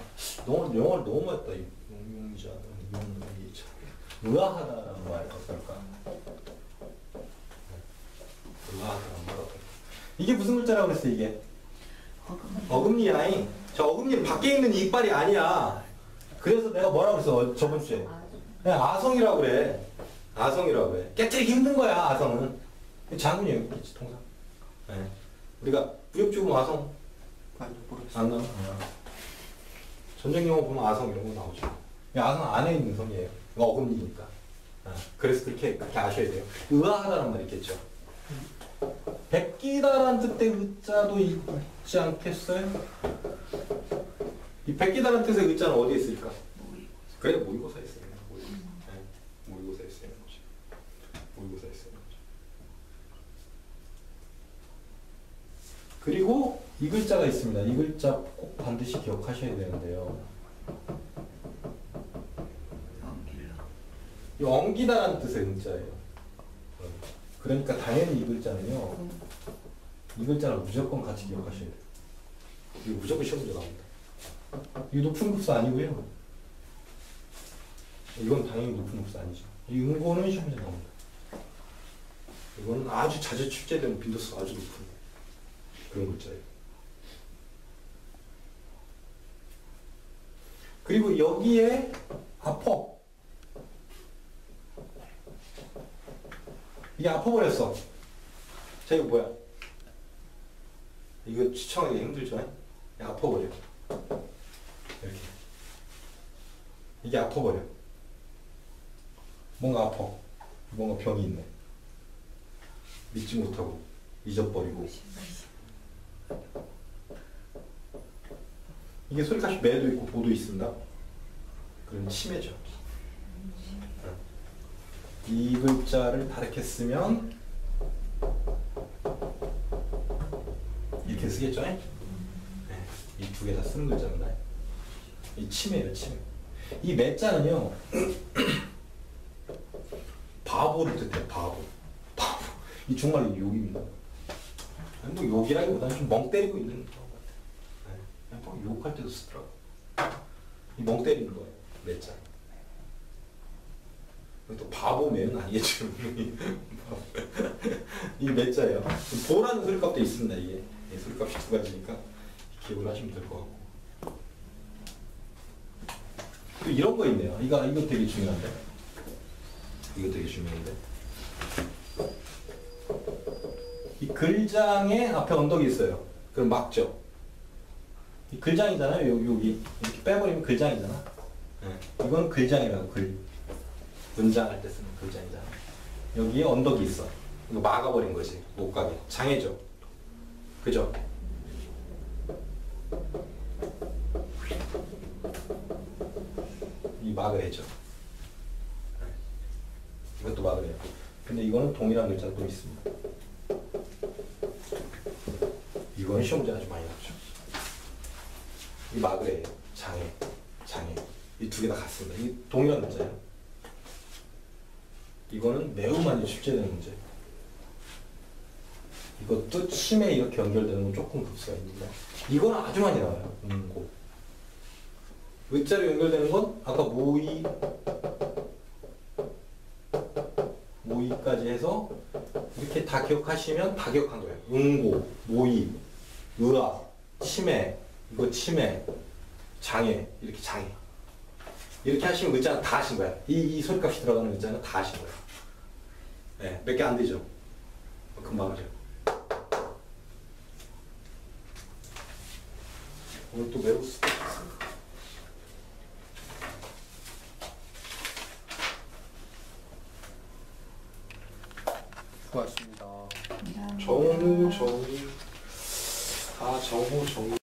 영어를 너무 많이 했다. 용의자. 용의자. 의아하다라는 말 어떨까? 이게 무슨 글자라고 그랬어 이게? 어금니야. 저 어금니는 밖에 있는 이빨이 아니야. 그래서 내가 뭐라고 그랬어 저번 주에? 그냥 아성이라고 그래. 아성이라고 그래. 깨트리기 힘든 거야 아성은. 장군이에요 있지 통상. 네. 우리가 무협지구면 아성 안 나와. 전쟁 영화 보면 아성 이런 거 나오죠. 아성 안에 있는 성이에요. 이거 어금니니까. 그래서 그렇게 아셔야 돼요. 의아하다는 말이 있겠죠. 베끼다라는 뜻의 의자도 있지 않겠어요? 이 베끼다라는 뜻의 의자는 어디에 있을까? 그래 모의고사에 있어요. 모의고사에 쓰이는 거죠. 모의고사에 쓰이는 거죠. 그리고 이 글자가 있습니다. 이 글자 꼭 반드시 기억하셔야 되는데요. 이 엉기다라는 뜻의 의자예요. 그러니까 당연히 이 글자는요. 이 글자는 무조건 같이 기억하셔야 돼요. 이거 무조건 시험 문제 나옵니다. 이거 높은 급수 아니고요. 이건 당연히 높은 급수 아니죠. 이 응고는 시험 문제 나옵니다. 이거는 아주 자주 출제되는 빈도수가 아주 높은 그런 글자예요. 그리고 여기에 아퍼. 이게 아파버렸어. 자, 이거 뭐야? 이거 추청하기 힘들죠? 아파버려. 이렇게. 이게 아파버려. 뭔가 아파. 뭔가 병이 있네. 믿지 못하고, 잊어버리고. 이게 소리값이 매도 있고 보도 있습니다. 그럼 치매죠. 이 글자를 다르게 쓰면 이렇게 쓰겠죠? 네. 이 두 개 다 쓰는 글자입니다. 이 치매예요, 치매. 이 매자는요, 바보를 뜻해요, 바보. 바보. 이 중말로 욕입니다. 뭐 욕이라기보다는 좀 멍 때리고 있는 것 같아요. 네. 그냥 뭐 욕할 때도 쓰더라고. 이 멍 때리는 거예요, 매자. 또 바보 매는 아니겠죠. 이 매자예요. 보라는 소리값도 있습니다, 이게. 이 소리값이 두 가지니까 기억을 하시면 될 것 같고. 또 이런 거 있네요. 이거 되게 중요한데. 이거 되게 중요한데. 이 글장에 앞에 언덕이 있어요. 그럼 막죠. 이 글장이잖아요. 여기 이렇게 빼버리면 글장이잖아. 네. 이건 글장이라고 글. 문장할 때 쓰는 글장이잖아. 여기에 언덕이 있어. 이거 막아버린 거지. 못 가게. 장애죠. 그죠? 이 막을 해죠. 이것도 막을 해요. 근데 이거는 동일한 글자가 또 있습니다. 이거는 시험 문제 아주 많이 나오죠. 이 막을 해요. 장애. 이 두 개 다 같습니다. 이 동일한 글자예요. 이거는 매우 많이 출제되는 문제. 이것도 치매 이렇게 연결되는 건 조금 급수가 있는데 이거는 아주 많이 나와요. 의자로 연결되는 건 아까 모의까지 해서 이렇게 다 기억하시면 다 기억한 거예요. 응고, 모의, 의아, 치매, 이거 치매, 장애, 이렇게 장애. 이렇게 하시면 의자는 다 하신 거야. 이 소리값이 들어가는 의자는 다 하신 거예요. 네, 몇 개 안 되죠? 금방 하죠. 오늘 또 외울 수 있어요. 수고하셨습니다. 감사합니다. 정우. 정우.